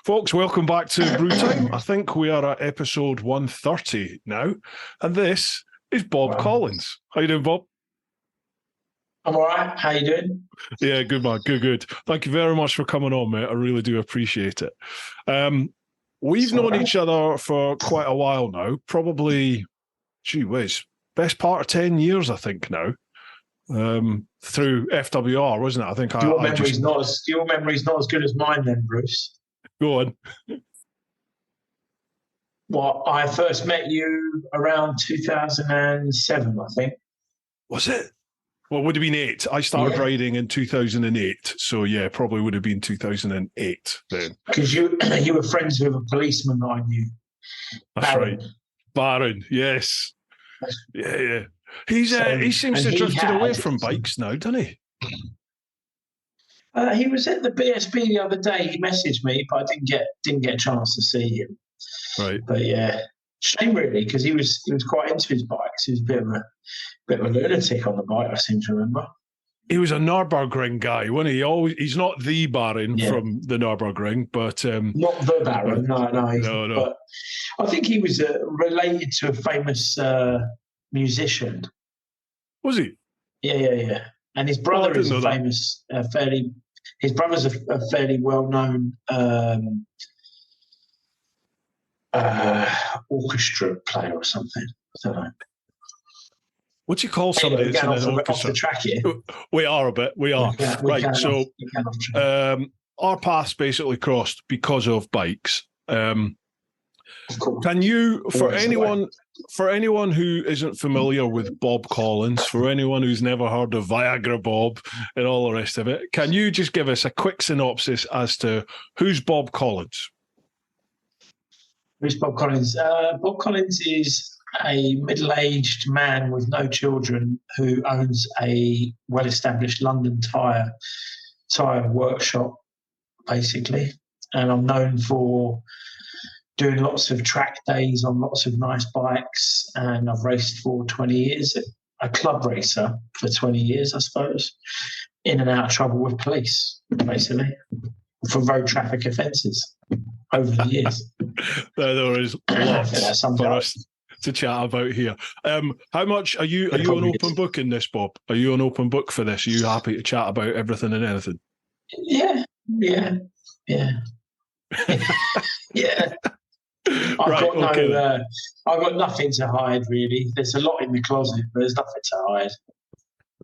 Folks, welcome back to Bru Time. I think we are at episode 130 now, and this is Bob Collins. How you doing, Bob? I'm all right. How you doing? Yeah, good, man. Good. Thank you very much for coming on, mate. I really do appreciate it. We've known each other for quite a while now, probably, gee whiz, best part of 10 years, I think, now. Through FWR, wasn't it? I think your memory's not as good as mine then, Bruce. Go on. Well, I first met you around 2007, I think. Was it? Well, it would have been 8. I started riding in 2008. So, yeah, probably would have been 2008 then. Because you were friends with a policeman I knew. That's right. Baron, yes. Yeah. He seems to have drifted away from bikes now, doesn't he? He was at the BSB the other day. He messaged me, but I didn't get a chance to see him. Right. But yeah, shame really, because he was quite into his bikes. He was a bit of a lunatic on the bike, I seem to remember. He was a Nürburgring guy, wasn't he? He's not the Baron from the Nürburgring, but not the Baron. No. But I think he was related to a famous musician. Was he? Yeah. And his brother is a famous, his brother's a fairly well-known orchestra player or something. I don't know. What do you call somebody that's in an orchestra? Off the track here. We are a bit. We are. Right. So our paths basically crossed because of bikes. Can you, for anyone who isn't familiar with Bob Collins, for anyone who's never heard of Viagra Bob and all the rest of it, can you just give us a quick synopsis as to who's Bob Collins? Who's Bob Collins? Bob Collins is a middle-aged man with no children who owns a well-established London tyre workshop, basically. And I'm known for doing lots of track days on lots of nice bikes, and I've raced for 20 years, a club racer for 20 years, I suppose, in and out of trouble with police, basically, for road traffic offences over the years. There is lots for us to chat about here. How much are you an open book in this, Bob? Are you an open book for this? Are you happy to chat about everything and anything? Yeah. Yeah. I've got nothing to hide, really. There's a lot in the closet, but there's nothing to hide.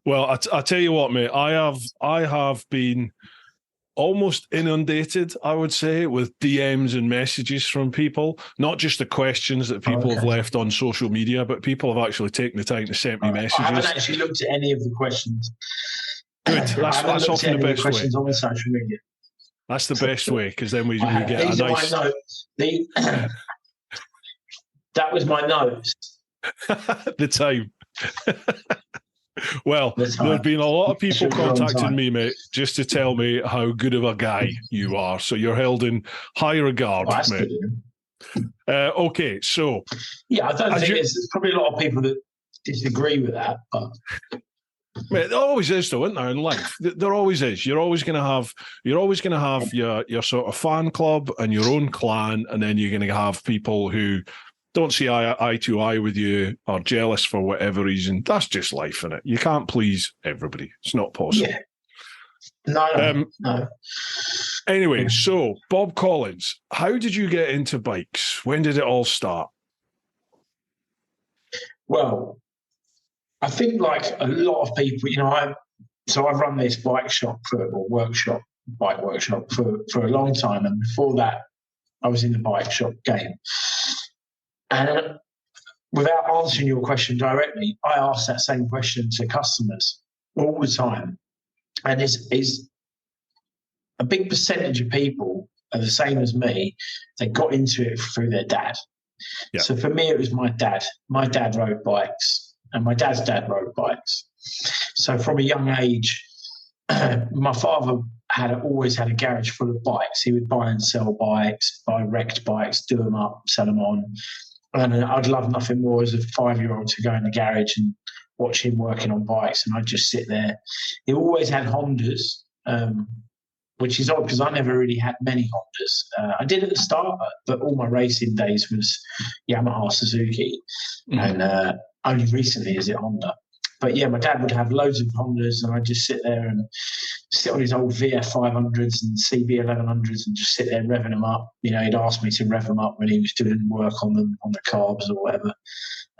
Well, I tell you what, mate. I have been almost inundated, I would say, with DMs and messages from people. Not just the questions that people have left on social media, but people have actually taken the time to send me messages. I haven't actually looked at any of the questions. Good. That's often the best way. Questions on social media. That's the best way, because then we get a nice. That was my notes. The time. Well, there have been a lot of people contacting me, mate, just to tell me how good of a guy you are. So you're held in high regard, mate. Okay, so yeah, I don't think there's probably a lot of people that disagree with that, but. Mate, there always is, though, isn't there? In life, there always is. You're always going to have your sort of fan club and your own clan, and then you're going to have people who don't see eye to eye with you, are jealous for whatever reason. That's just life, innit? You can't please everybody. It's not possible. Yeah. No. Anyway, so Bob Collins, how did you get into bikes? When did it all start? Well, I think like a lot of people, I've run this bike workshop for a long time, and before that, I was in the bike shop game. And without answering your question directly, I ask that same question to customers all the time, and is a big percentage of people are the same as me. They got into it through their dad. Yeah. So for me, it was my dad. My dad rode bikes, and my dad's dad rode bikes. So from a young age, my father always had a garage full of bikes. He would buy and sell bikes, buy wrecked bikes, do them up, sell them on. And I'd love nothing more as a 5-year-old to go in the garage and watch him working on bikes, and I'd just sit there. He always had Hondas, which is odd because I never really had many Hondas. I did at the start, but all my racing days was Yamaha, Suzuki, and only recently is it Honda. But yeah, my dad would have loads of Hondas, and I'd just sit there and sit on his old VF 500s and CB 1100s and just sit there revving them up. You know, he'd ask me to rev them up when he was doing work on them, on the carbs or whatever.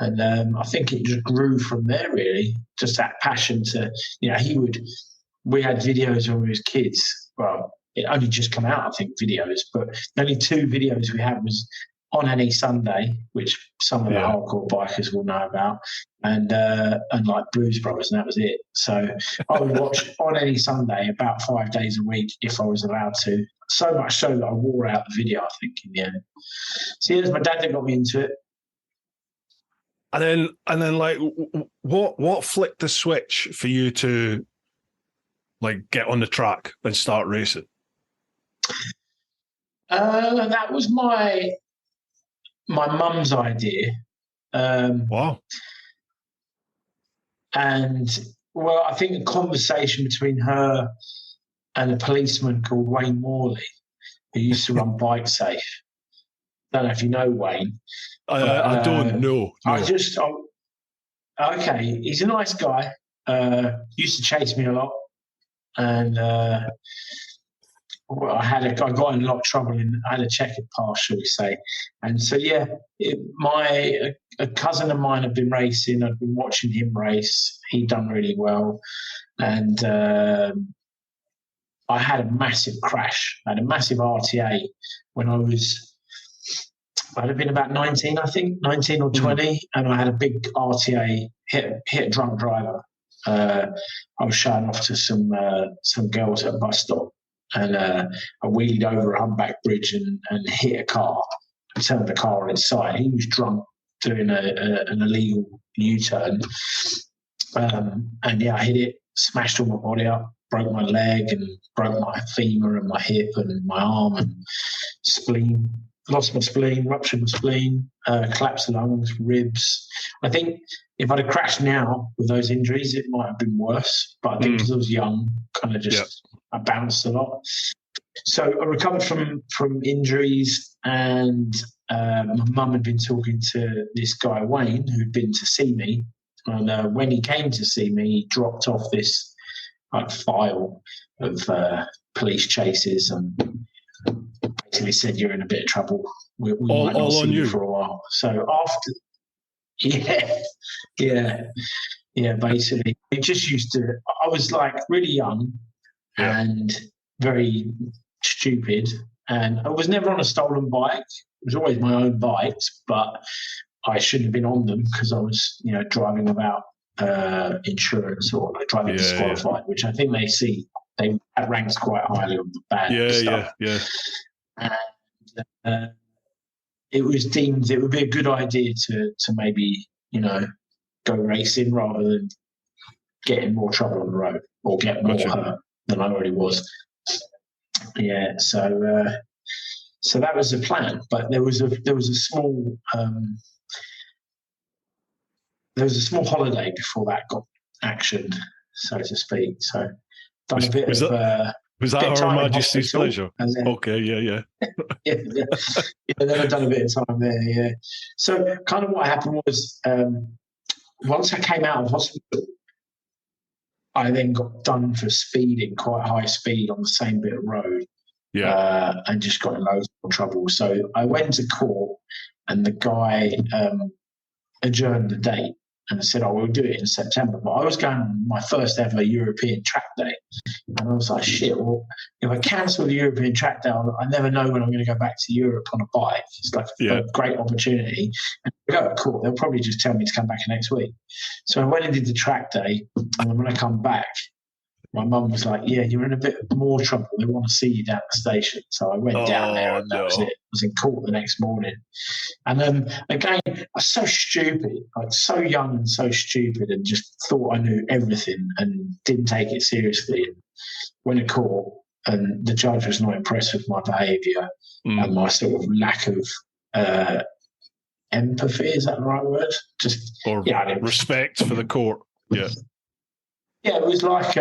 And I think it just grew from there, really. Just that passion to, you know, we had videos when we was kids. Well, it only just come out, I think, videos, but the only 2 videos we had was On Any Sunday, which some of the hardcore bikers will know about, and like Blues Brothers, and that was it. So I would watch On Any Sunday about 5 days a week if I was allowed to. So much so that I wore out the video, I think, in the end. So yeah, my dad that got me into it. And then, like, what flicked the switch for you to, like, get on the track and start racing? That was my mum's idea. Wow. And, well, I think a conversation between her and a policeman called Wayne Morley, who used to run Bike Safe. Don't know if you know Wayne. I don't know. No. Okay, he's a nice guy. Used to chase me a lot. And well, I got in a lot of trouble and I had a checkered past, shall we say. And so, yeah, a cousin of mine had been racing. I'd been watching him race. He'd done really well. And I had a massive crash. I had a massive RTA when I'd have been about 19, I think, 19 or 20. And I had a big RTA, hit a drunk driver. I was showing off to some girls at a bus stop, and I wheeled over a humpback bridge and hit a car. I turned the car on its side. He was drunk doing an illegal U-turn. And yeah, I hit it, smashed all my body up, broke my leg and broke my femur and my hip and my arm and spleen. Lost my spleen, ruptured my spleen, collapsed the lungs, ribs. I think if I'd have crashed now with those injuries, it might have been worse. But I think because I was young, kind of just I bounced a lot. So I recovered from injuries, and my mum had been talking to this guy, Wayne, who'd been to see me. And when he came to see me, he dropped off this like file of police chases and basically said, "You're in a bit of trouble. We might not see you for a while." So after, basically, it just used to. I was like really young and very stupid, and I was never on a stolen bike. It was always my own bikes, but I shouldn't have been on them because I was, driving without insurance or like driving disqualified, which I think that ranks quite highly on the bad stuff. And it was deemed it would be a good idea to maybe go racing rather than get in more trouble on the road or get more hurt than I already was. Yeah, so that was the plan. But there was a small holiday before that got actioned, so to speak. So done a bit of. Was that Her Majesty's pleasure? Okay, yeah. Then I've done a bit of time there, yeah. So kind of what happened was once I came out of hospital, I then got done for speeding, quite high speed on the same bit of road, and just got in loads of trouble. So I went to court, and the guy adjourned the date. And I said, we'll do it in September. But I was going on my first ever European track day. And I was like, shit, well, if I cancel the European track day, I never know when I'm going to go back to Europe on a bike. It's like a great opportunity. And I go, cool, they'll probably just tell me to come back next week. So I went and did the track day. And when I come back, my mum was like, yeah, you're in a bit more trouble. They want to see you down the station. So I went down there, and that was it. I was in court the next morning. And then, again, I was so stupid, like so young and so stupid, and just thought I knew everything and didn't take it seriously. And went to court, and the judge was not impressed with my behaviour and my sort of lack of empathy. Is that the right word? Respect for the court. Yeah. Yeah, it was like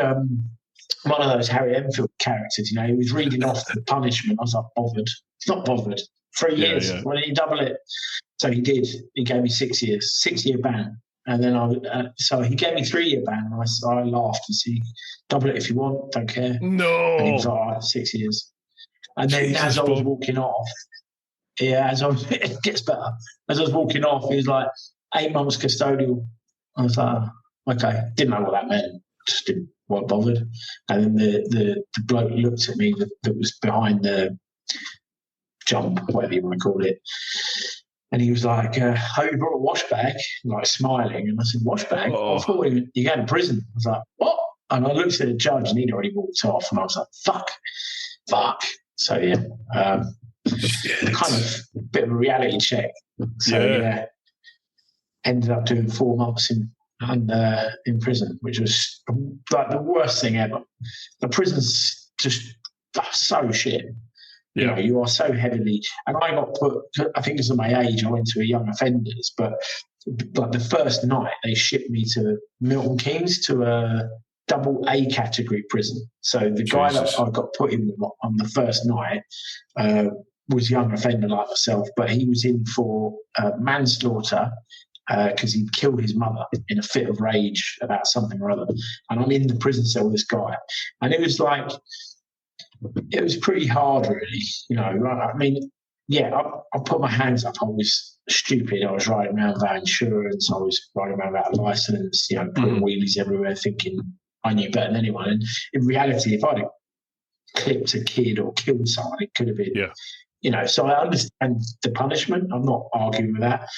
one of those Harry Enfield characters. You know, he was reading off the punishment. I was like, bothered. He's not bothered. 3 years. Yeah. Why didn't you double it? So he did. He gave me 6 years, 6-year ban. And then so he gave me 3-year ban. And I laughed and said, double it if you want, don't care. No. And he was like, all right, 6 years. And then Jesus, as I was Bob. walking off, it gets better. As I was walking off, he was like, 8 months custodial. I was like, oh, okay. Didn't know what that meant. Just didn't weren't bothered. And then the bloke looked at me that was behind the jump, whatever you want to call it. And he was like, oh, you brought a wash bag, like smiling. And I said, wash bag? Oh. I thought you go to prison. I was like, what? And I looked at the judge and he'd already walked off. And I was like, fuck. So, yeah, kind of a bit of a reality check. So, yeah, ended up doing 4 months in prison, which was like the worst thing ever. The prison's just so shit. You know, you are so heavily, and I got put, I think because of my age, I went to a young offenders, but like the first night they shipped me to Milton Keynes to a double A category prison. So the guy that I got put in on the first night was a young offender like myself, but he was in for manslaughter because he'd killed his mother in a fit of rage about something or other. And I'm in the prison cell with this guy. And it was like, it was pretty hard, really. You know, I mean, yeah, I put my hands up. I was stupid. I was riding around without insurance. I was riding around without a license, you know, putting wheelies everywhere, thinking I knew better than anyone. And in reality, if I'd have clipped a kid or killed someone, it could have been, you know, so I understand the punishment. I'm not arguing with that.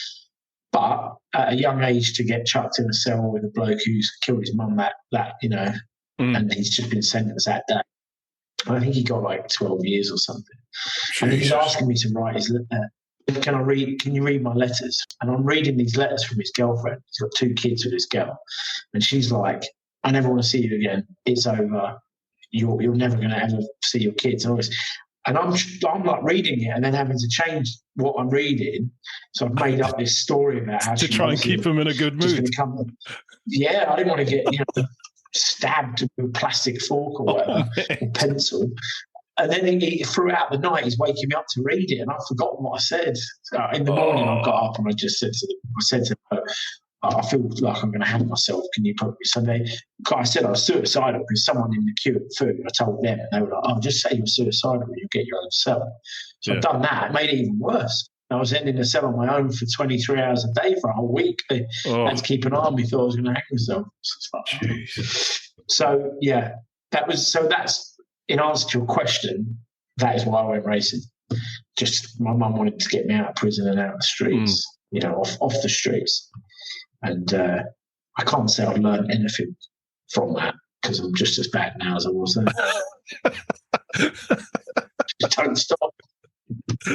But at a young age, to get chucked in a cell with a bloke who's killed his mum, that you know, and he's just been sentenced that day. I think he got like 12 years or something. Jesus. And he's asking me to write his can you read my letters? And I'm reading these letters from his girlfriend. He's got 2 kids with this girl. And she's like, I never want to see you again. It's over. You're never going to ever see your kids. And I'm like reading it and then having to change what I'm reading. So I've made up this story about how to try and keep him in a good mood. Yeah, I didn't want to get, you know, stabbed with a plastic fork or whatever, or pencil. And then throughout the night, he's waking me up to read it, and I've forgotten what I said. So in the morning, I got up and I just said to her, I feel like I'm going to hang myself. Can you put me? So I said I was suicidal because someone in the queue at food, I told them, and they were like, oh, just say you're suicidal and you'll get your own cell. So I've done that. It made it even worse. I was ending the cell on my own for 23 hours a day for a whole week. I had to keep an eye on me, thought I was going to hang myself. So, yeah, that's, in answer to your question, that is why I went racing. Just my mum wanted to get me out of prison and out of the streets, you know, off the streets. And I can't say I've learned anything from that because I'm just as bad now as I was then. Just don't stop.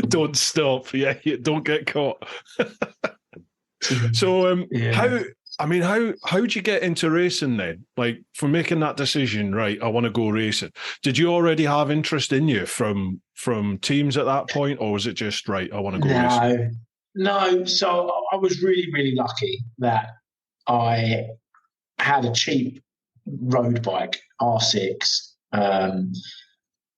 Don't stop. Yeah, don't get caught. So, how'd you get into racing then? Like, for making that decision, right, I want to go racing. Did you already have interest in you from teams at that point, or was it just, right, I want to go racing? No. So I was really, really lucky that I had a cheap road bike, R6,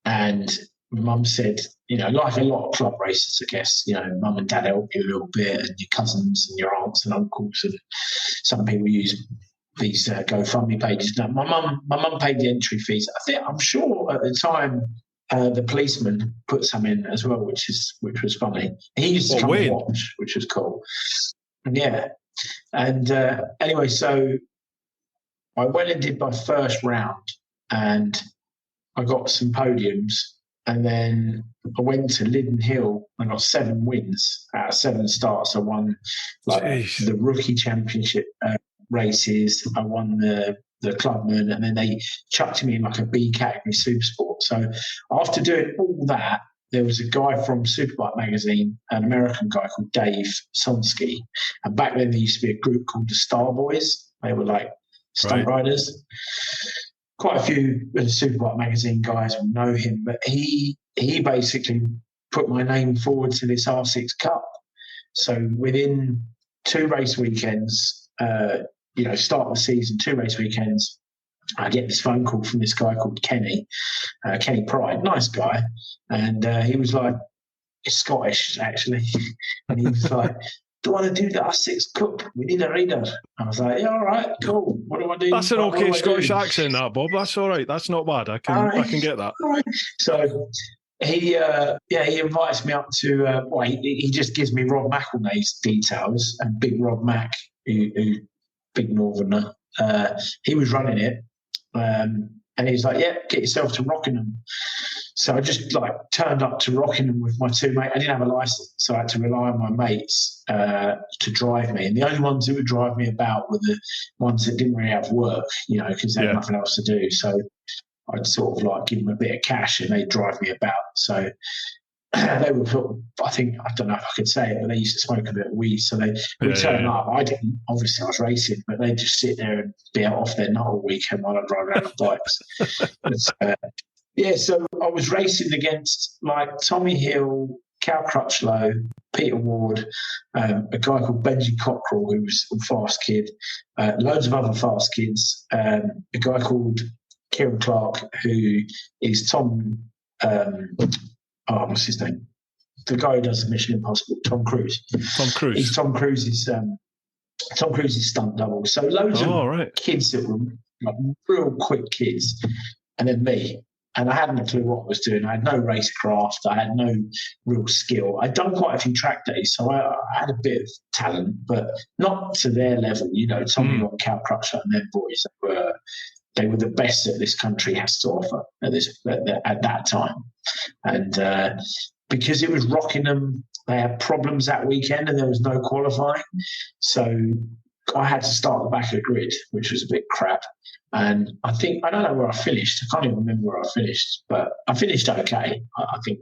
and Mum said, you know, like a lot of club races, I guess, you know, Mum and Dad help you a little bit, and your cousins and your aunts and uncles, and some people use these GoFundMe pages. Now, my mum paid the entry fees. I'm sure at the time the policeman put some in as well, which was funny. He used to come and watch, which was cool. Yeah, and anyway, so I went and did my first round, and I got some podiums. And then I went to Liddon Hill and got 7 wins out of 7 starts. I won the rookie championship races. I won the clubman, and then they chucked me in like a B category supersport. So after doing all that, there was a guy from Superbike magazine, an American guy called Dave Sonsky. And back then there used to be a group called the Star Boys. They were like stunt riders. Quite a few Superbike magazine guys will know him, but he basically put my name forward to this R6 Cup. So within 2 race weekends, start of the season, 2 race weekends, I get this phone call from this guy called Kenny Pride, nice guy, and he was like, "It's Scottish actually," and he was like, "Do you want to do the Essex Cup? We need a rider." I was like, "Yeah, all right, cool. What do I do?" That's an what okay do I Scottish do? accent, that, Bob. That's all right. That's not bad. I can get that. All right. So he invites me up to. He just gives me Rob McElnay's details, and Big Rob Mac, who big northerner. He was running it, and he's like, "Yeah, get yourself to Rockingham." So I just like turned up to Rockingham with my two mates. I didn't have a license, so I had to rely on my mates to drive me. And the only ones who would drive me about were the ones that didn't really have work, because they had nothing else to do. So I'd sort of like give them a bit of cash and they'd drive me about. So they were sort of, I don't know if I could say it, but they used to smoke a bit of weed. So they would turn up. I didn't. Obviously, I was racing, but they'd just sit there and be out off their nut all weekend while I drive around on bikes. So I was racing against like Tommy Hill, Cal Crutchlow, Peter Ward, a guy called Benji Cockrell, who was a fast kid, loads of other fast kids, a guy called Kieran Clark, who is Tom, what's his name? The guy who does the Mission Impossible, Tom Cruise. Tom Cruise. He's Tom Cruise's stunt double. So loads of kids that were like real quick kids, and then me. And I hadn't a clue what I was doing. I had no racecraft. I had no real skill. I'd done quite a few track days, so I had a bit of talent, but not to their level. Tommy and Cal Crutchlow and their boys, they were the best that this country has to offer at that time. And because it was Rockingham, they had problems that weekend and there was no qualifying. So I had to start the back of the grid, which was a bit crap. And I don't know where I finished. I can't even remember where I finished, but I finished okay, I think.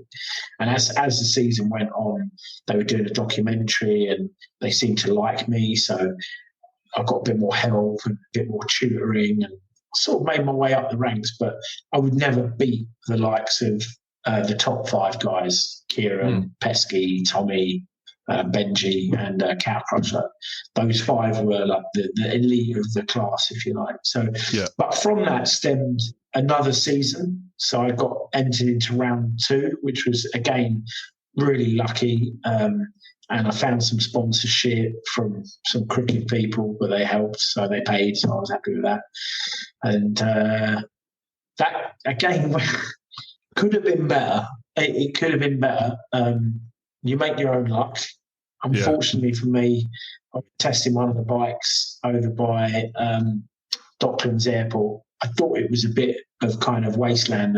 And as the season went on, they were doing a documentary and they seemed to like me. So I got a bit more help and a bit more tutoring and sort of made my way up the ranks. But I would never beat the likes of the top five guys, Kieran, Pesky, Tommy, Benji and Cal Crutchlow. Those five were like the elite of the class, if you like. So, but from that stemmed another season. So I got entered into round 2, which was again really lucky. And I found some sponsorship from some cricket people, but they helped, so they paid. So I was happy with that. And that again could have been better. It could have been better. You make your own luck. Unfortunately for me, I was testing one of the bikes over by Docklands Airport. I thought it was a bit of kind of wasteland.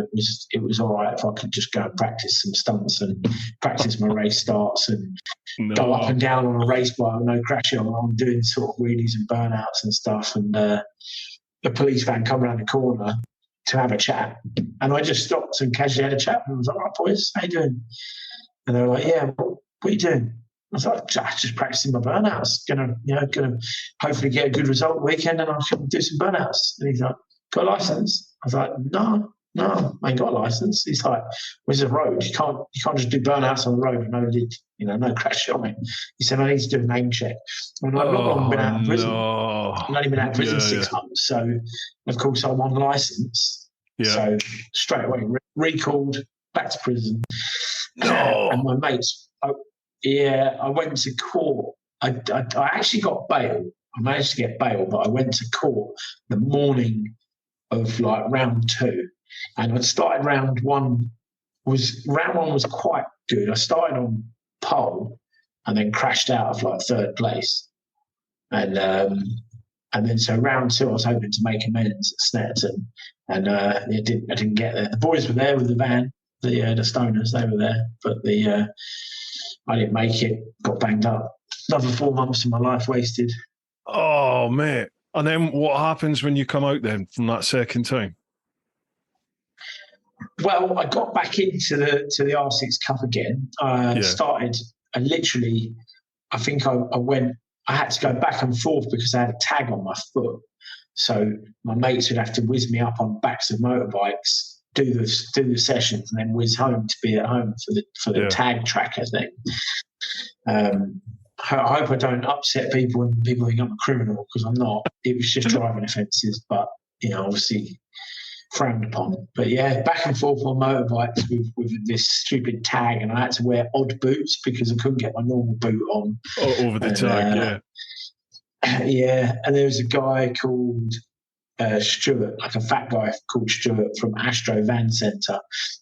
It was all right if I could just go and practice some stunts and practice my race starts and go up and down on a race bike with no crashing. I'm doing sort of wheelies and burnouts and stuff. And the police van come around the corner to have a chat. And I just stopped and casually had a chat. And I was like, "All right, boys, how you doing?" And they were like, "Yeah, what are you doing?" I was like, "Just practicing my burnouts. Gonna hopefully get a good result weekend and I can do some burnouts." And he's like, "Got a license?" I was like, No, I ain't got a license." He's like, "Where's the road? You can't just do burnouts on the road with no lid, no crash on it." He said, "I need to do a name check." I'm like, "I've not long been out of prison. I've only been out of prison 6 months." So, of course, I'm on license. So straight away, recalled, back to prison. And my mates, I went to court. I actually got bail. I managed to get bail, but I went to court the morning of like round 2, and I started round 1. Round 1 was quite good. I started on pole and then crashed out of like 3rd place, and then so round 2 I was hoping to make amends at Snetterton, and I didn't get there. The boys were there with the van, the stoners, they were there, but I didn't make it. Got banged up. Another 4 months of my life wasted. Oh, mate. And then what happens when you come out then from that second time? Well, I got back into the R6 Cup again. Started, and literally, I think I had to go back and forth because I had a tag on my foot. So my mates would have to whiz me up on backs of motorbikes, do the sessions, and then whiz home to be at home for the tag tracker thing. I hope I don't upset people and people think I'm a criminal, because I'm not. It was just driving offences, but obviously frowned upon. But yeah, back and forth on motorbikes with this stupid tag, and I had to wear odd boots because I couldn't get my normal boot on. Over the tag, yeah. Yeah, and there was a guy called Stuart, like a fat guy called Stuart from Astro Van Centre,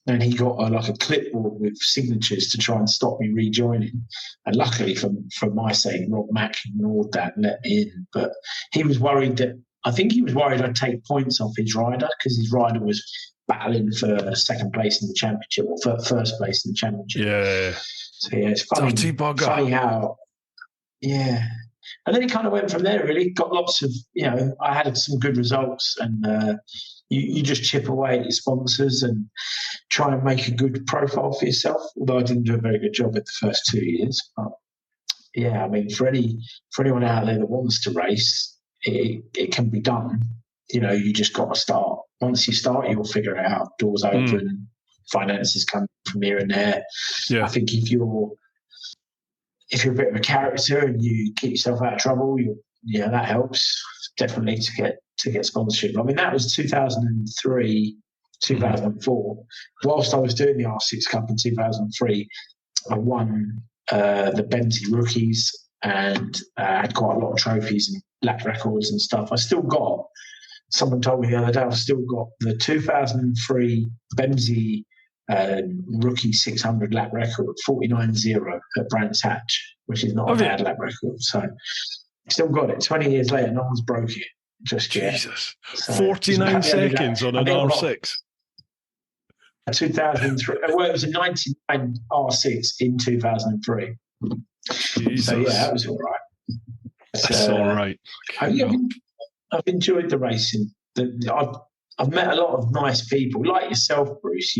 and he got like a clipboard with signatures to try and stop me rejoining. And luckily, for my sake, Rob Mack ignored that and let me in. But he was worried I think he was worried I'd take points off his rider because his rider was battling for second place in the championship or first place in the championship. Yeah. So yeah, it's funny. Dirty bugger. Funny how, yeah. And then it kind of went from there, really. Got lots of, I had some good results, and you just chip away at your sponsors and try and make a good profile for yourself, although I didn't do a very good job at the first 2 years. But yeah, I mean, for anyone out there that wants to race, it can be done. You just got to start. Once you start, you'll figure it out. Doors open, finances come from here and there. Yeah. I think if you're a bit of a character and you keep yourself out of trouble, that helps definitely to get sponsorship. I mean, that was 2003, 2004. Whilst I was doing the R6 Cup in 2003, I won the Benzie Rookies and had quite a lot of trophies and lap records and stuff. I still got, someone told me the other day, I've still got the 2003 Benzie rookie 600 lap record, 49.0 at Brands Hatch, which is not a bad lap record. So still got it. 20 years later, no one's broke it just yet. Jesus. So 49 seconds on an R6. 2003. Well, it was a 99 R6 in 2003. Jesus. So yeah, that was all right. That's all right. I've enjoyed the racing. I've met a lot of nice people like yourself, Bruce.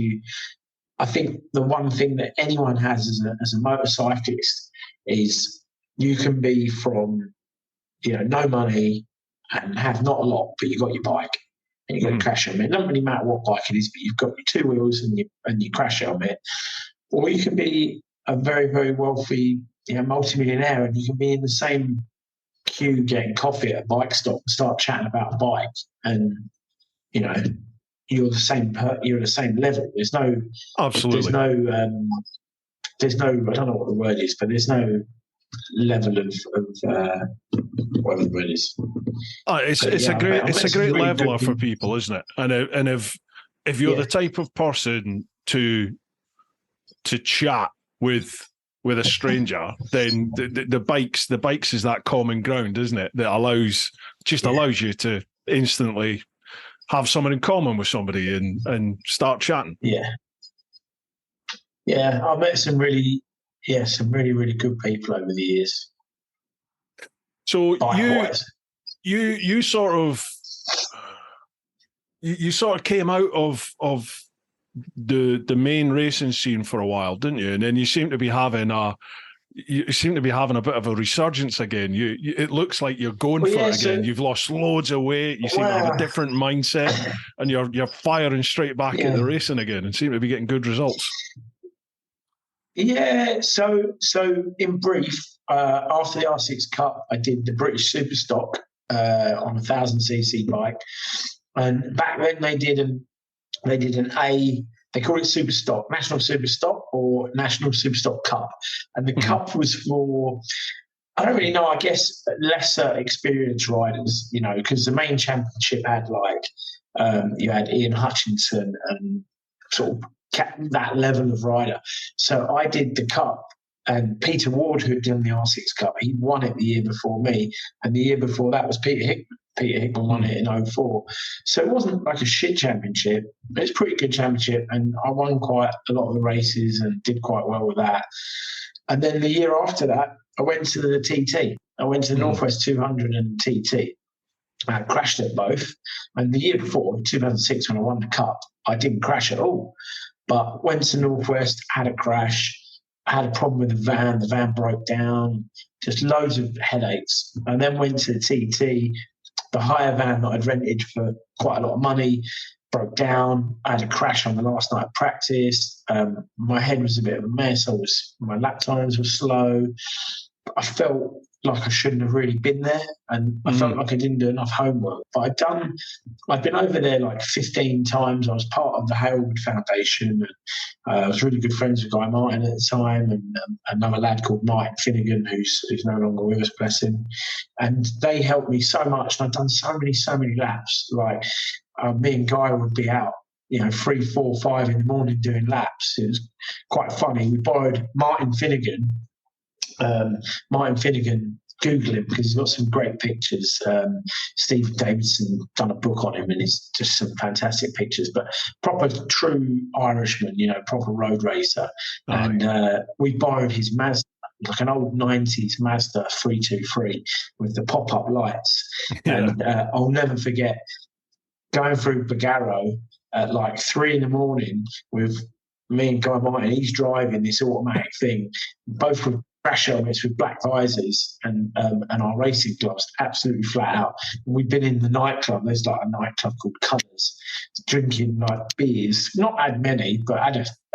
I think the one thing that anyone has as a motorcyclist is you can be from, no money and have not a lot, but you've got your bike and you're going to crash on it. It doesn't really matter what bike it is, but you've got your two wheels and you crash on it. Or you can be a very, very wealthy, multimillionaire, and you can be in the same queue getting coffee at a bike stop and start chatting about a bike, and you're the same. You're at the same level. There's no absolutely. There's no. I don't know what the word is, but there's no level of whatever the word is. It's a great really leveler for people, isn't it? And if you're the type of person to chat with a stranger, then the bikes is that common ground, isn't it? That allows you to instantly have someone in common with somebody and start chatting. Yeah, I've met some really good people over the years. So you sort of came out of the main racing scene for a while, didn't you? And then you seem to be having a bit of a resurgence again. It looks like you're going for it again. You've lost loads of weight. You seem to have a different mindset, and you're firing straight back at the racing again, and seem to be getting good results. Yeah. So in brief, after the R6 Cup, I did the British Superstock on a 1,000cc bike, and back then they did an A. They call it Superstock, National Superstock or National Superstock Cup. And the Cup was for, I don't really know, I guess lesser experienced riders, because the main championship had you had Ian Hutchinson and sort of that level of rider. So I did the Cup, and Peter Ward, who had done the R6 Cup, he won it the year before me. And the year before that was Peter Hickman. Peter Hickman won it in 2004. So it wasn't like a shit championship. It was a pretty good championship, and I won quite a lot of the races and did quite well with that. And then the year after that, I went to the TT. I went to the Northwest 200 and TT. I crashed at both. And the year before, 2006, when I won the Cup, I didn't crash at all. But went to Northwest, had a crash, had a problem with the van. The van broke down, just loads of headaches. And then went to the TT. The hire van that I'd rented for quite a lot of money broke down. I had a crash on the last night of practice. My head was a bit of a mess. My lap times were slow. I felt like I shouldn't have really been there, and I felt like I didn't do enough homework. But I'd been over there like 15 times. I was part of the Hailwood Foundation, and I was really good friends with Guy Martin at the time, and another lad called Martin Finnegan, who's no longer with us, bless him. And they helped me so much, and I'd done so many laps. Like me and Guy would be out, 3, 4, 5 in the morning doing laps. It was quite funny. We borrowed Martin Finnegan. Google him because he's got some great pictures. Stephen Davidson done a book on him, and it's just some fantastic pictures. But proper true Irishman, proper road racer. Oh, and we borrowed his Mazda, like an old 90s Mazda 323 with the pop-up lights. Yeah. And I'll never forget going through Bagarrow at like 3 a.m. with me and Guy Martin. He's driving this automatic thing, both with crash helmets with black visors and our racing gloves, absolutely flat out. And we'd been in the nightclub. There's like a nightclub called Colours, drinking like beers. Not had many, but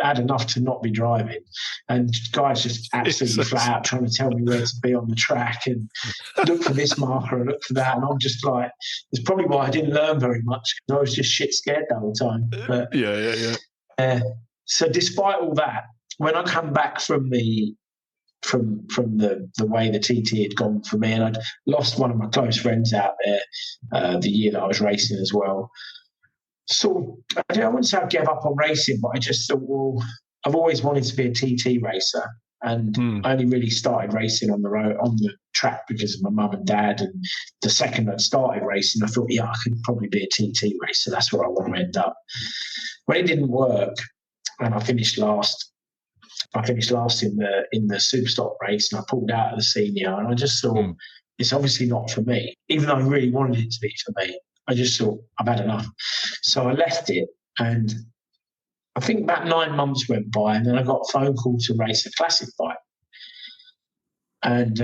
had enough to not be driving. And guys just absolutely flat out trying to tell me where to be on the track and look for this marker and look for that. And I'm just like, it's probably why I didn't learn very much, because I was just shit scared the whole time. But so despite all that, when I come back from the way the TT had gone for me, and I'd lost one of my close friends out there the year that I was racing as well. So I wouldn't say I gave up on racing, but I just thought, well, I've always wanted to be a TT racer, and I only really started racing on the road, on the track, because of my mum and dad. And the second I'd started racing, I thought, I could probably be a TT racer. That's where I want to end up. When it didn't work, and I finished last in the Superstock race, and I pulled out of the senior, and I just thought, it's obviously not for me, even though I really wanted it to be for me. I just thought, I've had enough. So I left it, and I think about 9 months went by, and then I got a phone call to race a classic bike. And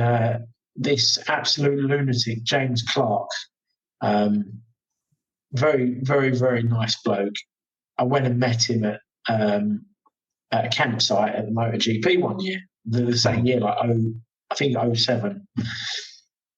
this absolute lunatic, James Clark, very, very, very nice bloke. I went and met him at a campsite at the MotoGP one year, the same year, like I think 07.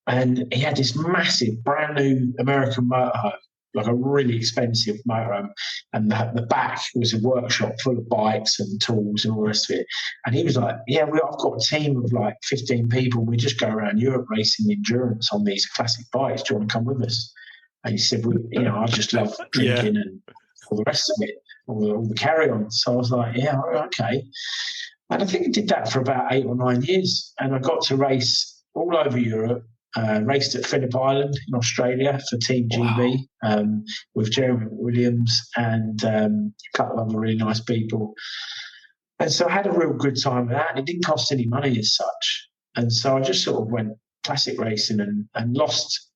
And he had this massive, brand new American motorhome, like a really expensive motorhome. And the back was a workshop full of bikes and tools and all the rest of it. And he was like, I've got a team of like 15 people. We just go around Europe racing endurance on these classic bikes. Do you want to come with us? And he said, I just love drinking and all the rest of it. All the carry-on. So I was like, okay. And I think I did that for about 8 or 9 years. And I got to race all over Europe, raced at Phillip Island in Australia for Team GB with Jeremy Williams and a couple of other really nice people. And so I had a real good time with that, and it didn't cost any money as such. And so I just sort of went classic racing and lost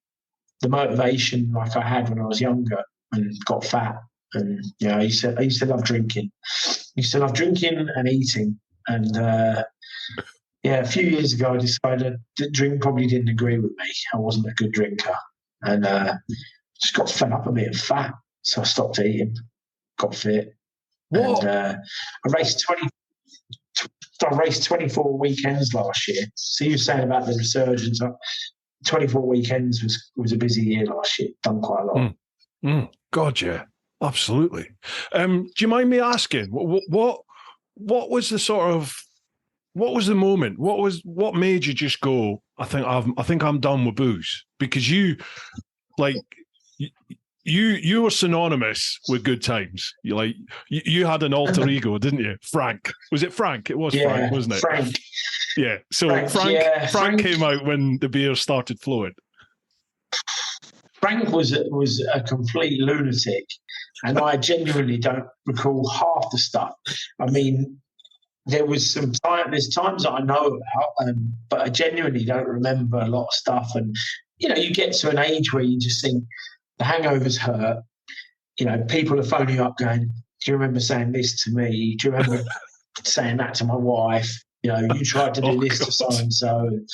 the motivation like I had when I was younger and got fat. And I used to love drinking. I used to love drinking and eating. And a few years ago, I decided that drink probably didn't agree with me. I wasn't a good drinker, and just got fed up a bit of fat. So I stopped eating, got fit, and I raced 24 weekends last year. So you were saying about the resurgence. 24 weekends was a busy year last year. Done quite a lot. God, yeah. Absolutely. Do you mind me asking what was what was the moment? What made you just go, I think I'm done with booze? Because you were synonymous with good times. You had an alter ego, didn't you? Frank. Was it Frank? It was Frank, wasn't it? Frank. Yeah. So Frank came out when the beer started flowing. Frank was a complete lunatic, and I genuinely don't recall half the stuff. I mean, there's times that I know about, but I genuinely don't remember a lot of stuff. And you get to an age where you just think the hangovers hurt. People are phoning you up going, "Do you remember saying this to me? Do you remember saying that to my wife? You tried to do this to so-and-so, and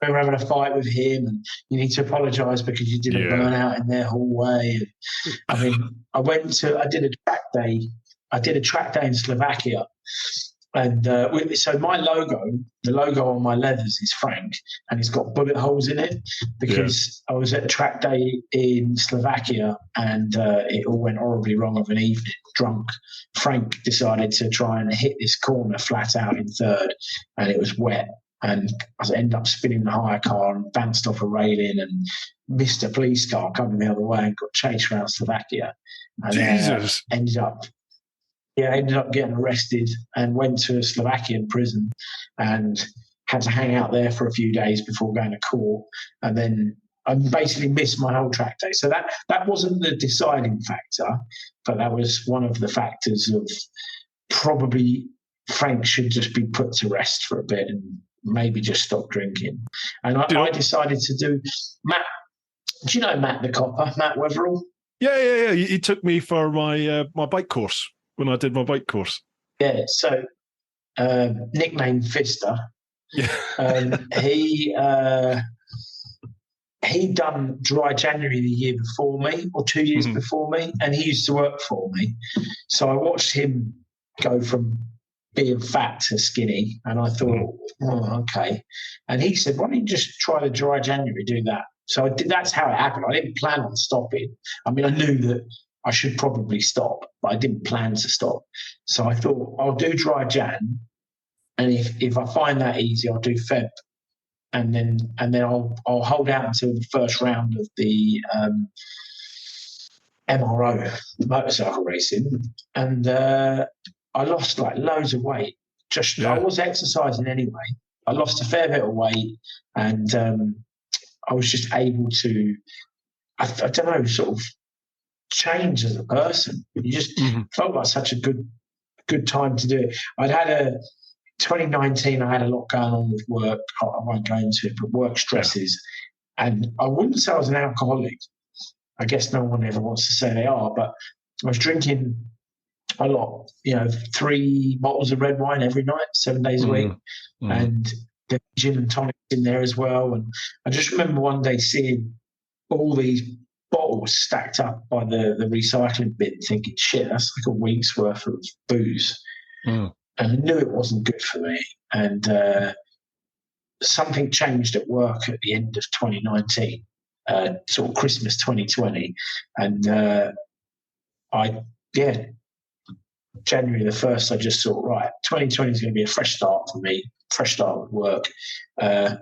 we were having a fight with him, and you need to apologise because you did a burnout in their hallway." And, I mean, I did a track day in Slovakia, And so my logo, the logo on my leathers is Frank, and it's got bullet holes in it because I was at a track day in Slovakia, and it all went horribly wrong of an evening. Drunk, Frank decided to try and hit this corner flat out in third, and it was wet. And I ended up spinning the hire car and bounced off a railing and missed a police car coming the other way and got chased around Slovakia. And Jesus. ended up getting arrested and went to a Slovakian prison and had to hang out there for a few days before going to court. And then I basically missed my whole track day. So that wasn't the deciding factor, but that was one of the factors of probably Frank should just be put to rest for a bit and maybe just stop drinking. And I decided to do Matt. Do you know Matt the Copper, Matt Wetherall? Yeah. He took me for my my bike course when I did my bike course. Yeah, so nicknamed Fister. Yeah. He done Dry January the year before me, or 2 years before me, and he used to work for me. So I watched him go from being fat to skinny, and I thought, oh, okay. And he said, why don't you just try the Dry January, do that? So I did. That's how it happened. I didn't plan on stopping. I mean, I knew that I should probably stop, but I didn't plan to stop. So I thought I'll do Dry Jan, and if I find that easy, I'll do Feb, and then I'll hold out until the first round of the MRO, motorcycle racing, and I lost like loads of weight. I was exercising anyway. I lost a fair bit of weight, and I was just able to, I don't know, sort of change as a person. You just felt like such a good time to do it. 2019, I had a lot going on with work. I won't go into it, but work stresses. And I wouldn't say I was an alcoholic. I guess no one ever wants to say they are, but I was drinking a lot, 3 bottles of red wine every night, 7 days a week. And the gin and tonic in there as well. And I just remember one day seeing all these bottles stacked up by the recycling bin, thinking, shit, that's like a week's worth of booze. And I knew it wasn't good for me. And something changed at work at the end of 2019, sort of Christmas 2020. And January the 1st, I just thought, right, 2020 is going to be a fresh start for me, fresh start with work.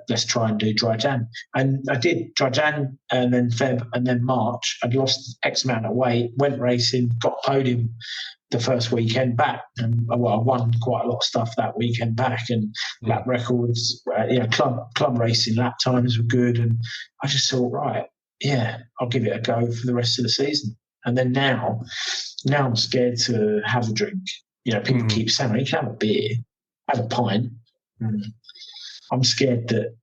Let's try and do Dry Jan. And I did Dry Jan, and then Feb, and then March. I'd lost X amount of weight, went racing, got podium the first weekend back. And I won quite a lot of stuff that weekend back, and lap records, club racing lap times were good. And I just thought, right, I'll give it a go for the rest of the season. And then now I'm scared to have a drink. People keep saying, you can have a beer, have a pint. I'm scared that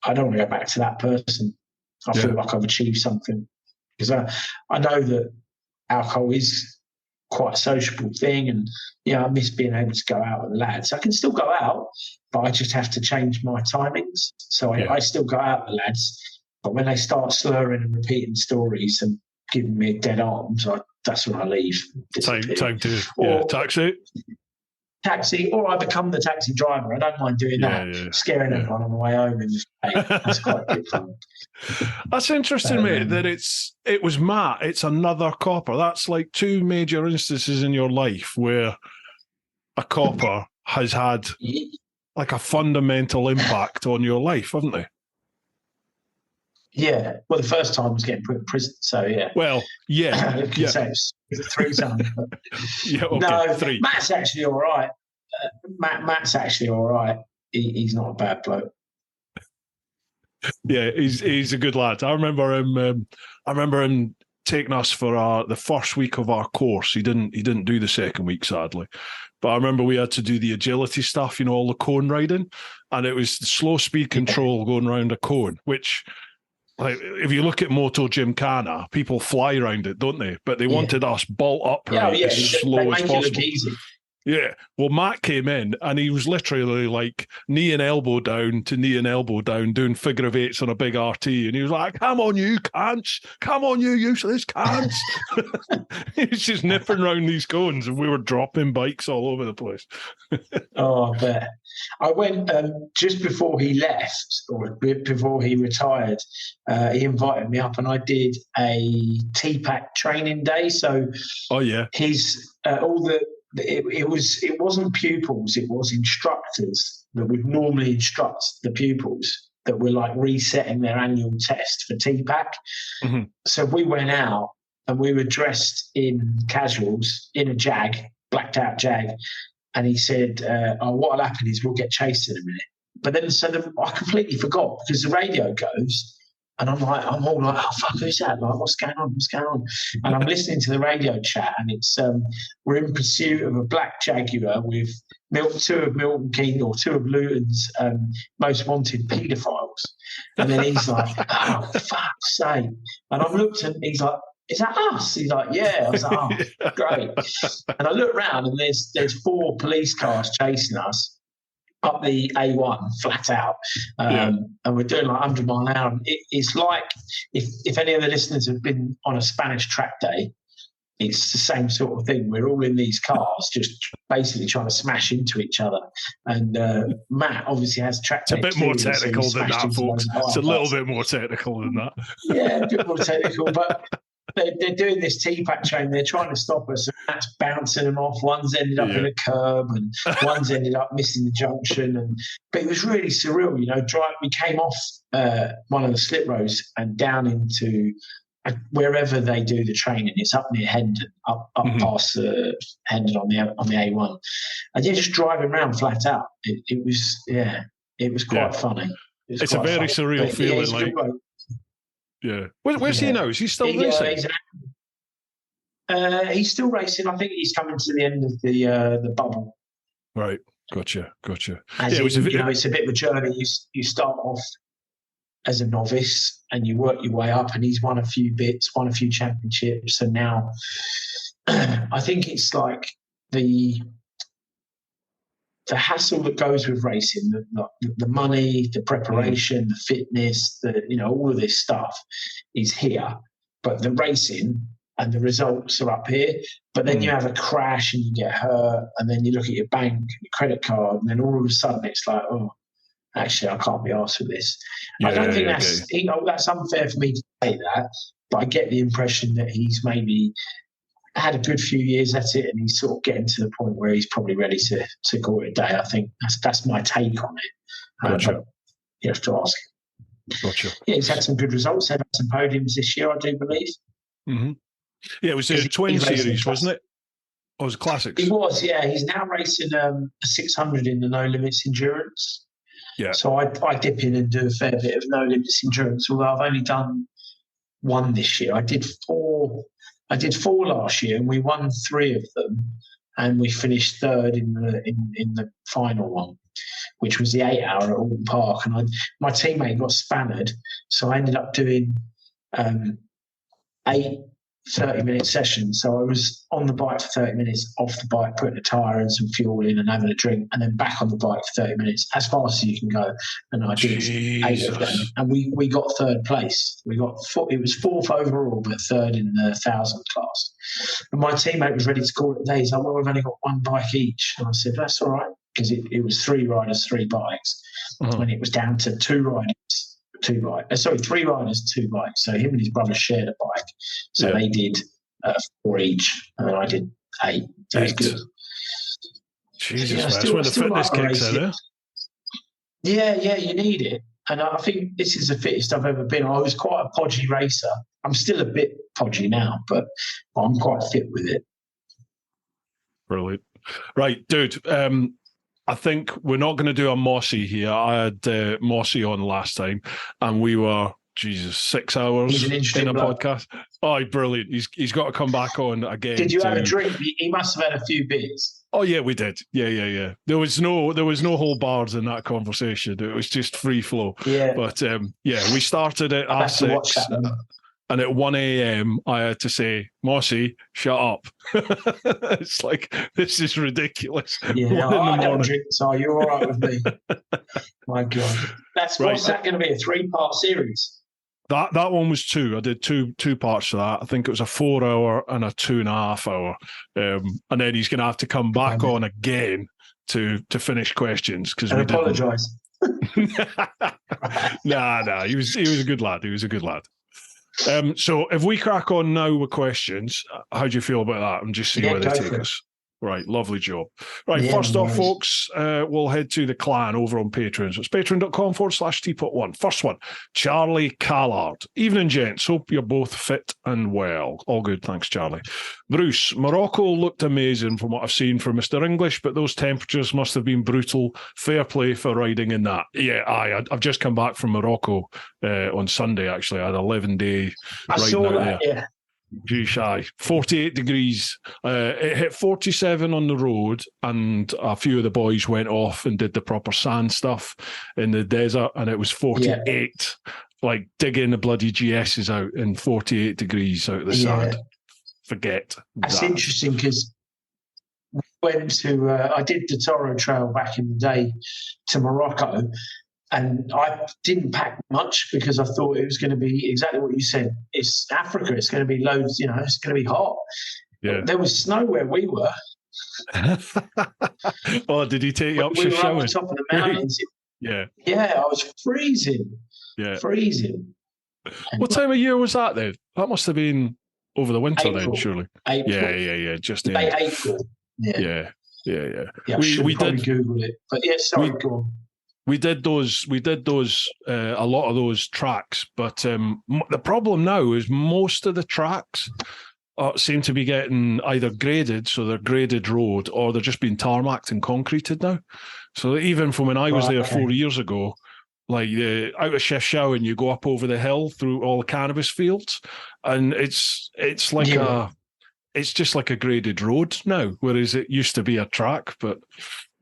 I don't want to go back to that person. I feel like I've achieved something. Because I know that alcohol is quite a sociable thing, and I miss being able to go out with the lads. I can still go out, but I just have to change my timings. So I still go out with the lads, but when they start slurring and repeating stories and giving me dead arms, that's when I leave. Time to taxi, or I become the taxi driver. I don't mind doing that, scaring everyone on the way home, and that's quite good fun. That's interesting, mate, that it was Matt, it's another copper. That's like 2 major instances in your life where a copper has had like a fundamental impact on your life, haven't they? Yeah. Well, the first time was getting put in prison, so yeah. Well, yeah. You could say it's 3 times. No, 3. Matt's actually all right. Matt's actually all right. He's not a bad bloke. Yeah, he's a good lad. I remember him taking us for the first week of our course. He didn't do the second week, sadly. But I remember we had to do the agility stuff, all the cone riding, and it was slow speed control going around a cone, which, like, if you look at Moto Gymkhana, people fly around it, don't they? But they wanted us bolt upright as slow as possible. Yeah. Well, Matt came in and he was literally like knee and elbow down to knee and elbow down doing figure of eights on a big RT. And he was like, come on, you cunts. Come on, you useless cunts. He was just nipping around these cones and we were dropping bikes all over the place. Oh, I bet. I went just before he left, or a bit before he retired. He invited me up, and I did a TPAC training day. So, oh yeah, his it wasn't pupils, it was instructors that would normally instruct the pupils that were like resetting their annual test for TPAC. Mm-hmm. So we went out and we were dressed in casuals in a Jag, blacked out Jag. And he said, what'll happen is we'll get chased in a minute. But then I completely forgot because the radio goes and I'm all like, oh, fuck, who's that? Like, what's going on? What's going on? And I'm listening to the radio chat and it's, we're in pursuit of a black Jaguar with two of Milton Keynes or two of Luton's most wanted paedophiles. And then he's like, oh, fuck's sake. And I've looked and he's like, is that us? He's like, yeah. I was like, oh, great. And I look around and there's 4 police cars chasing us up the A1 flat out. And we're doing like 100 mile an hour. It's like if any of the listeners have been on a Spanish track day, it's the same sort of thing. We're all in these cars just basically trying to smash into each other. And Matt obviously has track day. It's a bit more technical than that, folks. It's a little bit more technical than that. Yeah, a bit more technical, but they're doing this TPAC train. They're trying to stop us. And that's bouncing them off. One's ended up in a curb, and one's ended up missing the junction. But it was really surreal. You know, we came off one of the slip roads and down into wherever they do the training. It's up near Hendon, up past Hendon on the A1, and you're just driving around flat out. It was quite funny. It's a very surreal feeling. Yeah. Where's he now? Is he still racing? He's still racing. I think he's coming to the end of the bubble. Right. Gotcha. It's a bit of a journey. You start off as a novice and you work your way up, and he's won a few championships, and now I think it's like the hassle that goes with racing, the money, the preparation, the fitness, all of this stuff is here. But the racing and the results are up here. But then you have a crash and you get hurt, and then you look at your bank and your credit card, and then all of a sudden it's like, oh, actually, I can't be arsed with this. I don't think that's unfair for me to say that, but I get the impression that he's maybe had a good few years at it, and he's sort of getting to the point where he's probably ready to call it a day. I think that's my take on it. Gotcha. You have to ask him. Gotcha. Yeah, he's had some good results. Had some podiums this year, I do believe. Mm-hmm. Yeah, it was a twin series, wasn't it? Or was it classics? It was, yeah. He's now racing a 600 in the No Limits Endurance. Yeah. So I dip in and do a fair bit of No Limits Endurance, although I've only done one this year. I did four last year, and we won 3 of them, and we finished 3rd in the final one, which was the 8-hour at Alton Park. And my teammate got spannered, so I ended up doing 8 30-minute sessions. So I was on the bike for 30 minutes, off the bike, putting a tyre and some fuel in and having a drink, and then back on the bike for 30 minutes, as fast as you can go. And I did 8 of them. And we got 3rd place. It was 4th overall, but 3rd in the 1,000 class. And my teammate was ready to call it a day. He's like, well, we've only got 1 bike each. And I said, that's all right, because it was 3 riders, 3 bikes. When it was down to 2 riders, 2 bikes. 3 riders, 2 bikes. So him and his brother shared a bike. So they did 4 each, and then I did 8. So it's good. Jesus, that's where the fitness kicks in, eh? Yeah, you need it. And I think this is the fittest I've ever been. I was quite a podgy racer. I'm still a bit podgy now, but I'm quite fit with it. Brilliant. Right, dude. I think we're not going to do a Mossy here. I had Mossy on last time, and we were, 6 hours in a podcast. Oh, brilliant. He's got to come back on again. Did you have a drink? He must have had a few beers. Oh, yeah, we did. Yeah. There was no whole bars in that conversation. It was just free flow. Yeah. But, we started at 6. And at 1 a.m., I had to say, Mossy, shut up. It's like, this is ridiculous. Yeah, 1 in the I don't morning. drink, so you're all right with me. My God. What's that going to be, a 3-part series? That one was 2. I did two parts of that. I think it was a 4-hour and a 2.5 hour. And then he's going to have to come back on again to finish questions. And apologise. Nah. He was a good lad. He was a good lad. So if we crack on now with questions, how do you feel about that? And just see where they take us. Right, lovely job. Right, first off, folks, we'll head to the clan over on Patreon. So it's patreon.com/TeapotOne. First one, Charlie Callard. Evening, gents. Hope you're both fit and well. All good, thanks, Charlie. Bruce, Morocco looked amazing from what I've seen from Mr. English, but those temperatures must have been brutal. Fair play for riding in that. Yeah, I've just come back from Morocco on Sunday, actually. I had an 11-day riding out there. Yeah. Shy 48 degrees. It hit 47 on the road, and a few of the boys went off and did the proper sand stuff in the desert, and it was 48. Like digging the bloody GSs out in 48 degrees out of the sand. Forget That's that. interesting because went to I did the Toro Trail back in the day to Morocco, and I didn't pack much because I thought it was going to be exactly what you said. It's Africa. It's going to be loads, it's going to be hot. Yeah. There was snow where we were. Oh, did he take you up we were showing? up the top of the mountains. Yeah. Yeah, I was freezing. Yeah. Freezing. What time of year was that then? That must have been over the winter April. then, surely. April. Yeah. Just in April. Yeah. We did Google it, but go on. We did those, a lot of those tracks, but the problem now is most of the tracks seem to be getting either graded, so they're graded road, or they're just being tarmacked and concreted now. So even from when I was there 4 years ago, like out of Chef Showen, you go up over the hill through all the cannabis fields, and it's like it's just like a graded road now, whereas it used to be a track. But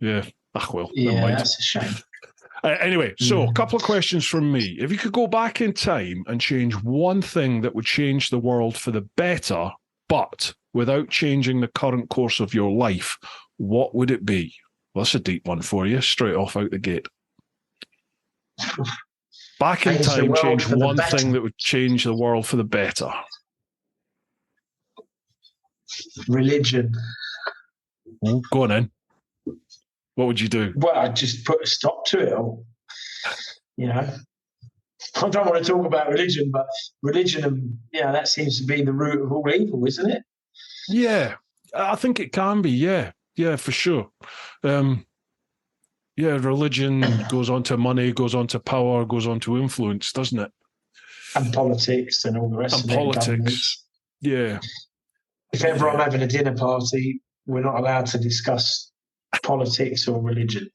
never mind. That's a shame. Anyway, so a couple of questions from me. If you could go back in time and change one thing that would change the world for the better, but without changing the current course of your life, what would it be? Well, that's a deep one for you, straight off out the gate. Back in time, change one thing that would change the world for the better. Religion. Go on in. What would you do? Well, I'd just put a stop to it all. I don't want to talk about religion, but religion, that seems to be the root of all evil, isn't it? Yeah, I think it can be. Yeah, for sure. Religion goes on to money, goes on to power, goes on to influence, doesn't it? And politics and all the rest of it. And politics. Yeah. If ever I'm having a dinner party, we're not allowed to discuss politics or religion.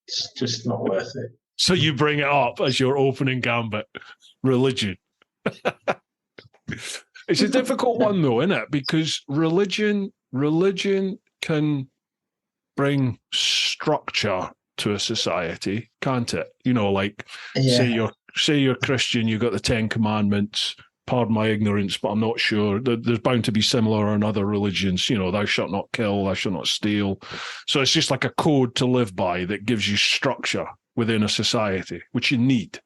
It's just not worth it. So you bring it up as your opening gambit. Religion. It's a difficult one though, isn't it? Because religion can bring structure to a society, can't it? Say you're Christian, you've got the 10 Commandments. Pardon my ignorance, but I'm not sure. There's bound to be similar in other religions. Thou shalt not kill, thou shalt not steal. So it's just like a code to live by that gives you structure within a society, which you need.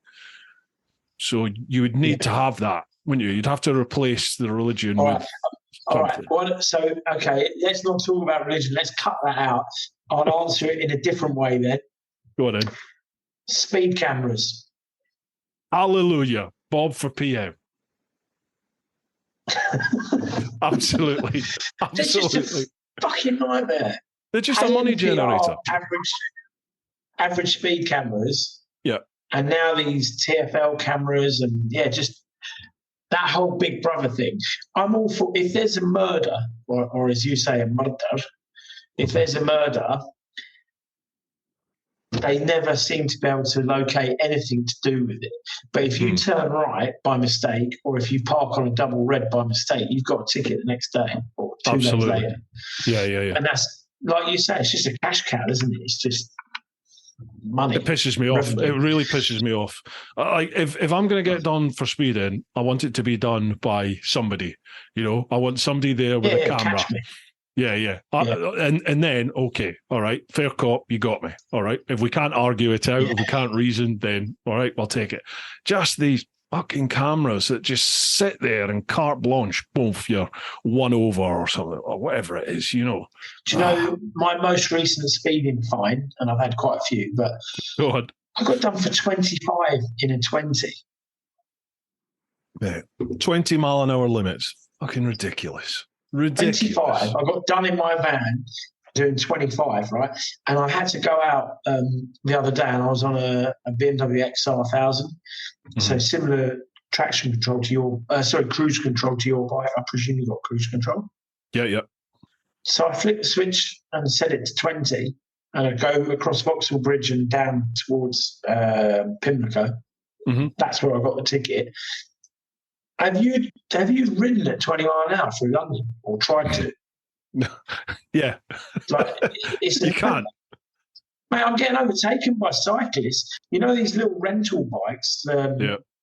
So you would need to have that, wouldn't you? You'd have to replace the religion with something. All right. Let's not talk about religion. Let's cut that out. I'll answer it in a different way then. Go on then. Speed cameras. Hallelujah. Bob for PM. Absolutely. They're just a fucking nightmare. They're just a money generator. Average speed cameras. Yeah. And now these TFL cameras and just that whole Big Brother thing. I'm all for, if there's a murder, or as you say, a murder, if there's a murder, they never seem to be able to locate anything to do with it. But if you turn right by mistake, or if you park on a double red by mistake, you've got a ticket the next day or 2 days later. Yeah. And that's, like you say, it's just a cash cow, isn't it? It's just... money. It pisses me off. Revenue. It really pisses me off. Like if I'm going to get done for speeding, I want it to be done by somebody. You know, I want somebody there with a camera. Catch me. Yeah. And then, okay, all right, fair cop, you got me. All right. If we can't argue it out, if we can't reason, then all right, we'll take it. Just these fucking cameras that just sit there and carte blanche, boom, you're one over or something, or whatever it is, you know. Do you know my most recent speeding fine, and I've had quite a few, but Go on. I got done for 25 in a 20. Yeah. 20 mile an hour limits. Fucking ridiculous. 25. I got done in my van doing 25, right? And I had to go out the other day, and I was on a BMW XR 1000. So similar traction control to your, cruise control to your bike. I presume you got cruise control. Yeah. So I flipped the switch and set it to 20, and I go across Vauxhall Bridge and down towards Pimlico. That's where I got the ticket. Have you ridden at 20 mile an hour through London or tried to? Yeah. Like, you can't. Mate, I'm getting overtaken by cyclists. You know these little rental bikes?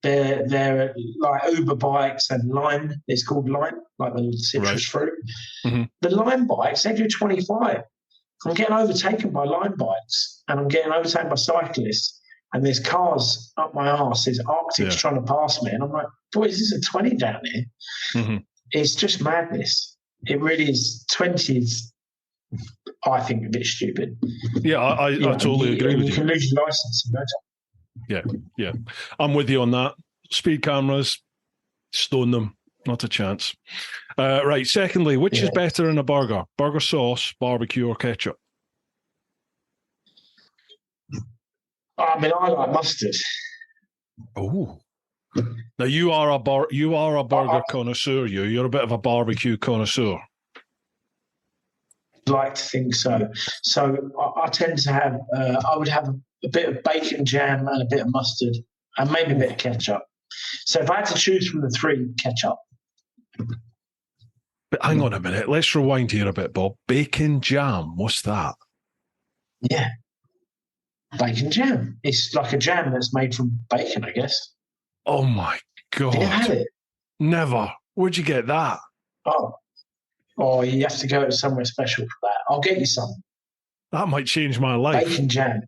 They're like Uber bikes and Lime. It's called Lime, like the citrus fruit. The Lime bikes, they do 25. I'm getting overtaken by Lime bikes, and I'm getting overtaken by cyclists. And there's cars up my arse. There's Arctics trying to pass me. And I'm like, boy, is this a 20 down here? It's just madness. It really is. 20 is, I think, a bit stupid. Yeah, I totally agree with you. You can lose your license in no time. Yeah. I'm with you on that. Speed cameras, stone them. Not a chance. Right. Secondly, which is better in a burger? Burger sauce, barbecue, or ketchup? I mean, I like mustard. Oh. Now you are a burger connoisseur. You're a bit of a barbecue connoisseur. I'd like to think so. So I tend to have. I would have a bit of bacon jam and a bit of mustard, and maybe a bit of ketchup. So if I had to choose from the three, ketchup. But hang on a minute. Let's rewind here a bit, Bob. Bacon jam. What's that? Yeah. Bacon jam. It's like a jam that's made from bacon, I guess. Oh my God. Have you had it? Never. Where'd you get that? Oh, you have to go somewhere special for that. I'll get you some. That might change my life. Bacon jam.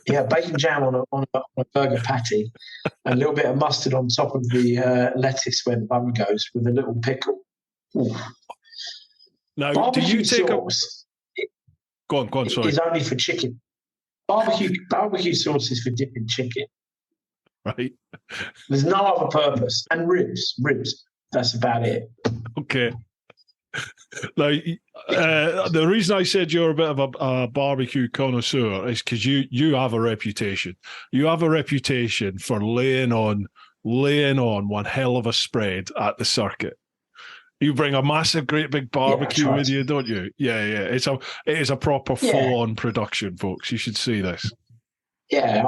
Yeah, bacon jam on a burger patty, and a little bit of mustard on top of the lettuce where the bun goes with a little pickle. Ooh. Now, barbecue do you take sauce Go on, sorry. Is only for chicken. Barbecue sauce is for dipping chicken. Right. There's no other purpose. And ribs. That's about it. Okay. Now, the reason I said you're a bit of a barbecue connoisseur is because you have a reputation. You have a reputation for laying on one hell of a spread at the circuit. You bring a massive, great big barbecue with you, don't you? Yeah. It is a proper full-on production, folks. You should see this. Yeah,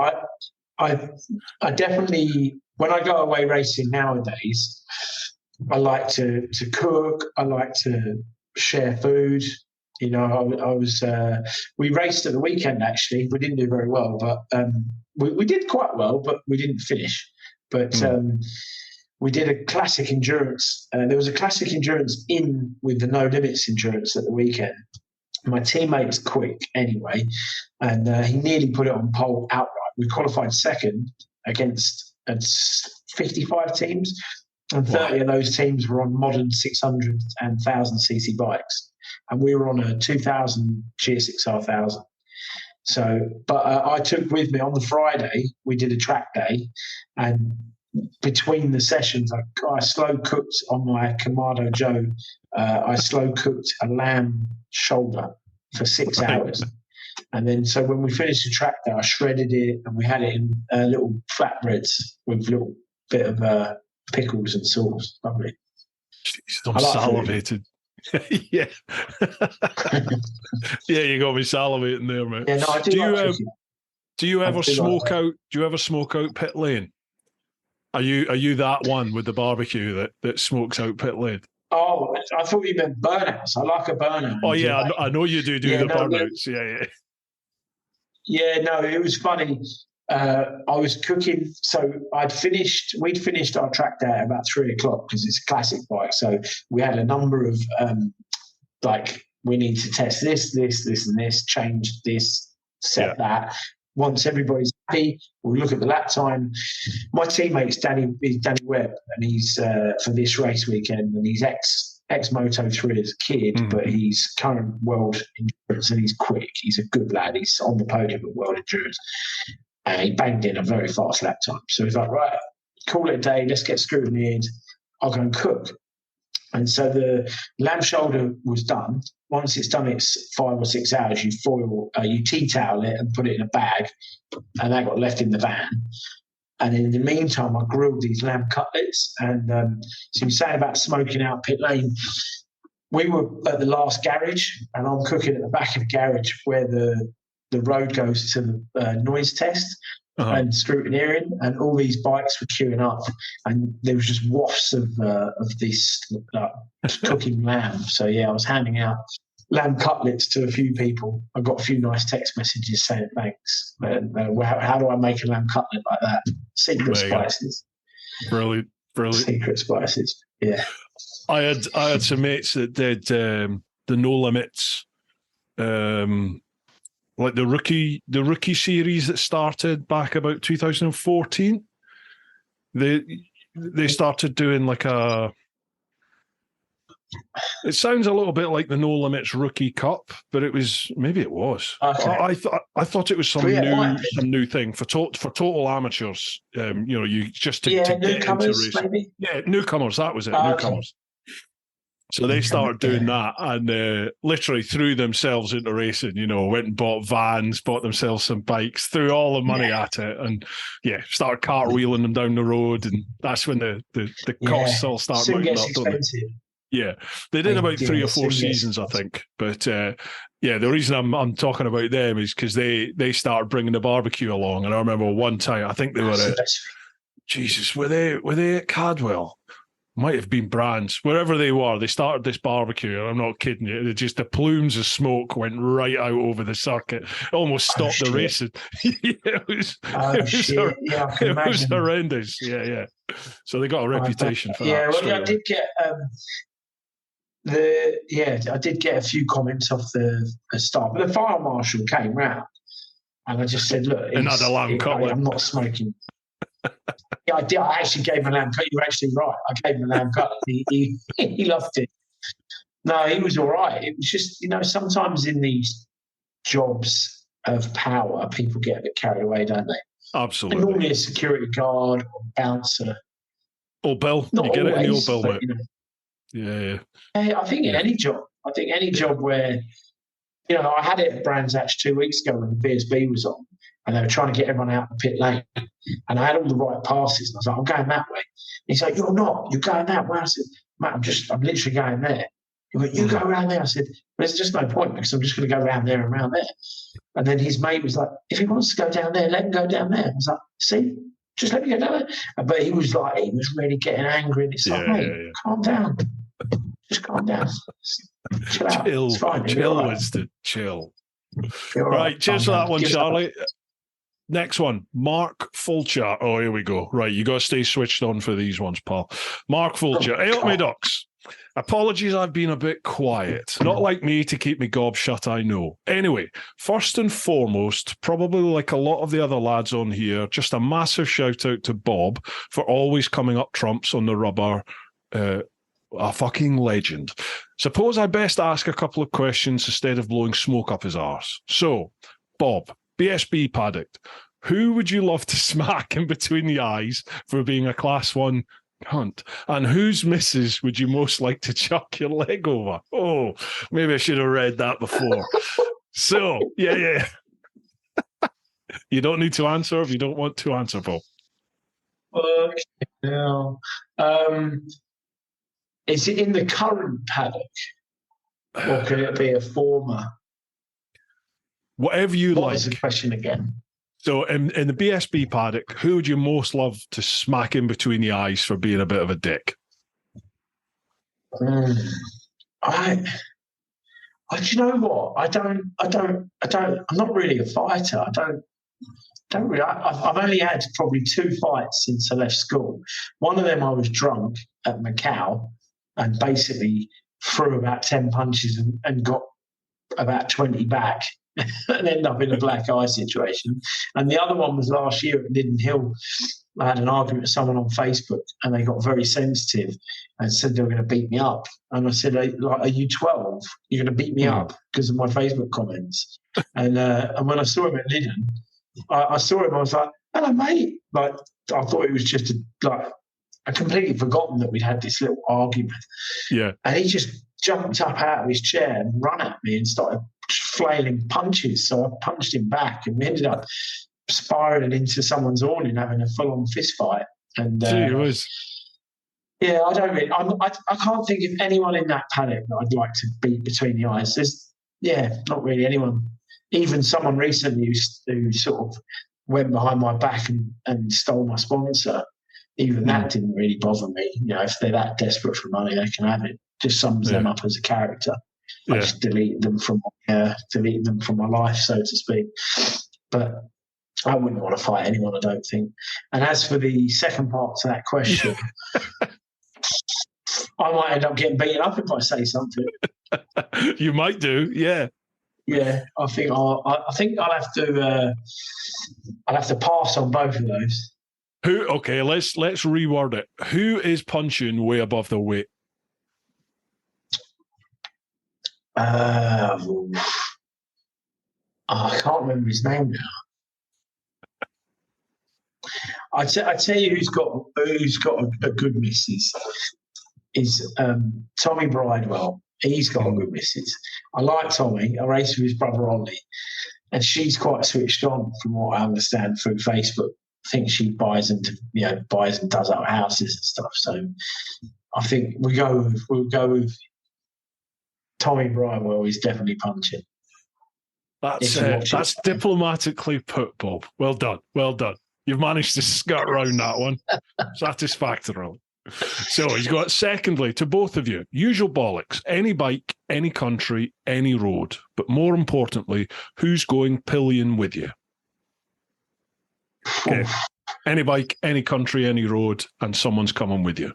I definitely, when I go away racing nowadays, I like to cook. I like to share food. You know, we raced at the weekend, actually. We didn't do very well, but we did quite well, but we didn't finish. But we did a classic endurance. There was a classic endurance in with the No Limits endurance at the weekend. My teammate is quick anyway, and he nearly put it on pole outright. We qualified second against 55 teams, and 30 of those teams were on modern 600 and 1,000cc bikes, and we were on a 2,000 GSXR 1000. So, but I took with me on the Friday, we did a track day, and between the sessions, I slow cooked on my Kamado Joe. I slow cooked a lamb shoulder for 6 hours. And then, so when we finished the track day, I shredded it, and we had it in little flatbreads with a little bit of pickles and sauce. Lovely. Jeez, I'm salivated. Yeah. Yeah, you got me salivating there, mate. Yeah, no, I do you ever smoke out? Do you ever smoke out pit lane? Are you that one with the barbecue that smokes out pit lane? Oh, I thought you meant burnouts. I like a burnout. Oh yeah, I know you do the burnouts. Yeah. Yeah, no, it was funny. I was cooking, so we'd finished our track day at about 3 o'clock because it's a classic bike. So we had a number of we need to test this, and this, change this, set that. Once everybody's happy, we'll look at the lap time. My teammate's Danny Webb, and he's for this race weekend, and he's ex Moto3 as a kid, but he's current world endurance, and he's quick. He's a good lad. He's on the podium at world endurance. And he banged in a very fast lap time. So he's like, right, call it a day. Let's get scrutineered. I'll go and cook. And so the lamb shoulder was done. Once it's done, it's 5 or 6 hours. You tea towel it and put it in a bag, and that got left in the van. And in the meantime, I grilled these lamb cutlets. And so you're saying about smoking out pit lane. We were at the last garage, and I'm cooking at the back of the garage where the road goes to the noise test and scrutineering, and all these bikes were queuing up, and there was just wafts of this cooking lamb. So yeah, I was handing out lamb cutlets to a few people. I got a few nice text messages saying thanks. How do I make a lamb cutlet like that? Secret spices. Brilliant. Secret spices. Yeah. I had some mates that did the No Limits. Like the rookie series that started back about 2014, they started doing like it sounds a little bit like the No Limits Rookie Cup, but it was, maybe it was. Okay. I thought it was some new thing for total amateurs. You just to get into racing. Maybe? Yeah, newcomers. That was it. Newcomers. Okay. So they started doing that and literally threw themselves into racing, went and bought vans, bought themselves some bikes, threw all the money at it and, started cartwheeling them down the road. And that's when the costs all start mounting up, don't they? Yeah, they did about 3 or 4 seasons, I think. But, the reason I'm talking about them is because they started bringing the barbecue along. And I remember one time, I think they were were they at Cadwell? Might have been Brands, wherever they were. They started this barbecue. I'm not kidding you. The plumes of smoke went right out over the circuit. Almost stopped the racing. It was horrendous. Yeah. So they got a reputation for that. Yeah, well, I did get a few comments off the start, but the fire marshal came round, and I just said, "Look, another lamb cutlet. I'm not smoking." Yeah, I did. I actually gave him a lamb cut. You're actually right. I gave him a lamb cut. He loved it. No, he was all right. It was just, sometimes in these jobs of power, people get a bit carried away, don't they? Absolutely. And normally a security guard or bouncer. Or Bill. Not you get always, it in your Bill, but, Yeah. I think in any job. I think any job where, I had it at Brands Hatch 2 weeks ago when the BSB was on. And they were trying to get everyone out of the pit lane. And I had all the right passes. And I was like, I'm going that way. And he's like, you're not. You're going that way. I said, Matt, I'm literally going there. He went, you go around there. I said, there's just no point because I'm just going to go around there and around there. And then his mate was like, if he wants to go down there, let him go down there. I was like, see, just let me go down there. But he was really getting angry. And it's like, mate, calm down. Just calm down. Chill out. It's fine. Chill, Winston. Chill. Right, cheers for that one, Charlie. Next one, Mark Fulcher. Oh, here we go. Right, you got to stay switched on for these ones, pal. Mark Fulcher. Help me, ducks. Apologies, I've been a bit quiet. Not like me to keep me gob shut, I know. Anyway, first and foremost, probably like a lot of the other lads on here, just a massive shout out to Bob for always coming up trumps on the rubber. A fucking legend. Suppose I best ask a couple of questions instead of blowing smoke up his arse. So, Bob, BSB paddock, who would you love to smack in between the eyes for being a Class 1 cunt? And whose missus would you most like to chuck your leg over? Oh, maybe I should have read that before. So, yeah. You don't need to answer if you don't want to answer, Bob. Okay, now, is it in the current paddock, or could it be a former? Whatever you like. What was the question again? So in the BSB paddock, who would you most love to smack in between the eyes for being a bit of a dick? I Do you know what? I'm not really a fighter. Don't really. I've only had probably 2 fights since I left school. One of them I was drunk at Macau and basically threw about 10 punches and got about 20 back and ended up in a black eye situation. And the other one was last year at Linden Hill. I had an argument with someone on Facebook and they got very sensitive and said they were going to beat me up. And I said, are you 12? You're going to beat me up because of my Facebook comments. And when I saw him at Linden, I saw him, I was like, hello, mate. Like, I thought it was just I completely forgotten that we'd had this little argument. Yeah. And he just jumped up out of his chair and run at me and started flailing punches. So I punched him back and we ended up spiraling into someone's awning, having a full-on fist fight. And yeah, I don't really. I can't think of anyone in that paddock that I'd like to beat between the eyes. Not really anyone. Even someone recently who sort of went behind my back and stole my sponsor. Even that didn't really bother me. You know, if they're that desperate for money, they can have it. Just sums them up as a character. I just deleted them from my life, so to speak. But I wouldn't want to fight anyone, I don't think. And as for the second part to that question, I might end up getting beaten up if I say something. You might do, yeah. Yeah, I think I'll have to pass on both of those. Okay, let's reword it. Who is punching way above the weight? I can't remember his name now. I tell you who's got a good missus is Tommy Bridewell. He's got a good missus. I like Tommy. I race with his brother Ollie, and she's quite switched on, from what I understand through Facebook. I think she buys and does up houses and stuff. So I think we'll go with Tommy Bridewell. He's definitely punching. That's diplomatically put, Bob. Well done. You've managed to skirt around that one satisfactorily. So he's got, secondly, to both of you, usual bollocks, any bike, any country, any road. But more importantly, who's going pillion with you? Okay. Any bike, any country, any road, and someone's coming with you.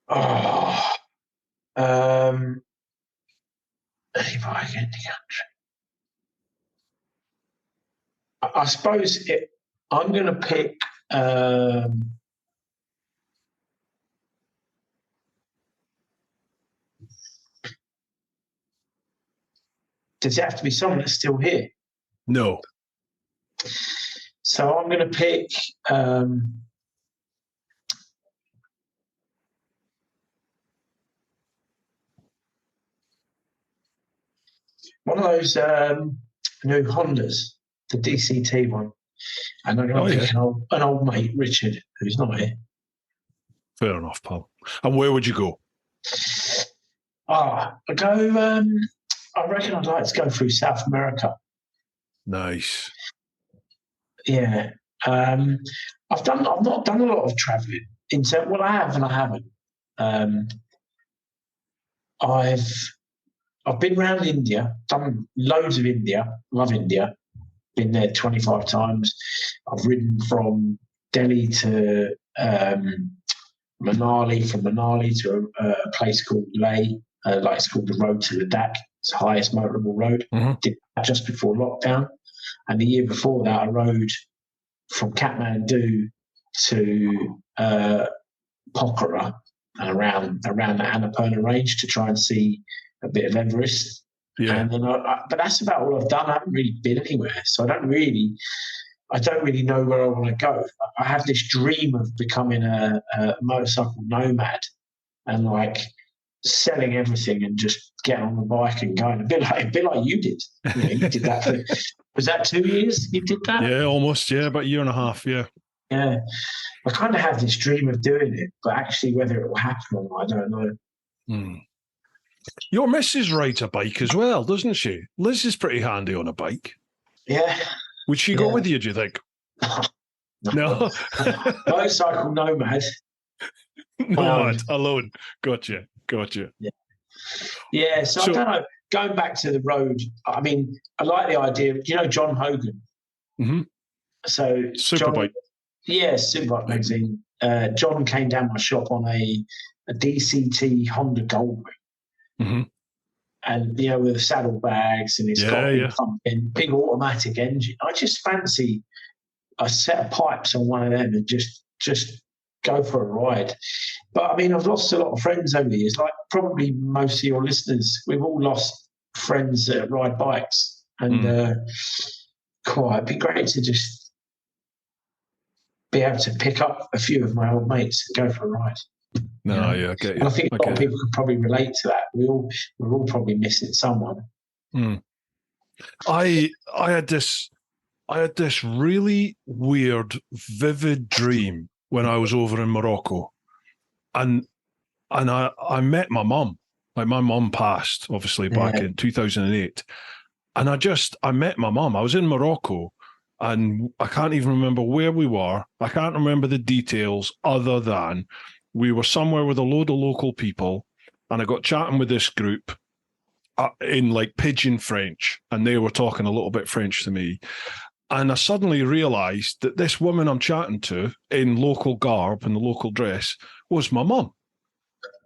Any bike, any country. I suppose I'm going to pick... does it have to be someone that's still here? No. So I'm going to pick one of those new Hondas, the DCT one. And I'm going to pick an old mate, Richard, who's not here. Fair enough, pal. And where would you go? I reckon I'd like to go through South America. Nice. Yeah. I've not done a lot of travelling. I have and I haven't. I've been around India, done loads of India, love India, been there 25 times. I've ridden from Delhi to Manali, from Manali to a place called Leh, it's called the Road to Ladakh. It's the highest motorable road. Mm-hmm. Did that just before lockdown. And the year before that, I rode from Kathmandu to Pokhara and around the Annapurna range to try and see a bit of Everest. Yeah. And then but that's about all I've done. I haven't really been anywhere, so I don't really know where I want to go. I have this dream of becoming a motorcycle nomad and selling everything and just getting on the bike and going a bit like you did. You did that was that 2 years you did that? Yeah, almost. Yeah, about a year and a half. Yeah. Yeah. I kind of have this dream of doing it, but actually whether it will happen or not, I don't know. Your missus rides a bike as well, doesn't she? Liz is pretty handy on a bike. Yeah. Would she go with you, do you think? No. Motorcycle nomad. Nomad, alone. Gotcha. Yeah. Yeah, so I don't know. Going back to the road, I mean, I like the idea. You know, John Hogan. Mm-hmm. So Superbike. Yeah, Superbike magazine. John came down my shop on a DCT Honda Goldwing. Mm-hmm. And, you know, with saddlebags, and it's got a big automatic engine. I just fancy a set of pipes on one of them and just go for a ride. But, I mean, I've lost a lot of friends over the years, like probably most of your listeners. We've all lost friends that ride bikes. And, it'd be great to just be able to pick up a few of my old mates and go for a ride. No, yeah, I get you. And I think a lot of people could probably relate to that. We're all probably missing someone. I had this really weird, vivid dream when I was over in Morocco, and I met my mum. Like, my mum passed obviously back in 2008, and I met my mum. I was in Morocco, and I can't even remember where we were. I can't remember the details other than we were somewhere with a load of local people, and I got chatting with this group in like pidgin French, and they were talking a little bit French to me. And I suddenly realised that this woman I'm chatting to in local garb and the local dress was my mum.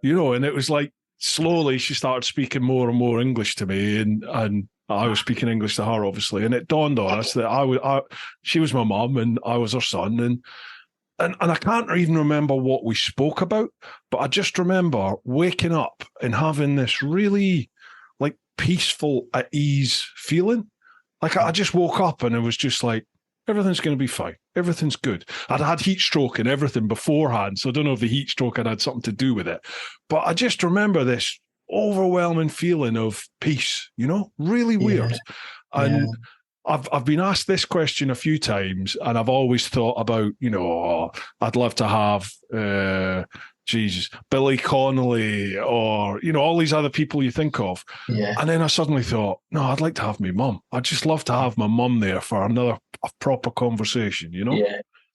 You know, and it was like slowly she started speaking more and more English to me, and I was speaking English to her, obviously. And it dawned on us that she was my mum and I was her son, and I can't even remember what we spoke about, but I just remember waking up and having this really like peaceful, at ease feeling. Like, I just woke up and it was just like, everything's going to be fine. Everything's good. I'd had heat stroke and everything beforehand, so I don't know if the heat stroke had something to do with it. But I just remember this overwhelming feeling of peace, you know, really weird. And I've been asked this question a few times, and I've always thought about, you know, I'd love to have, Billy Connolly, or, you know, all these other people you think of. Yeah. And then I suddenly thought, no, I'd like to have my mum. I'd just love to have my mum there for a proper conversation, you know?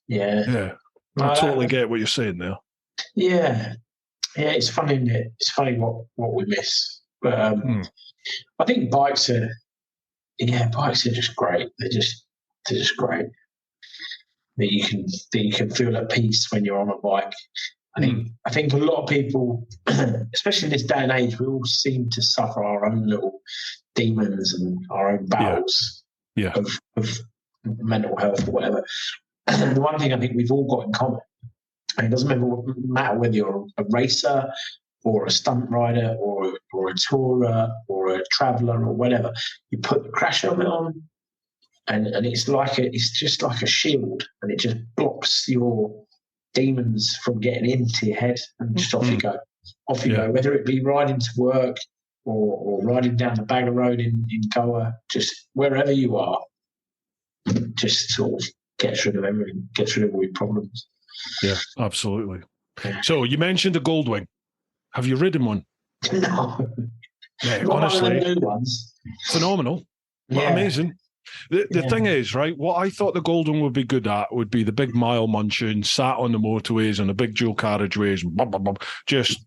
Yeah. I totally get what you're saying there. Yeah. Yeah, it's funny, isn't it? It's funny what we miss. But I think bikes are just great. They're just great. That you can feel at peace when you're on a bike. I think a lot of people, especially in this day and age, we all seem to suffer our own little demons and our own battles of mental health or whatever. And the one thing I think we've all got in common, and it doesn't matter whether you're a racer or a stunt rider or a tourer or a traveller or whatever, you put the crash helmet on, and it's just like a shield, and it just blocks your demons from getting into your head, and just off you go. Off you go, whether it be riding to work or riding down the Bagger Road in Goa, just wherever you are, just sort of gets rid of everything, gets rid of all your problems. Yeah, absolutely. So you mentioned the Goldwing. Have you ridden one? No. Yeah, honestly, new ones. Phenomenal. Amazing. The thing is, right, what I thought the Goldwing would be good at would be the big mile munching, sat on the motorways and the big dual carriageways, and blah, blah, blah, just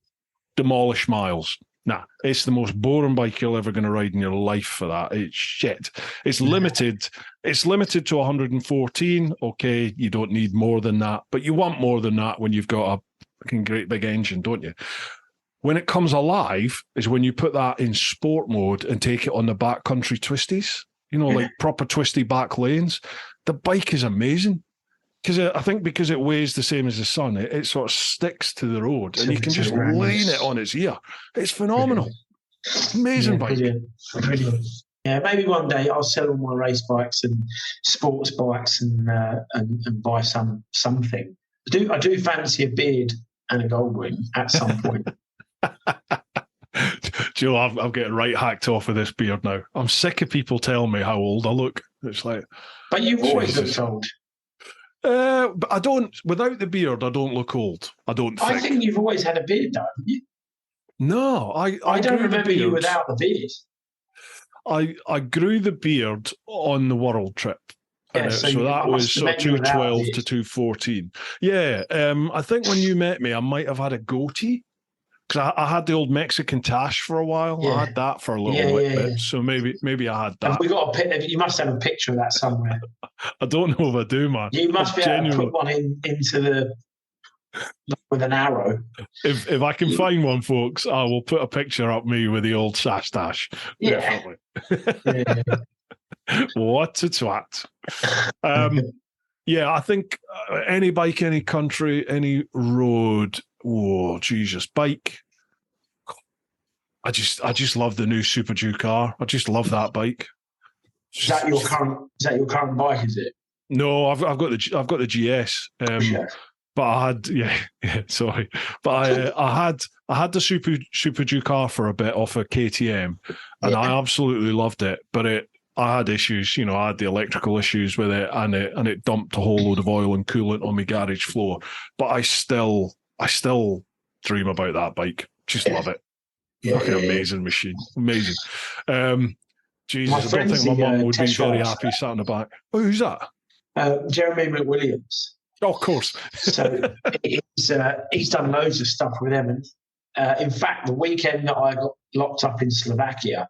demolish miles. Nah, it's the most boring bike you're ever going to ride in your life for that. It's shit. It's limited. It's limited to 114. Okay, you don't need more than that, but you want more than that when you've got a fucking great big engine, don't you? When it comes alive is when you put that in sport mode and take it on the backcountry twisties, you know, like proper twisty back lanes. The bike is amazing. I think because it weighs the same as the sun, it sort of sticks to the road, and you can just lean it on its ear. It's phenomenal. Amazing bike. Brilliant. Yeah, maybe one day I'll sell all my race bikes and sports bikes and buy something. I do fancy a beard and a Goldwing at some point. Joe, I'm getting right hacked off with this beard now. I'm sick of people telling me how old I look. It's like, but you've always looked old. But I don't. Without the beard, I don't look old. I don't think. I think you've always had a beard, though, haven't you? No, I don't remember you without the beard. I grew the beard on the world trip. Yeah, so that was sort of 212 to 214. Yeah, I think when you met me, I might have had a goatee. because I had the old Mexican Tash for a while. Yeah. I had that for a little bit. So maybe I had that. Have we got you must have a picture of that somewhere. I don't know if I do, man. You must be able to put one into the with an arrow. If I can find one, folks, I will put a picture up me with the old sash dash. Yeah. Definitely. What a twat. Yeah, I think any bike, any country, any road. Oh, Jesus, bike. I just love the new Super Duke R. I just love that bike. Is that your current bike? Is it? No, I've got the GS. But I had sorry, but I had the Super Duke R for a bit off of KTM, and I absolutely loved it. But I had issues, I had the electrical issues with it, and it dumped a whole load of oil and coolant on my garage floor. But I still dream about that bike. Just love it. Fucking amazing machine, amazing. Jesus, I don't think my mum would be very happy sat in the back. Oh, who's that? Jeremy McWilliams. Oh, of course. So he's done loads of stuff with them. And in fact, the weekend that I got locked up in Slovakia,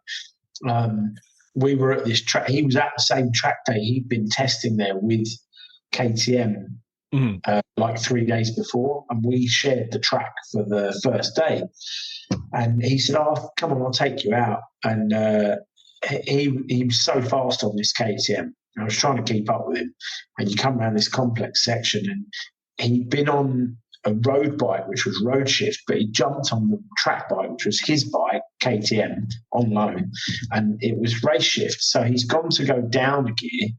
we were at this track. He was at the same track day. He'd been testing there with KTM like 3 days before, and we shared the track for the first day. And he said, "Oh, come on, I'll take you out." And he was so fast on this KTM. I was trying to keep up with him, and you come around this complex section, and he'd been on a road bike, which was road shift, but he jumped on the track bike, which was his bike, KTM, on loan, and it was race shift. So he's gone to go down a gear.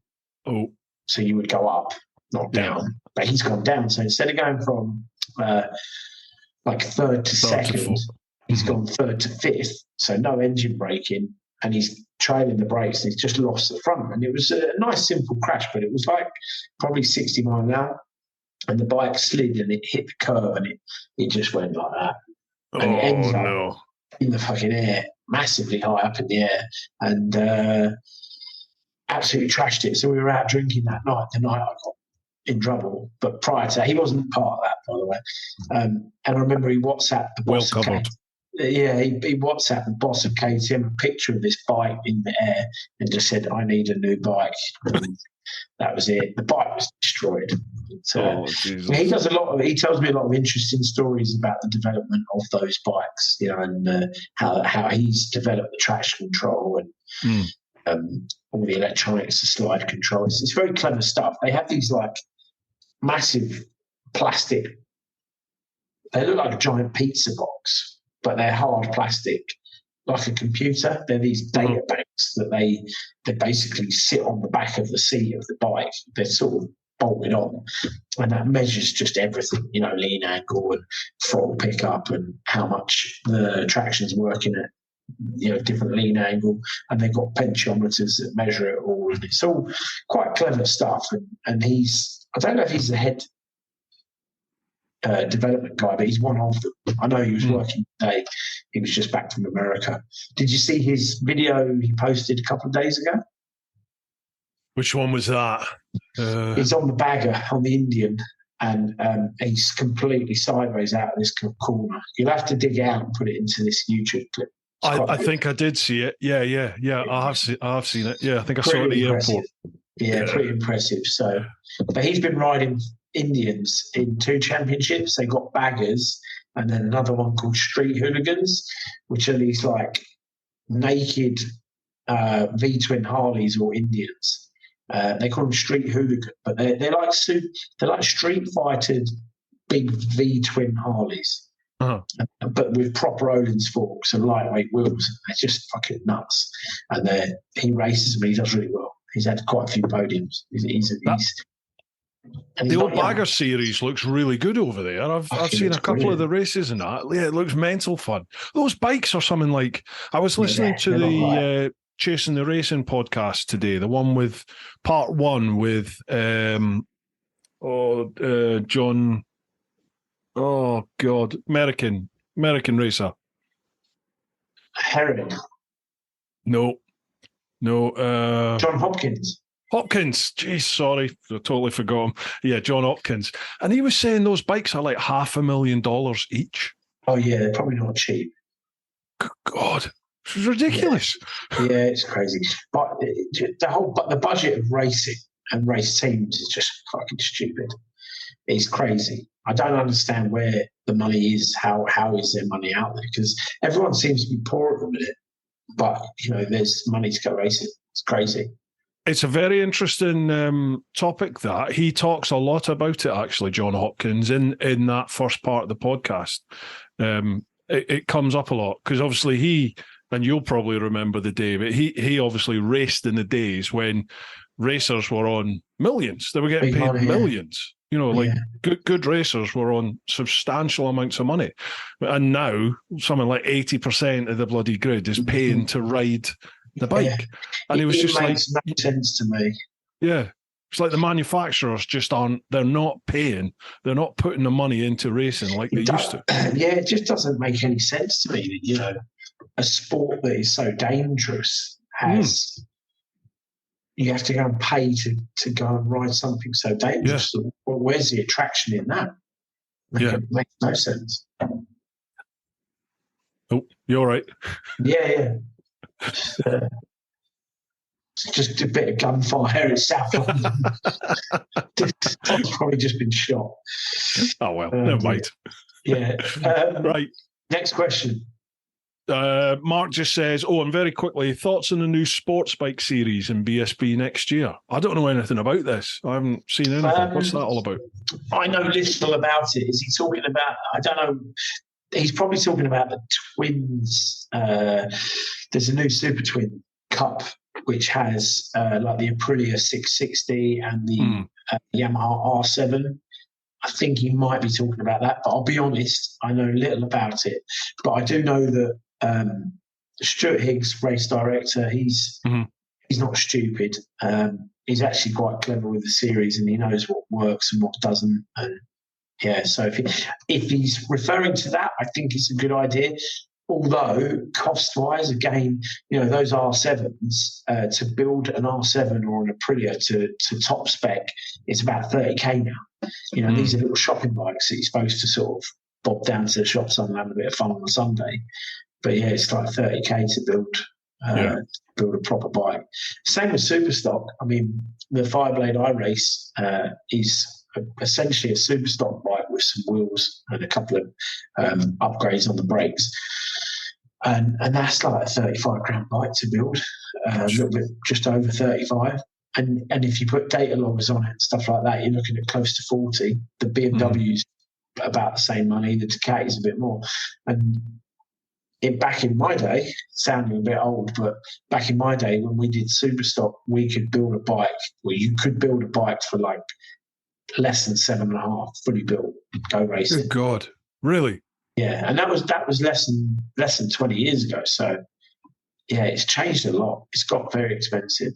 Oh, so you would go up, not down, but he's gone down. So instead of going from like third to second, he's gone third to fifth. So no engine braking, and he's trailing the brakes, and he's just lost the front. And it was a nice, simple crash, but it was like probably 60 miles an hour. And the bike slid and it hit the curve, and it just went like that. And it ends up in the fucking air, massively high up in the air, and absolutely trashed it. So we were out drinking that night. The night I got in trouble, but prior to that, he wasn't part of that, by the way. And I remember he WhatsApped the boss of KTM. Yeah, he WhatsApped the boss of KTM a picture of this bike in the air and just said, "I need a new bike." And that was it. The bike was destroyed. He does he tells me a lot of interesting stories about the development of those bikes, and how he's developed the traction control and all the electronics, the slide controls. It's very clever stuff. They have these like massive plastic. They look like a giant pizza box, but they're hard plastic, like a computer. They're these data banks that they basically sit on the back of the seat of the bike. They're sort of bolted on, and that measures just everything, lean angle and throttle pickup and how much the traction's working at, different lean angle. And they've got potentiometers that measure it all. And it's all quite clever stuff. And I don't know if he's the head development guy, but he's one of them. I know he was working today. He was just back from America. Did you see his video he posted a couple of days ago? Which one was that? He's on the bagger, on the Indian, and he's completely sideways out of this corner. You'll have to dig out and put it into this YouTube clip. I think I did see it. Yeah. I have seen it. Yeah, I think I saw it at the airport. Yeah, pretty impressive. So, but he's been riding Indians in 2 championships. They got baggers, and then another one called Street Hooligans, which are these like naked V-twin Harleys or Indians. They call them Street Hooligan, but they're like street fightered big V-twin Harleys. But with proper Öhlins forks and lightweight wheels. They're just fucking nuts. And he races them, and he does really well. He's had quite a few podiums. The old Bagger series looks really good over there. I've seen a couple of the races and that. Yeah, it looks mental fun. Those bikes are something like, I was listening to the Chasing the Racing podcast today, the one with part 1 with John. Oh God, American racer. Herring. No. John Hopkins. Jeez, sorry, I totally forgot him. Yeah, John Hopkins. And he was saying those bikes are like $500,000 each. Oh yeah, they're probably not cheap. God, it's ridiculous. Yeah, it's crazy. But the budget of racing and race teams is just fucking stupid. It's crazy. I don't understand where the money is. How is there money out there? Because everyone seems to be poor at the minute. But there's money to go racing. It's crazy. It's a very interesting topic that he talks a lot about it, actually, John Hopkins, in that first part of the podcast. It comes up a lot because obviously and you'll probably remember the day, but he obviously raced in the days when racers were on millions. They were getting paid millions. Good racers were on substantial amounts of money. And now something like 80% of the bloody grid is paying to ride the bike. Yeah. And it was just makes no sense to me. Yeah. It's like the manufacturers just they're not paying, they're not putting the money into racing like they used to. Yeah, it just doesn't make any sense to me that, a sport that is so dangerous you have to go and pay to go and ride something so dangerous. Yeah. Well, where's the attraction in that? It makes no sense. Oh, you're right. Yeah. Just a bit of gunfire in South London. It's probably just been shot. Oh, well, never mind. Yeah. Right. Next question. Mark just says, and very quickly, thoughts on the new sports bike series in BSB next year? I don't know anything about this. I haven't seen anything. What's that all about? I know little about it. Is he talking about, I don't know, he's probably talking about the twins. There's a new Super Twin Cup, which has like the Aprilia 660 and the Yamaha R7. I think he might be talking about that, but I'll be honest, I know little about it. But I do know that Stuart Higgs, race director, he's not stupid. He's actually quite clever with the series, and he knows what works and what doesn't. And yeah, so if he's referring to that, I think it's a good idea. Although cost-wise, again, those R7s, to build an R7 or an Aprilia to top spec, it's about 30k now. These are little shopping bikes that you're supposed to sort of bob down to the shops and have a bit of fun on a Sunday. But yeah, it's like 30k to build a proper bike. Same with Superstock. I mean, the Fireblade I race is essentially a Superstock bike with some wheels and a couple of upgrades on the brakes. And that's like a 35 grand bike to build, a little bit just over 35. And if you put data loggers on it and stuff like that, you're looking at close to 40. The BMW's about the same money, the Ducati's a bit more. And back in my day, sounding a bit old, but back in my day when we did Superstock, we could build a bike, you could build a bike for like less than 7.5, fully built, go racing. Good God, really? Yeah, and that was less than 20 years ago. So yeah, it's changed a lot. It's got very expensive.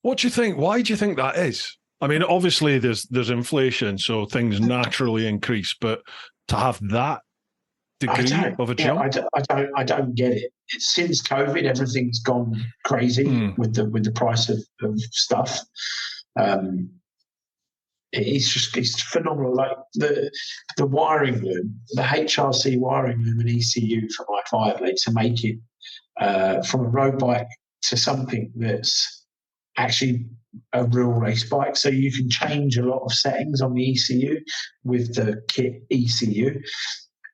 What do you think? Why do you think that is? I mean, obviously there's inflation, so things naturally increase, but to have that degree of a jump, I don't get it. Since COVID, everything's gone crazy with the price of stuff. It's phenomenal. Like the wiring loom, the HRC wiring loom and ECU for my Fireblade to make it from a road bike to something that's actually a real race bike. So you can change a lot of settings on the ECU with the kit ECU.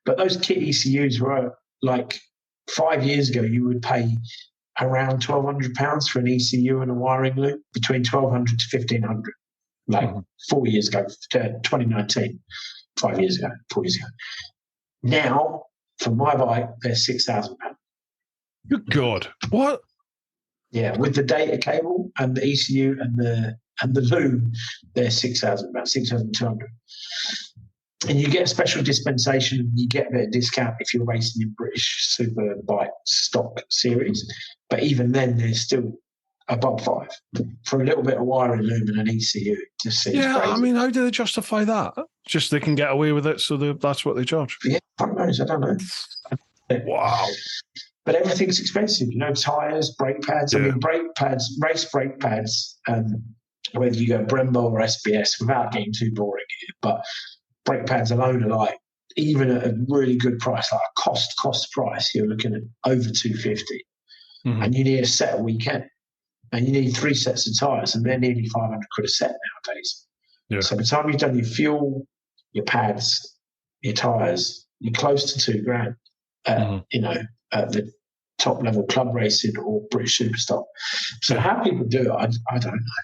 But those kit ECUs were like 5 years ago, you would pay around £1,200 for an ECU and a wiring loop, between £1,200 to £1,500. Like 4 years ago, 2019, 5 years ago, 4 years ago. Now, for my bike, they're £6,000. Good God. What? Yeah, with the data cable and the ECU and the loom, they're £6,000, 6,200. And you get a special dispensation. You get a bit of discount if you're racing in British Super Bike Stock Series. But even then, they're still above £5 for a little bit of wiring, loom, and an ECU. Just seems crazy. I mean, how do they justify that? Just they can get away with it, so that's what they charge. Yeah, fuck knows. I don't know. Wow. But everything's expensive, tyres, brake pads. Yeah. I mean, brake pads, race brake pads, whether you go Brembo or SBS, without getting too boring here, but brake pads alone are like even at a really good price, like a cost price, you're looking at over 250, and you need a set a weekend, and you need 3 sets of tyres, and they're nearly 500 quid a set nowadays. Yeah. So by the time you've done your fuel, your pads, your tyres, you're close to £2,000. You know, at the top level club racing or British Superstock. So how people do it, I don't know.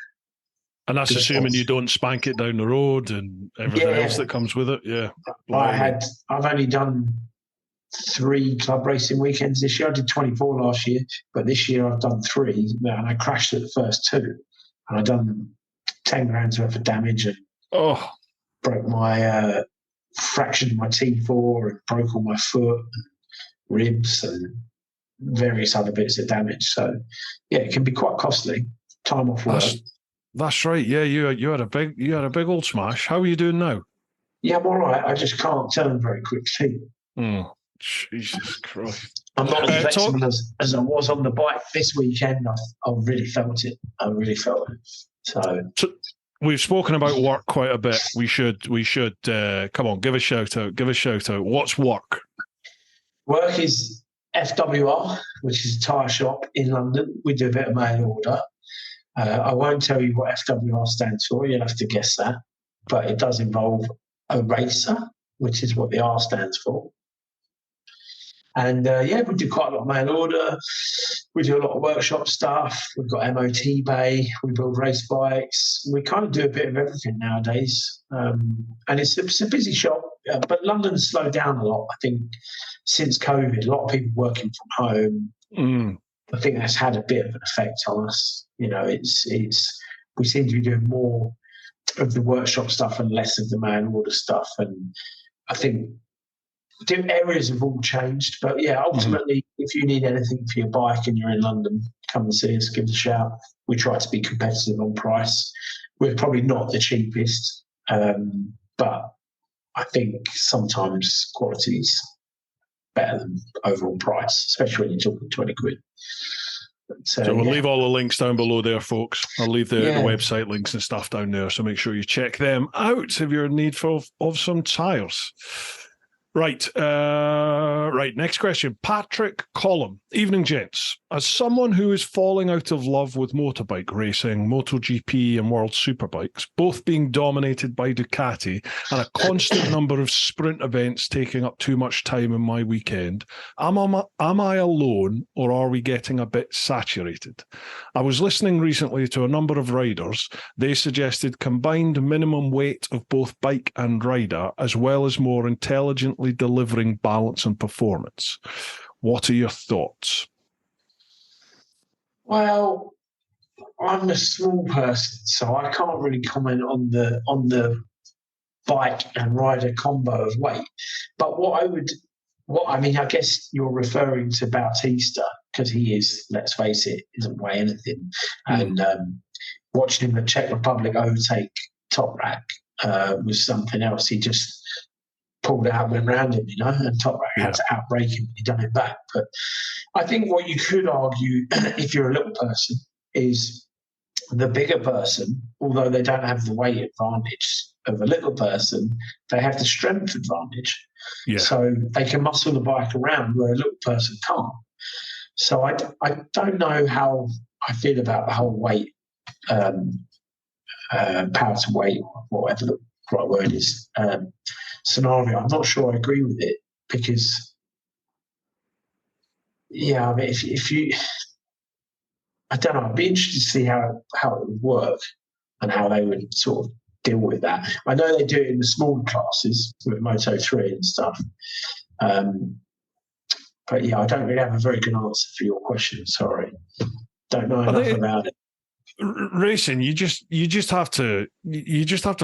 And that's assuming you don't spank it down the road and everything else that comes with it. Yeah. I've only done 3 club racing weekends this year. I did 24 last year, but this year I've done 3, and I crashed at the first 2, and I've done 10 grand's worth of damage and broke my fractured my T4 and broke all my foot and ribs and various other bits of damage. So yeah, it can be quite costly. Time off work. That's right. Yeah, you had a big old smash. How are you doing now? Yeah, I'm all right. I just can't turn very quickly. Jesus Christ! I'm not as flexible as I was on the bike this weekend. I really felt it. So we've spoken about work quite a bit. We should come on, give a shout out. What's work? Work is FWR, which is a tyre shop in London. We do a bit of mail order. I won't tell you what FWR stands for. You'll have to guess that. But it does involve a racer, which is what the R stands for. And we do quite a lot of mail order. We do a lot of workshop stuff. We've got MOT bay. We build race bikes. We kind of do a bit of everything nowadays. And it's a busy shop. But London's slowed down a lot, I think, since COVID. A lot of people working from home. I think that's had a bit of an effect on us. You know, we seem to be doing more of the workshop stuff and less of the mail order stuff. And I think different areas have all changed. But yeah, ultimately, if you need anything for your bike and you're in London, come and see us, give us a shout. We try to be competitive on price. We're probably not the cheapest, but I think sometimes quality is better than overall price, especially when you're talking 20 quid. So we'll leave all the links down below there, folks. I'll leave the website links and stuff down there, so make sure you check them out if you're in need of some tyres. Right. Next question. Patrick Collum. Evening, gents. As someone who is falling out of love with motorbike racing, MotoGP and World Superbikes, both being dominated by Ducati and a constant number of sprint events taking up too much time in my weekend, am I alone or are we getting a bit saturated? I was listening recently to a number of riders. They suggested combined minimum weight of both bike and rider, as well as more intelligently delivering balance and performance. What are your thoughts? Well, I'm a small person, so I can't really comment on the bike and rider combo of weight. But I guess you're referring to Bautista, because he is, let's face it, doesn't weigh anything. And watching him at Czech Republic overtake Top Rack was something else. He just pulled out, went round him, and Top Rack had to outbrake him. He done it back. But I think what you could argue, if you're a little person, is the bigger person, although they don't have the weight advantage of a little person, they have the strength advantage. Yeah. So they can muscle the bike around where a little person can't. So I don't know how I feel about the whole weight, power to weight, whatever the right word is, scenario. I'm not sure I agree with it because, if you, I don't know, I'd be interested to see how it would work and how they would sort of deal with that. I know they do it in the smaller classes with Moto3 and stuff. But yeah, I don't really have a very good answer for your question. Sorry. Don't know enough about it. Racing, you just have to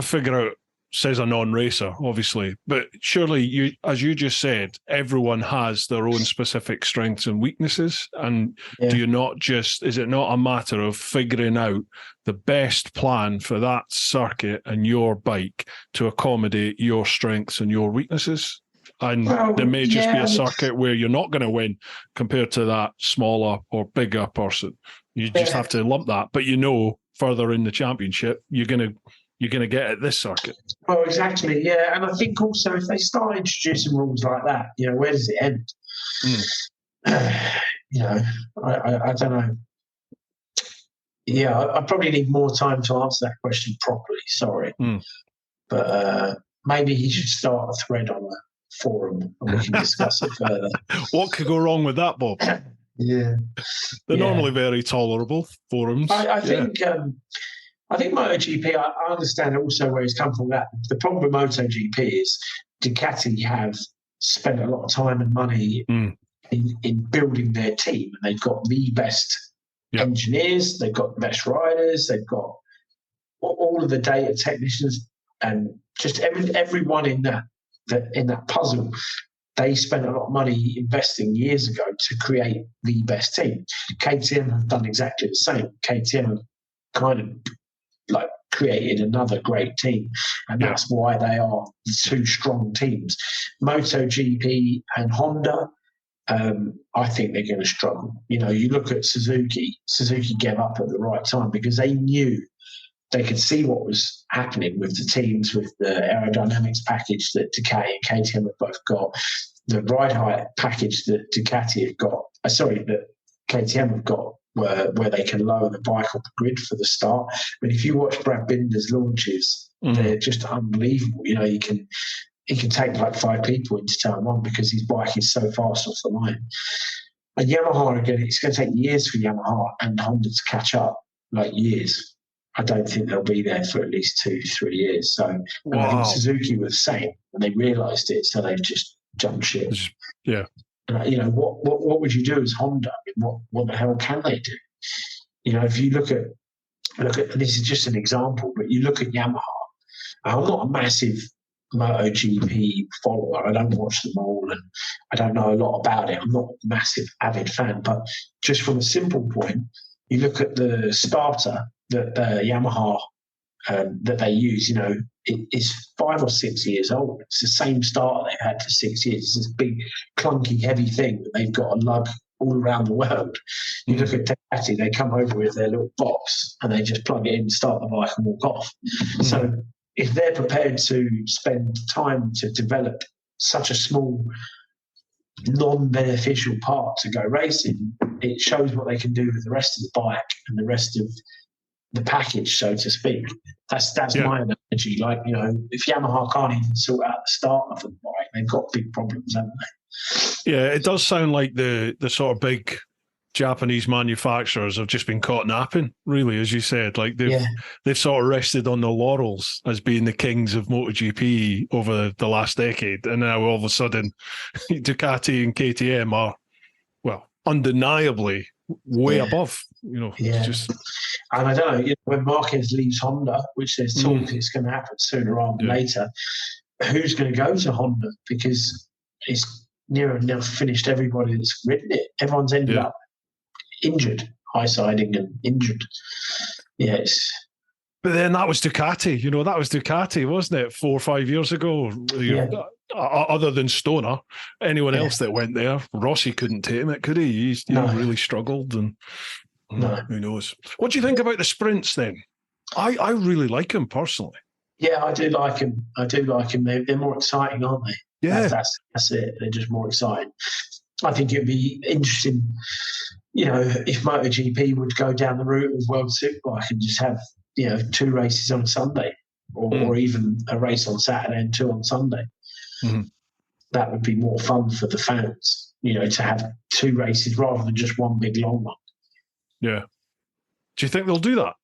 figure out, says a non-racer, obviously, but surely as you just said, everyone has their own specific strengths and weaknesses. And is it not a matter of figuring out the best plan for that circuit and your bike to accommodate your strengths and your weaknesses? And there may just be a circuit where you're not going to win compared to that smaller or bigger person. You just have to lump that. But further in the championship, you're going to you're going to get at this circuit. Well, exactly, yeah. And I think also if they start introducing rules like that, where does it end? I don't know. Yeah, I probably need more time to answer that question properly. Sorry. But maybe he should start a thread on the forum and we can discuss it further. What could go wrong with that, Bob? Yeah. They're normally very tolerable forums. I think MotoGP, I understand also where it's come from. That the problem with MotoGP is Ducati have spent a lot of time and money in building their team, and they've got the best engineers, they've got the best riders, they've got all of the data technicians, and just everyone in that puzzle. They spent a lot of money investing years ago to create the best team. KTM have done exactly the same. KTM have kind of created another great team, and that's why they are two strong teams. MotoGP and Honda, I think they're going to struggle. You look at Suzuki. Suzuki gave up at the right time because they knew they could see what was happening with the teams, with the aerodynamics package that Ducati and KTM have both got, the ride height package that Ducati have got. That KTM have got, where they can lower the bike on the grid for the start. I mean, if you watch Brad Binder's launches, they're just unbelievable. He can take like 5 people into turn one because his bike is so fast off the line. And Yamaha, again, it's going to take years for Yamaha and Honda to catch up, years. I don't think they'll be there for at least 2-3 years. So I think Suzuki was the same, and they realised it, so they've just jumped ship. Yeah. What would you do as Honda? I mean, what the hell can they do? If you look at this is just an example, but you look at Yamaha. I'm not a massive MotoGP follower. I don't watch them all, and I don't know a lot about it. I'm not a massive avid fan, but just from a simple point, you look at the starter that Yamaha that they use. It is 5 or 6 years old. It's the same starter they've had for 6 years. It's this big, clunky, heavy thing that they've got to lug all around the world. You look at Ducati, they come over with their little box and they just plug it in, start the bike and walk off. So if they're prepared to spend time to develop such a small, non-beneficial part to go racing, it shows what they can do with the rest of the bike and the rest of the package, so to speak. That's my analogy. If Yamaha can't even sort out the starter for the bike, they've got big problems, haven't they? Yeah, it does sound like the sort of big Japanese manufacturers have just been caught napping, really, as you said. They've sort of rested on their laurels as being the kings of MotoGP over the last decade, and now all of a sudden Ducati and KTM are, undeniably way above. Just. And I don't know, when Marquez leaves Honda, which there's talk it's going to happen sooner rather than later, who's going to go to Honda? Because it's near enough finished everybody that's ridden it. Everyone's ended up injured, high-siding and injured. Yes. But then that was Ducati. That was Ducati, wasn't it? 4 or 5 years ago. Other than Stoner, anyone else that went there, Rossi couldn't tame it, could he? He really struggled, and who knows? What do you think about the sprints then? I really like them personally. Yeah, I do like them. They're more exciting, aren't they? Yeah, that's it. They're just more exciting. I think it'd be interesting, if MotoGP would go down the route of World Superbike and just have 2 races on Sunday, or even a race on Saturday and 2 on Sunday. That would be more fun for the fans, to have 2 races rather than just one big long one. Yeah. Do you think they'll do that?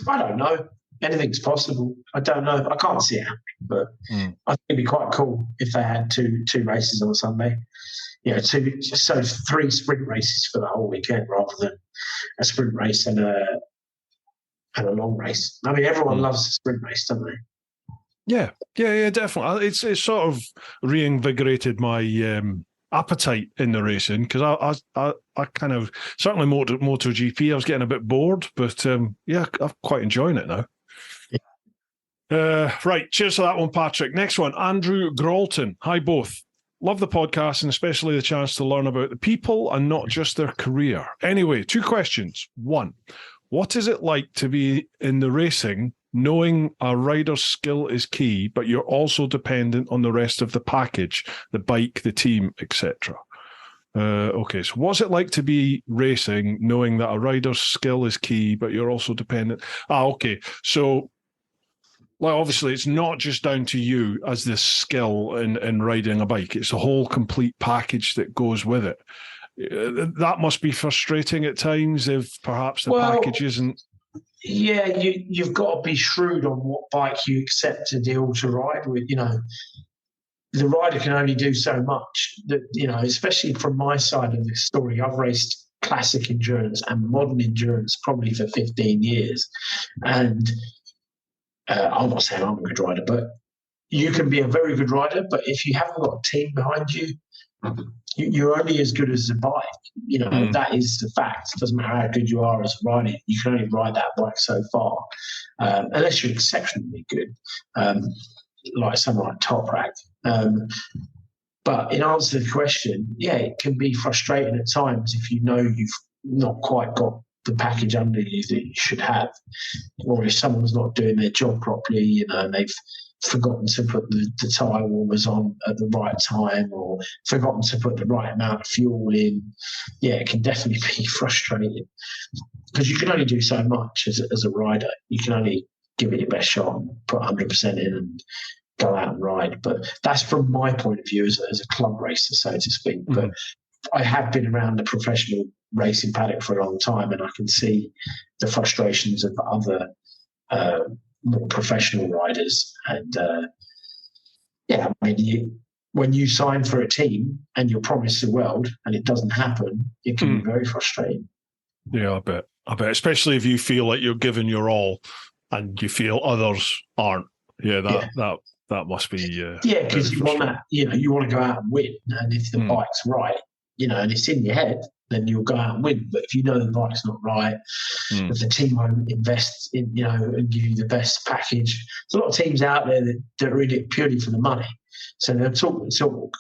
I don't know. Anything's possible. I don't know. I can't see it happening, but I think it'd be quite cool if they had two races on a Sunday. 3 sprint races for the whole weekend rather than a sprint race and a long race. I mean, everyone loves a sprint race, don't they? Yeah, definitely. It's sort of reinvigorated my appetite in the racing, because I kind of, certainly MotoGP, I was getting a bit bored, but I'm quite enjoying it now. Right, cheers for that one, Patrick. Next one, Andrew Gralton. Hi, both. Love the podcast, and especially the chance to learn about the people and not just their career. Anyway, 2 questions. 1, what is it like to be in the racing knowing a rider's skill is key, but you're also dependent on the rest of the package, the bike, the team, etc. Okay, so what's it like to be racing, knowing that a rider's skill is key, but you're also dependent? Okay, so obviously it's not just down to you as the skill in riding a bike. It's a whole complete package that goes with it. That must be frustrating at times if perhaps the package isn't. Yeah, you've got to be shrewd on what bike you accept a deal to ride with. The rider can only do so much. That especially from my side of the story, I've raced classic endurance and modern endurance probably for 15 years, and I'm not saying I'm a good rider, but you can be a very good rider. But if you haven't got a team behind you, you're only as good as the bike. That is the fact. It doesn't matter how good you are as a rider, you can only ride that bike so far, unless you're exceptionally good, like someone like Toprak. But in answer to the question, yeah, it can be frustrating at times if you know you've not quite got the package under you that you should have, or if someone's not doing their job properly, and they've forgotten to put the tyre warmers on at the right time, or forgotten to put the right amount of fuel in. Yeah, it can definitely be frustrating because you can only do so much as a rider. You can only give it your best shot and put 100% in and go out and ride. But that's from my point of view as a club racer, so to speak. Mm-hmm. But I have been around the professional racing paddock for a long time, and I can see the frustrations of other more professional riders. And when you sign for a team and you're promised the world and it doesn't happen, it can be very frustrating. Yeah, I bet. Especially if you feel like you're giving your all and you feel others aren't. Yeah, that must be. Because you want that. You want to go out and win, and if the bike's right, and it's in your head, then you'll go out and win. But if you know the bike's not right, if the team won't invest in, and give you the best package, there's a lot of teams out there that are in it purely for the money. So they'll talk and talk,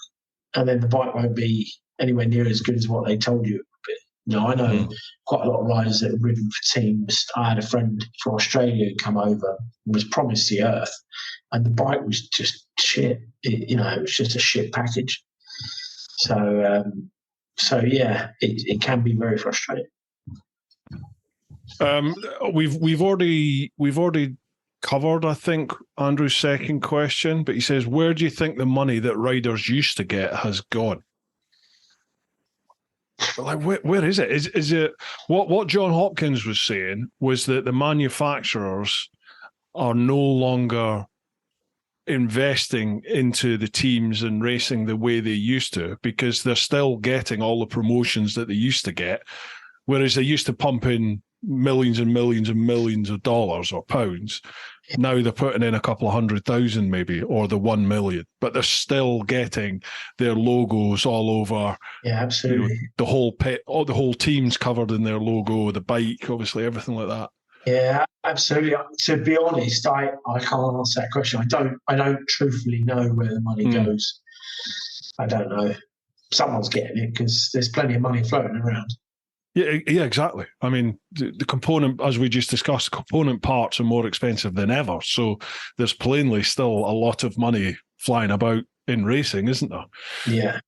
and then the bike won't be anywhere near as good as what they told you it would be. I know quite a lot of riders that have ridden for teams. I had a friend from Australia who come over and was promised the earth, and the bike was just shit. It was just a shit package. So yeah, it can be very frustrating. We've already covered, I think, Andrew's second question, but he says, where do you think the money that riders used to get has gone? Like, where is it? Is it what John Hopkins was saying was that the manufacturers are no longer investing into the teams and racing the way they used to, because they're still getting all the promotions that they used to get, whereas they used to pump in millions and millions and millions of dollars or pounds. Now they're putting in a couple of 100,000 maybe, or the 1 million, but they're still getting their logos all over. Yeah, absolutely. The whole pit, all the whole team's covered in their logo, the bike, obviously, everything like that. Yeah, absolutely. To be honest, I can't answer that question. I don't truthfully know where the money goes. I don't know. Someone's getting it because there's plenty of money floating around. Yeah, exactly. I mean, the component, as we just discussed, component parts are more expensive than ever. So there's plainly still a lot of money flying about in racing, isn't there? Yeah.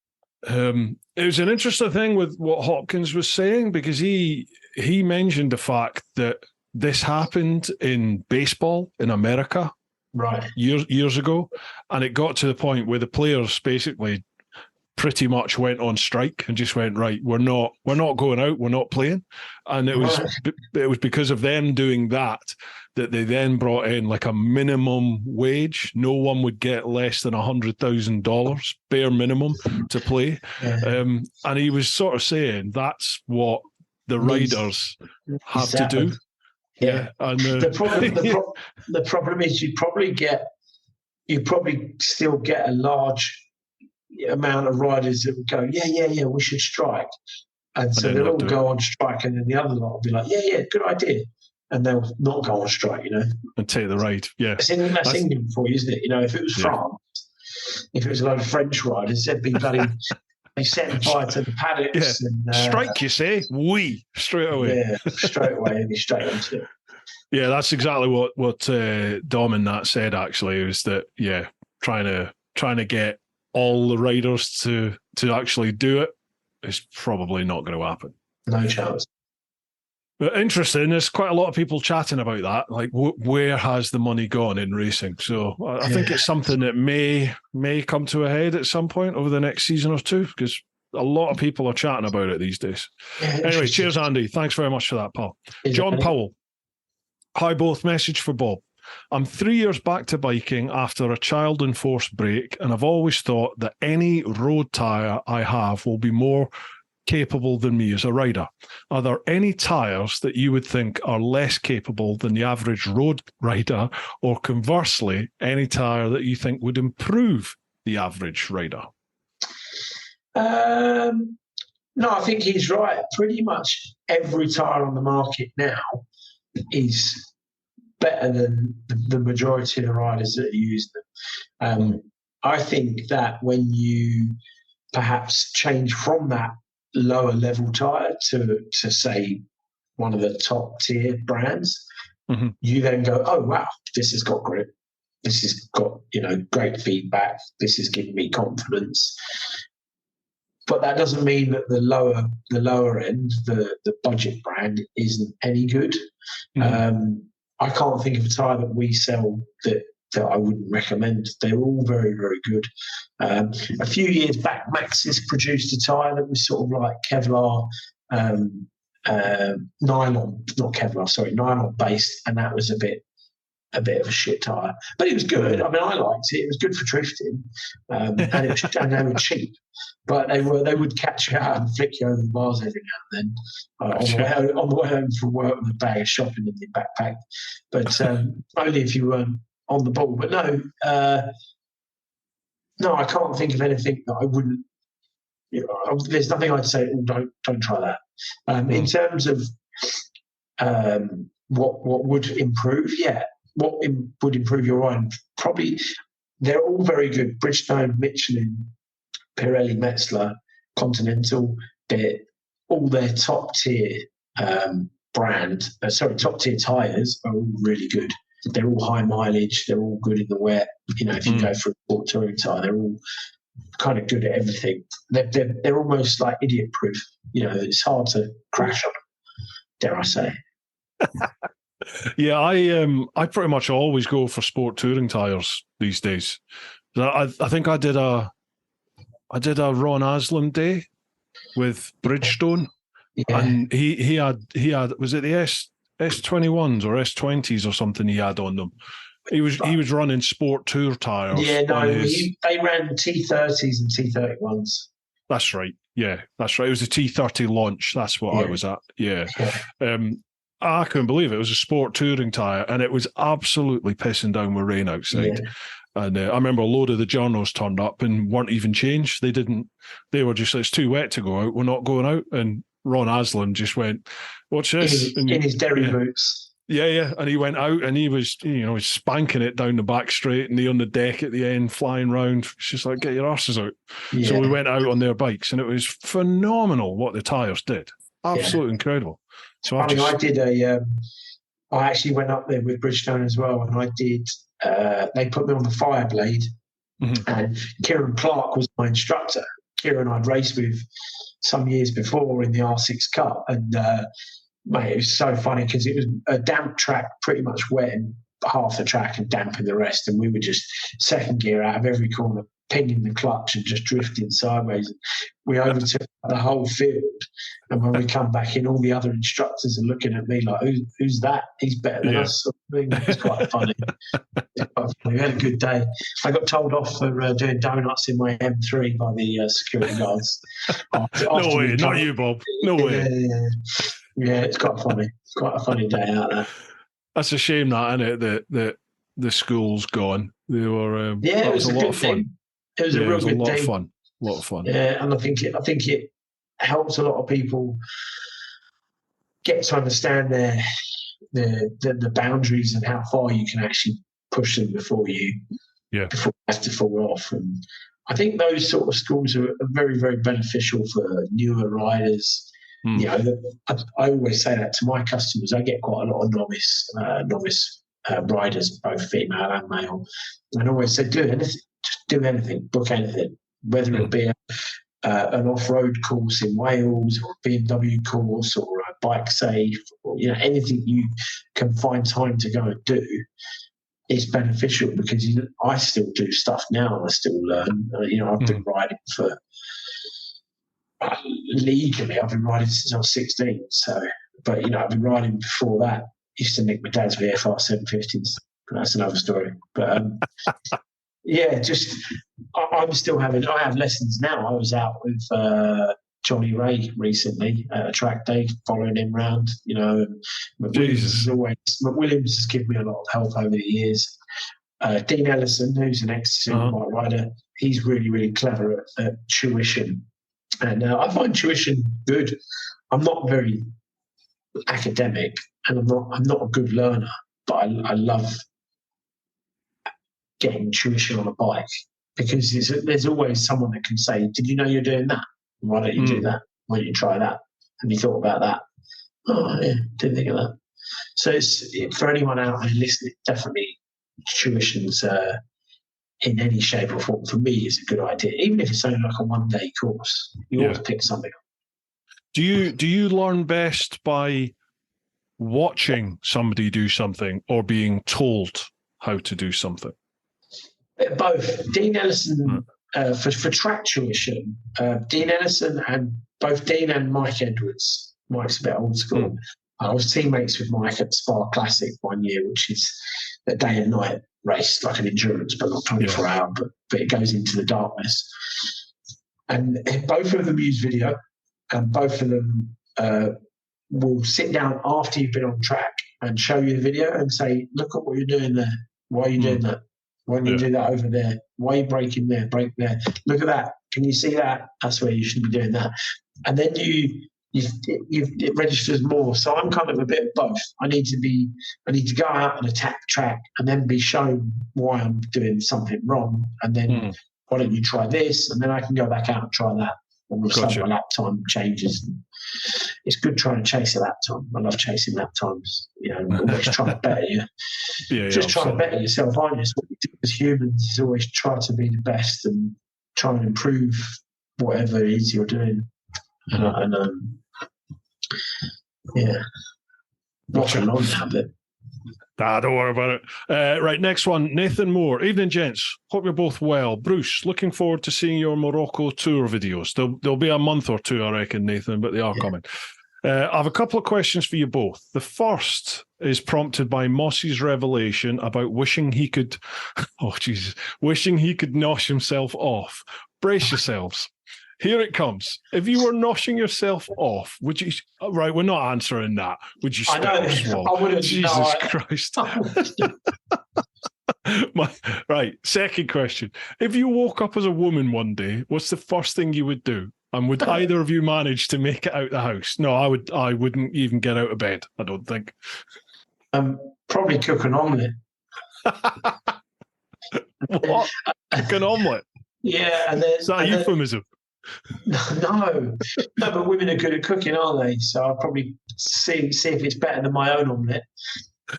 It was an interesting thing with what Hopkins was saying, because he mentioned the fact that this happened in baseball in America, right, years ago, and it got to the point where the players basically pretty much went on strike and just went, right, we're not going out, we're not playing. And it was because of them doing that they then brought in like a minimum wage. No one would get less than $100,000 bare minimum to play. Yeah. And he was sort of saying that's what the riders have to do. Yeah. And the problem is you probably still get a large amount of riders that would go, yeah, we should strike. And so they'll all go on strike, and then the other lot will be like, yeah, good idea. And they'll not go on strike, And take the ride, yeah. That's England for you, isn't it? If it was France, if it was a load of French riders, they'd be bloody, they set fire to the paddocks. Yeah. And, strike, you say? Oui, straight away. Yeah, straight away, and straight into it. Yeah, that's exactly what Dom and that said. Actually, was that trying to get all the riders to actually do it is probably not going to happen. No chance. But interesting, there's quite a lot of people chatting about that. Like, where has the money gone in racing? So I think it's something that may come to a head at some point over the next season or two, because a lot of people are chatting about it these days. Anyway, cheers, Andy. Thanks very much for that, pal. John Powell. Hi, both. Message for Bob. I'm 3 years back to biking after a child-enforced break, and I've always thought that any road tyre I have will be more capable than me as a rider. Are there any tyres that you would think are less capable than the average road rider, or conversely, any tyre that you think would improve the average rider? No, I think he's right. Pretty much every tyre on the market now is better than the majority of the riders that use them. I think that when you perhaps change from that lower level tyre to say one of the top tier brands, you then go, oh wow, this has got grip, this has got great feedback, this is giving me confidence. But that doesn't mean that the lower end, the budget brand, isn't any good. I can't think of a tyre that we sell that I wouldn't recommend. They're all very, very good. A few years back, Maxxis produced a tyre that was sort of like Kevlar, nylon based, and that was a bit of a shit tyre. But it was good. I mean, I liked it. It was good for drifting, and they were cheap. But they would catch you out and flick you over the bars every now and then on the way home from work with a bag of shopping in your backpack. But only if you weren't on the ball. But no, I can't think of anything that I wouldn't. There's nothing I'd say. Oh, don't try that. In terms of what would improve, what would improve your riding? Probably they're all very good. Bridgestone, Michelin, Pirelli, Metzler, Continental. They're all their top tier top tier tyres are all really good. They're all high mileage. They're all good in the wet. If you go for a sport touring tyre, they're all kind of good at everything. They're almost like idiot proof. It's hard to crash on them, dare I say. Yeah, I pretty much always go for sport touring tyres these days. I think I did a Ron Aslan day with Bridgestone, and he had was it the S21s or S20s or something he had on them. He was running sport tour tyres. Yeah, no, they ran T30s and T31s. That's right. Yeah, that's right. It was a T30 launch. That's what I was at. Yeah. I couldn't believe it. It was a sport touring tyre, and it was absolutely pissing down with rain outside. Yeah. And I remember a load of the journos turned up and weren't even changed. They were just, it's too wet to go out. We're not going out. And Ron Aslan just went, "What's this?" In his Derry boots. Yeah. And he went out and he was, spanking it down the back straight, and he on the deck at the end, flying round. It's just like, get your arses out. Yeah. So we went out on their bikes, and it was phenomenal what the tyres did. Absolutely incredible. So I actually went up there with Bridgestone as well, and I did. They put me on the Fireblade, and Kieran Clark was my instructor. Kieran I'd raced with some years before in the R6 Cup, and mate, it was so funny because it was a damp track, pretty much wet in half the track and damp in the rest, and we were just second gear out of every corner, pinging the clutch and just drifting sideways. We overtook the whole field, and when we come back in, all the other instructors are looking at me like, who's that? He's better than us. It's quite funny. We had a good day. I got told off for doing donuts in my M3 by the security guards. No way, not you, Bob. No way. Yeah, it's quite funny. It's quite a funny day out there. That's a shame, that, isn't it? That the school's gone. They were. It was a lot of fun. It was a real good day. A lot of fun. Yeah, and I think it helps a lot of people get to understand the boundaries and how far you can actually push them before you have to fall off. And I think those sort of schools are very, very beneficial for newer riders You know, I always say that to my customers. I get quite a lot of novice riders, both female and male, and I always say, do anything, just do anything, book anything, whether it be an off-road course in Wales or a BMW course or a bike safe, or anything you can find time to go and do is beneficial, because I still do stuff now and I still learn. I've been riding for legally. I've been riding since I was 16. So, but I've been riding before that. Used to nick my dad's VFR 750s. That's another story. But just I'm still having. I have lessons now. I was out with Johnny Ray recently at a track day, following him round. McWilliams has given me a lot of help over the years. Dean Ellison, who's an ex-superbike rider, he's really, really clever at tuition. And I find tuition good. I'm not very academic, and I'm not a good learner, but I love getting tuition on a bike, because there's always someone that can say, "Did you know you're doing that? Why don't you do that? Why don't you try that? Have you thought about that? Oh, yeah, didn't think of that." So it's for anyone out there listening, definitely tuition's in any shape or form, for me, is a good idea. Even if it's only like a one-day course, you ought to pick something up. Do you learn best by watching somebody do something or being told how to do something? Both. Dean Ellison, for track tuition, Dean Ellison and both Dean and Mike Edwards. Mike's a bit old school. I was teammates with Mike at Spa Classic one year, which is a day and night race, like an endurance, but not 24 hour, but it goes into the darkness. And both of them use video, and both of them will sit down after you've been on track and show you the video and say, "Look at what you're doing there. Why are you doing that? Why don't you do that over there? Why are you braking there? Brake there. Look at that. Can you see that? That's where you should be doing that." And then it registers more. So I'm kind of a bit of both. I need to go out and attack the track and then be shown why I'm doing something wrong. And then why don't you try this? And then I can go back out and try that. All of a sudden my lap time changes. It's good trying to chase a lap time. I love chasing lap times. Always trying to better you. Trying to better yourself, aren't you? So what we do as humans is always try to be the best and try and improve whatever it is you're doing. Not a long habit. Don't worry about it. Right, next one. Nathan Moore. Evening, gents. Hope you're both well. Bruce, looking forward to seeing your Morocco tour videos. There'll be a month or two, I reckon, Nathan, but they are coming. I have a couple of questions for you both. The first is prompted by Moss's revelation about wishing he could nosh himself off. Brace yourselves. Here it comes. If you were noshing yourself off, would you? Right, we're not answering that. Would you spit or swallow? I wouldn't. Jesus Christ. Right, second question. If you woke up as a woman one day, what's the first thing you would do? And would either of you manage to make it out the house? No, I wouldn't even get out of bed, I don't think. Probably cook an omelette. What? Cook an omelette? Yeah, and then, is that a euphemism? No, but women are good at cooking, aren't they? So I'll probably see if it's better than my own omelette.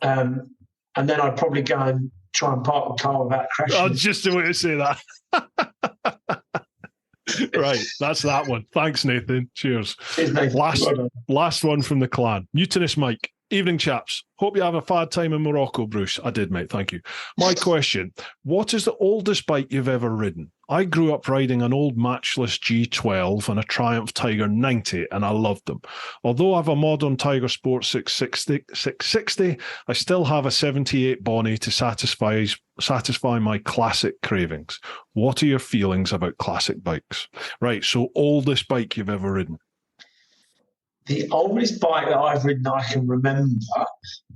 And then I'd probably go and try and park the car without crashing. I was just about to say that. Right, that's that one. Thanks, Nathan. Cheers. Cheers, Nathan. Last one from the clan. Mutinous Mike. Evening, chaps. Hope you have a fad time in Morocco, Bruce. I did, mate. Thank you. My question, what is the oldest bike you've ever ridden? I grew up riding an old matchless G12 and a Triumph Tiger 90, and I loved them. Although I have a modern Tiger Sport 660, I still have a 78 Bonnie to satisfy my classic cravings. What are your feelings about classic bikes? Right, so oldest bike you've ever ridden. The oldest bike that I've ridden that I can remember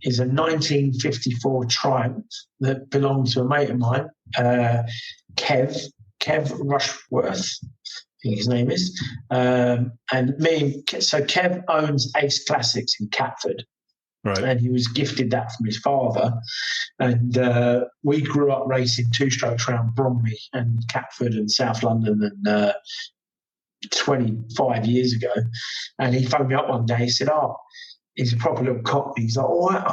is a 1954 Triumph that belonged to a mate of mine, Kev Rushworth, I think his name is. So Kev owns Ace Classics in Catford. Right. And he was gifted that from his father. And we grew up racing two-strokes around Bromley and Catford and South London. And 25 years ago, and he phoned me up one day. He said, "Oh, he's a proper little cockney." He's like, "All right,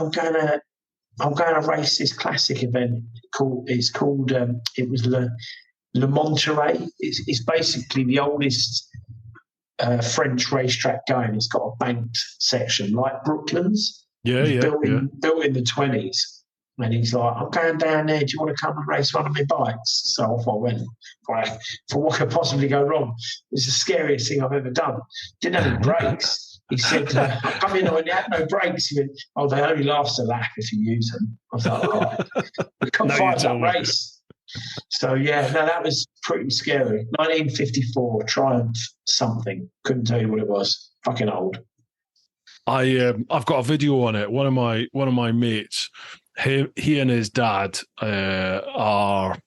I'm going to race this classic event called it was Le Monterey. It's basically the oldest French racetrack going. It's got a banked section like Brooklands. Built in the 20s." And he's like, "I'm going down there. Do you want to come and race one of my bikes?" So off I went. For what could possibly go wrong? It's the scariest thing I've ever done. Didn't have any brakes. He said, "I come in when you had no brakes." He went, "Oh, they only last a lap if you use them." I was like, "Oh, we can't find that race." So yeah, no, that was pretty scary. 1954 Triumph something. Couldn't tell you what it was. Fucking old. I've got a video on it. One of my mates, he and his dad are,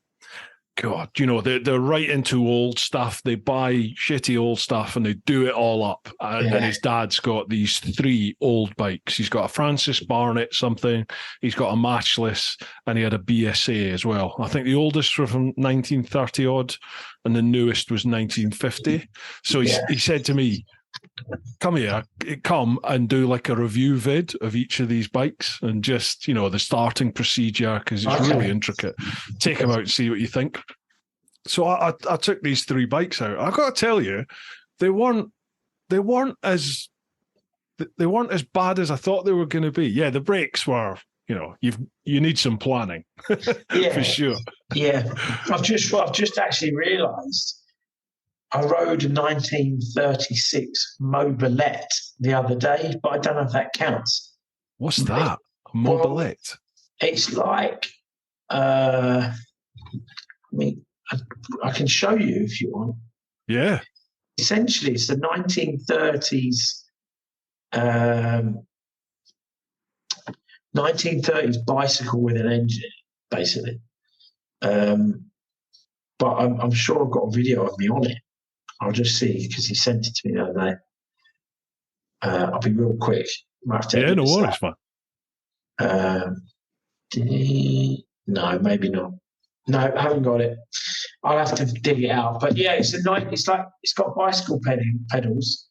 God, you know, they're right into old stuff. They buy shitty old stuff and they do it all up. And his dad's got these 3 old bikes. He's got a Francis Barnett something. He's got a Matchless, and he had a BSA as well. I think the oldest were from 1930 odd, and the newest was 1950. So he said to me, come and do like a review vid of each of these bikes and just, you know, the starting procedure, because it's really intricate. Take them out and see what you think. So I took these 3 bikes out. I got to tell you, they weren't as bad as I thought they were going to be. Yeah, the brakes were, you know, you need some planning for sure. Yeah, I've just actually realised I rode a 1936 Mobilette the other day, but I don't know if that counts. What's that? A Mobilette? Well, it's like, I mean, I can show you if you want. Yeah. Essentially, it's the 1930s, 1930s bicycle with an engine, basically. But I'm sure I've got a video of me on it. I'll just see, because he sent it to me the other day. I'll be real quick. No worries, man. No, maybe not. No, I haven't got it. I'll have to dig it out. But yeah, it's got bicycle pedals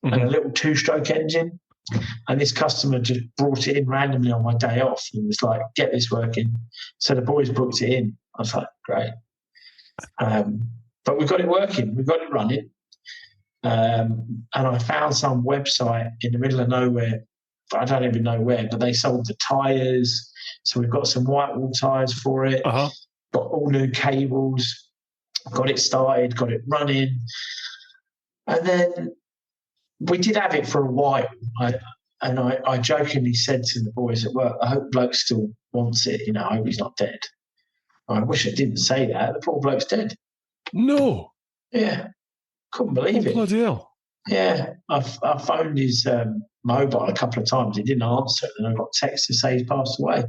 and a little 2-stroke engine. And this customer just brought it in randomly on my day off and was like, "Get this working." So the boys booked it in. I was like, great. But we got it working. We got it running. And I found some website in the middle of nowhere. I don't even know where, but they sold the tyres. So we've got some white wall tyres for it. Got all new cables. Got it started. Got it running. And then we did have it for a while. I jokingly said to the boys at work, "I hope bloke still wants it. You know, I hope he's not dead." I wish I didn't say that. The poor bloke's dead. No. Yeah. Couldn't believe it. Bloody hell. Yeah. I phoned his mobile a couple of times. He didn't answer it. And I got text to say he's passed away.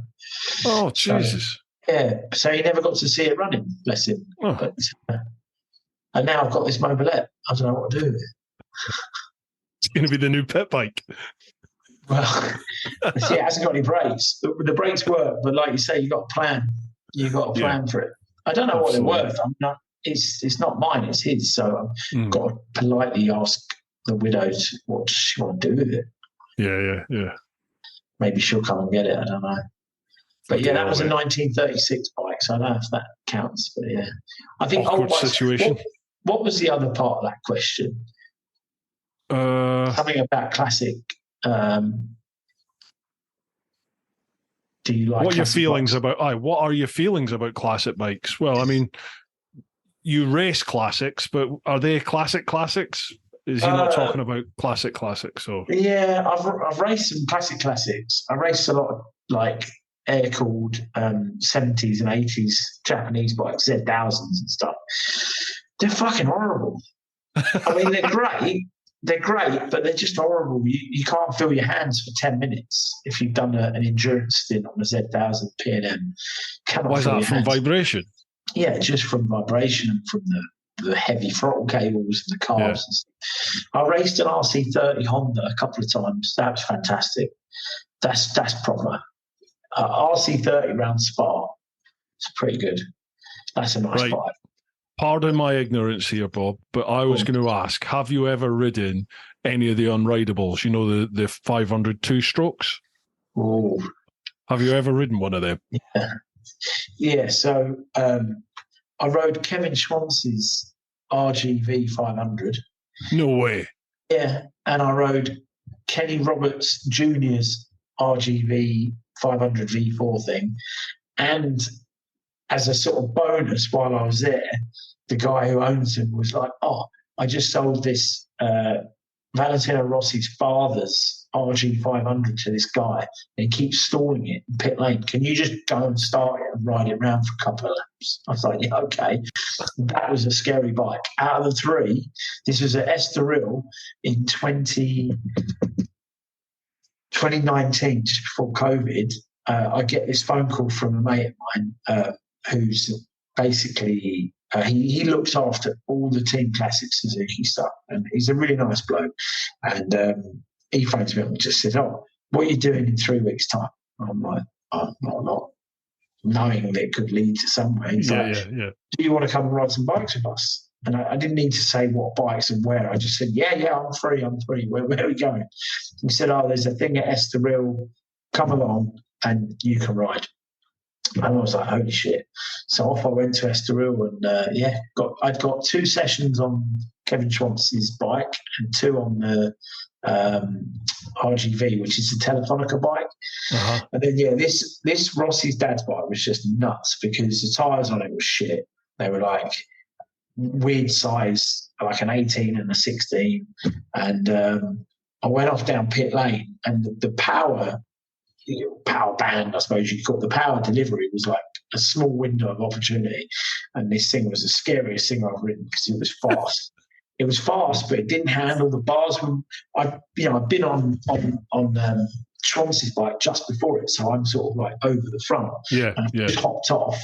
Oh, Jesus. Yeah. So he never got to see it running, bless him. Oh. But, and now I've got this Mobilette. I don't know what to do with it. It's going to be the new pet bike. Well, see, it hasn't got any brakes. The brakes work, but like you say, you've got a plan. You've got a plan for it. I don't know what they're worth. It's not mine, it's his. So I've got to politely ask the widow what she want to do with it. Yeah. Maybe she'll come and get it. I don't know. But yeah, that was a 1936 bike, so I don't know if that counts. But yeah, I think awkward situation. What was the other part of that question? Something about classic. Do you like? What are your feelings about? What are your feelings about classic bikes? Well, I mean, you race classics, but are they classics? Is he not talking about classics? Or yeah, I've raced some classics. I raced a lot of like air-cooled 70s and 80s Japanese bikes, Z1000s and stuff. They're fucking horrible. I mean, they're great. They're great, but they're just horrible. You can't feel your hands for 10 minutes if you've done an endurance stint on a Z1000 P&M. Why is that? From vibration? Yeah, just from vibration and from the heavy throttle cables and the carbs. And stuff. I raced an RC30 Honda a couple of times. That was fantastic. That's proper. RC30 round Spa. It's pretty good. That's a nice bike. Pardon my ignorance here, Bob, but I was going to ask, have you ever ridden any of the unridables? You know, the 500 two-strokes? Oh. Have you ever ridden one of them? Yeah. So I rode Kevin Schwantz's RGV 500. No way. Yeah. And I rode Kenny Roberts Jr.'s RGV 500 V4 thing. And as a sort of bonus while I was there, the guy who owns him was like, "Oh, I just sold this Valentino Rossi's father's RG 500 to this guy, and he keeps stalling it in pit lane. Can you just go and start it and ride it around for a couple of laps?" I was like, "Yeah, okay." That was a scary bike. Out of the three, this was at Estoril in 2019, just before COVID. I get this phone call from a mate of mine who's basically he looks after all the Team Classic Suzuki stuff, and he's a really nice bloke. And he phones me up and just said, "Oh, what are you doing in 3 weeks' time?" I'm like, "Oh, not," knowing that it could lead to somewhere. He's like, "Do you want to come and ride some bikes with us?" And I didn't need to say what bikes and where. I just said, yeah, I'm free. Where are we going? He said, "Oh, there's a thing at Estoril. Come along and you can ride." And I was like, holy shit. So off I went to Estoril and I'd got 2 sessions on Kevin Schwantz's bike and 2 on the RGV, which is the Telefonica bike. Uh-huh. And then, this Rossi's dad's bike was just nuts because the tyres on it were shit. They were like weird size, like an 18 and a 16. And I went off down pit lane and the power band, I suppose you could call it, the power delivery was like a small window of opportunity, and this thing was the scariest thing I've ridden because it was fast. It was fast, but it didn't handle the bars. I'd been on Schwantz's bike just before it, so I'm sort of like over the front. And I just hopped off,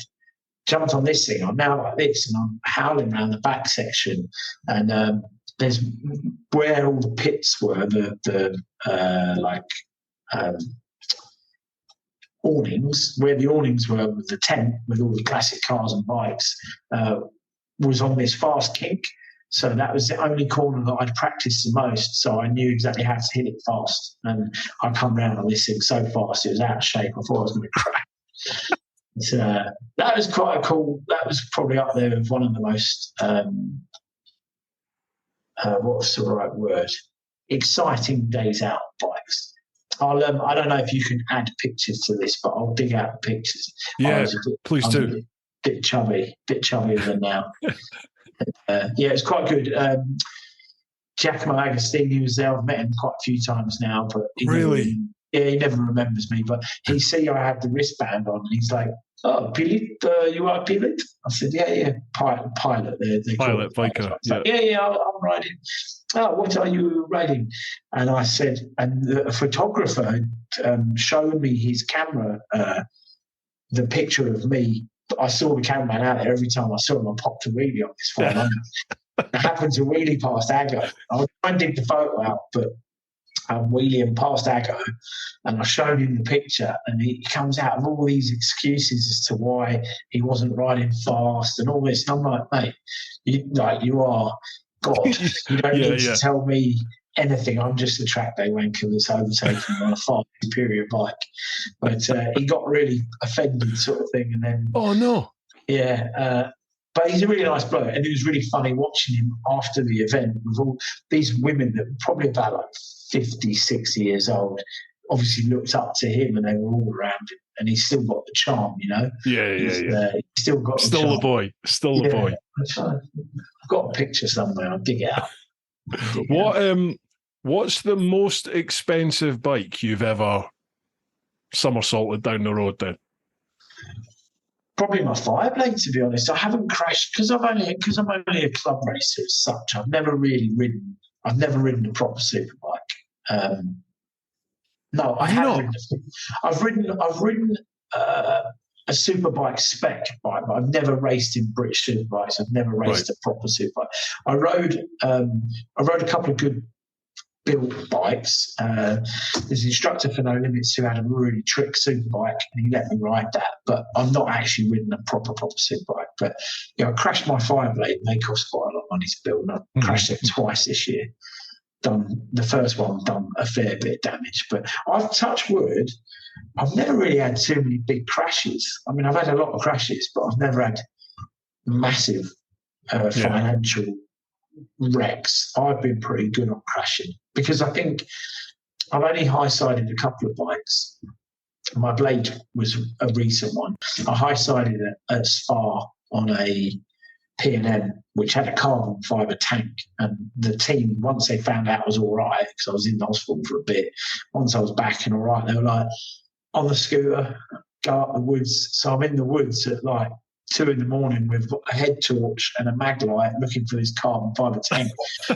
jumped on this thing. I'm now like this, and I'm howling around the back section. And there's where all the pits were, the awnings, where the awnings were with the tent with all the classic cars and bikes, was on this fast kink. So that was the only corner that I'd practiced the most. So I knew exactly how to hit it fast. And I come round on this thing so fast, it was out of shape. I thought I was going to crash. That was quite a cool, that was probably up there with one of the most, what's the right word? Exciting days out bikes. I don't know if you can add pictures to this, but I'll dig out the pictures. Yeah, please do. A bit chubbier than now. It's quite good. Giacomo Agostini was there. I've met him quite a few times now, but he never remembers me. But he see I had the wristband on, and he's like, "Oh, Pilot, you are Pilot?" I said, "Yeah, pilot." They pilot, biker. Like, I'm riding. "Oh, what are you riding?" And I said, and the photographer showed me his camera, the picture of me. I saw the cameraman out there every time I saw him. I popped a wheelie on this 500. I happened to wheelie past Aggo. I was trying to dig the photo out, but I'm wheeling past Aggo, and I showed him the picture, and he comes out of all these excuses as to why he wasn't riding fast and all this. And I'm like, mate, you are God. You don't need to tell me anything. I'm just a track day wanker that's overtaking me on a far superior bike. But he got really offended, sort of thing. And then, oh no, but he's a really nice bloke, and it was really funny watching him after the event with all these women that were probably about like 50, 60 years old. Obviously looked up to him, and they were all around him, and he's still got the charm, you know. He's still got the charm. The boy. I've got a picture somewhere. I'll dig it out. What's the most expensive bike you've ever somersaulted down the road then? Probably my Fireblade, to be honest. I haven't crashed because I'm only a club racer as such. I've never really ridden. I've never ridden a proper superbike. No, I haven't. I've ridden a superbike spec bike, but I've never raced in British superbikes. I've never raced a proper superbike. I rode a couple of good built bikes. There's an instructor for No Limits who had a really trick super bike, and he let me ride that. But I've not actually ridden a proper super bike. But I crashed my Fireblade, and they cost quite a lot of money to build. And I crashed it twice this year. Done the first one, done a fair bit of damage. But I've touched wood. I've never really had too many big crashes. I mean, I've had a lot of crashes, but I've never had massive financial wrecks. I've been pretty good on crashing because I think I've only high-sided a couple of bikes. My blade was a recent one. I high-sided at Spa on a P&M, which had a carbon fibre tank. And the team, once they found out I was all right, because I was in the hospital for a bit, once I was back and all right, they were like, on the scooter, go up the woods. So I'm in the woods at like 2 a.m. with a head torch and a mag light looking for this carbon fibre tank.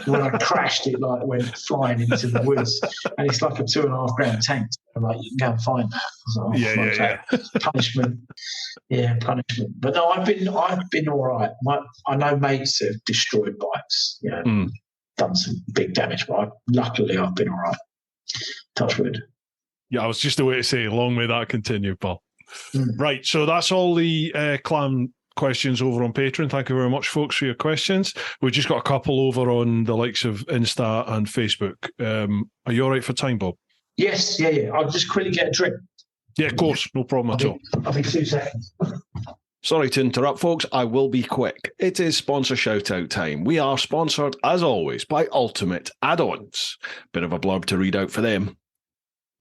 When I crashed, it like went flying into the woods, and it's like a 2.5 grand tank. I'm like, you can go and find that. I was like, punishment. Yeah, punishment. But no, I've been all right. I know mates have destroyed bikes, done some big damage, but luckily I've been all right. Touch wood. Yeah, I was just away to say, long may that continue, Paul. Right, so that's all the clan questions over on Patreon. Thank you very much, folks, for your questions. We've just got a couple over on the likes of Insta and Facebook. Are you all right for time, Bob? Yes, yeah. I'll just quickly get a drink. Yeah, of course, no problem at all. I'll be 2 seconds. Sorry to interrupt, folks. I will be quick. It is sponsor shout-out time. We are sponsored, as always, by Ultimate Add-ons. Bit of a blurb to read out for them.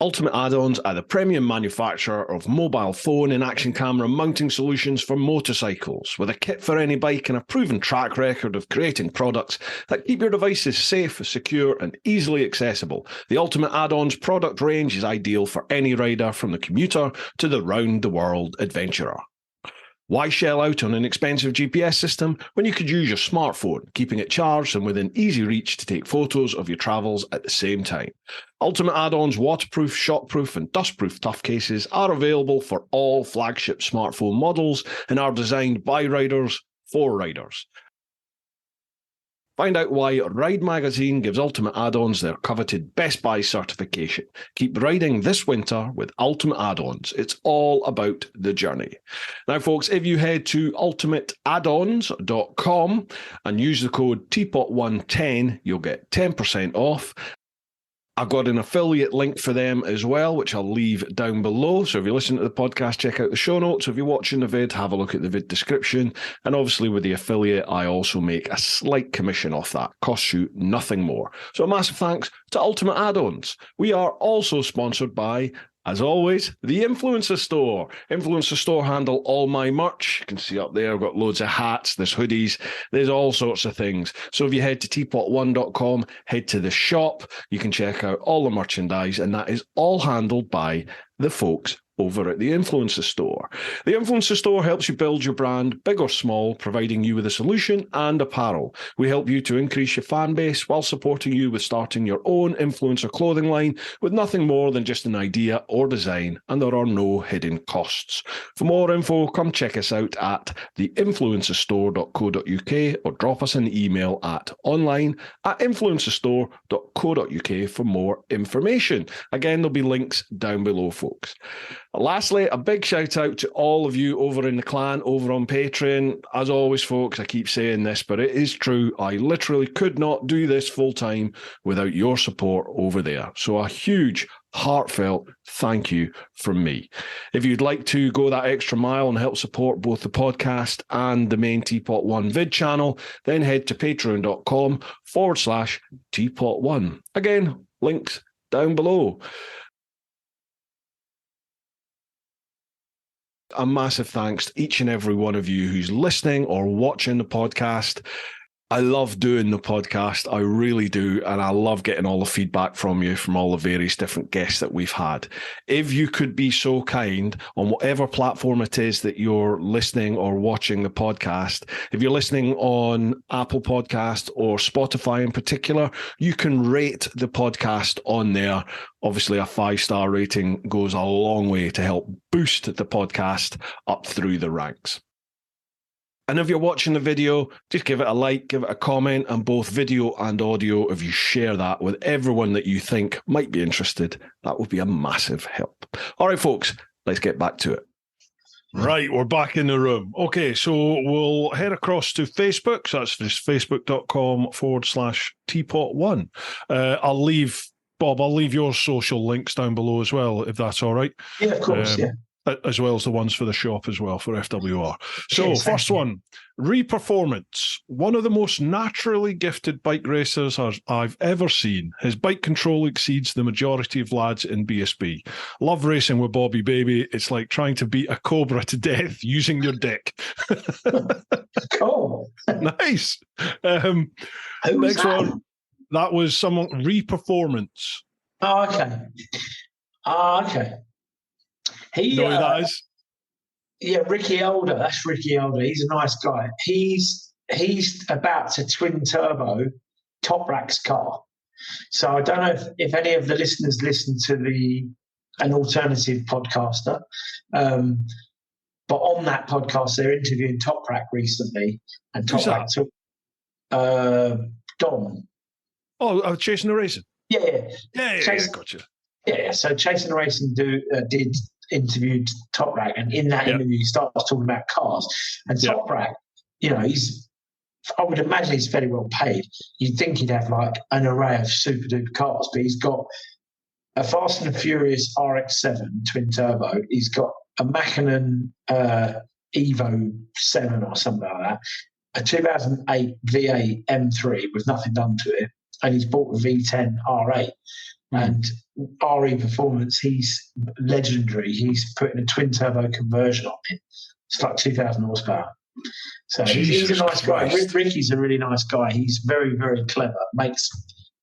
Ultimate Add-ons are the premium manufacturer of mobile phone and action camera mounting solutions for motorcycles, with a kit for any bike and a proven track record of creating products that keep your devices safe, secure, and easily accessible. The Ultimate Add-ons product range is ideal for any rider, from the commuter to the round-the-world adventurer. Why shell out on an expensive GPS system when you could use your smartphone, keeping it charged and within easy reach to take photos of your travels at the same time? Ultimate Add-ons waterproof, shockproof and dustproof tough cases are available for all flagship smartphone models and are designed by riders for riders. Find out why Ride Magazine gives Ultimate Add-ons their coveted Best Buy certification. Keep riding this winter with Ultimate Add-ons. It's all about the journey. Now, folks, if you head to ultimateaddons.com and use the code TeapotOne10, you'll get 10% off. I've got an affiliate link for them as well, which I'll leave down below. So if you listen to the podcast, check out the show notes. If you're watching the vid, have a look at the vid description. And obviously with the affiliate, I also make a slight commission off that. Costs you nothing more. So a massive thanks to Ultimate Add-ons. We are also sponsored by, as always, the Influencer Store. Influencer Store handle all my merch. You can see up there, I've got loads of hats, there's hoodies, there's all sorts of things. So if you head to TeapotOne.com, head to the shop, you can check out all the merchandise, and that is all handled by the folks over at the Influencer Store. The Influencer Store helps you build your brand, big or small, providing you with a solution and apparel. We help you to increase your fan base while supporting you with starting your own influencer clothing line with nothing more than just an idea or design, and there are no hidden costs. For more info, come check us out at theinfluencerstore.co.uk or drop us an email at online@influencerstore.co.uk for more information. Again, there'll be links down below, folks. Lastly, a big shout out to all of you over in the clan, over on Patreon. As always, folks, I keep saying this, but it is true. I literally could not do this full time without your support over there. So a huge, heartfelt thank you from me. If you'd like to go that extra mile and help support both the podcast and the main Teapot One vid channel, then head to patreon.com/TeapotOne. Again, links down below. A massive thanks to each and every one of you who's listening or watching the podcast. I love doing the podcast. I really do. And I love getting all the feedback from you, from all the various different guests that we've had. If you could be so kind, on whatever platform it is that you're listening or watching the podcast, if you're listening on Apple Podcast or Spotify in particular, you can rate the podcast on there. Obviously, a 5-star rating goes a long way to help boost the podcast up through the ranks. And if you're watching the video, just give it a like, give it a comment, and both video and audio. If you share that with everyone that you think might be interested, that would be a massive help. All right, folks, let's get back to it. Right, we're back in the room. Okay, so we'll head across to Facebook. So that's just facebook.com/TeapotOne. I'll leave your social links down below as well, if that's all right. Yeah, of course, yeah. As well as the ones for the shop as well, for FWR. So first one, Reperformance. One of the most naturally gifted bike racers I've ever seen. His bike control exceeds the majority of lads in BSB. Love racing with Bobby Baby. It's like trying to beat a cobra to death using your dick. Cool. Nice. Next one. That was someone, Reperformance. Oh, okay. Okay. He, know who that is? Yeah, Ricky Elder. That's Ricky Elder. He's a nice guy. He's about to twin turbo Top Rack's car. So I don't know if any of the listeners listen to an alternative podcaster, but on that podcast they're interviewing Top Rack recently, and Top Rack took Dom. Oh, Chasing the Racing. Yeah, gotcha. Yeah, so Chasing the Racing did interviewed Top Rack, and in that interview he starts talking about cars. And Top Rack, I would imagine he's fairly well paid. You'd think he'd have like an array of super duper cars, but he's got a Fast and Furious RX-7 twin turbo. He's got a Mackinnon Evo 7 or something like that, a 2008 V8 M3 with nothing done to it, and he's bought a V10 R8. And RE Performance, he's legendary. He's putting a twin turbo conversion on it. It's like 2,000 horsepower. So he's a nice guy. Ricky's a really nice guy. He's very, very clever. Makes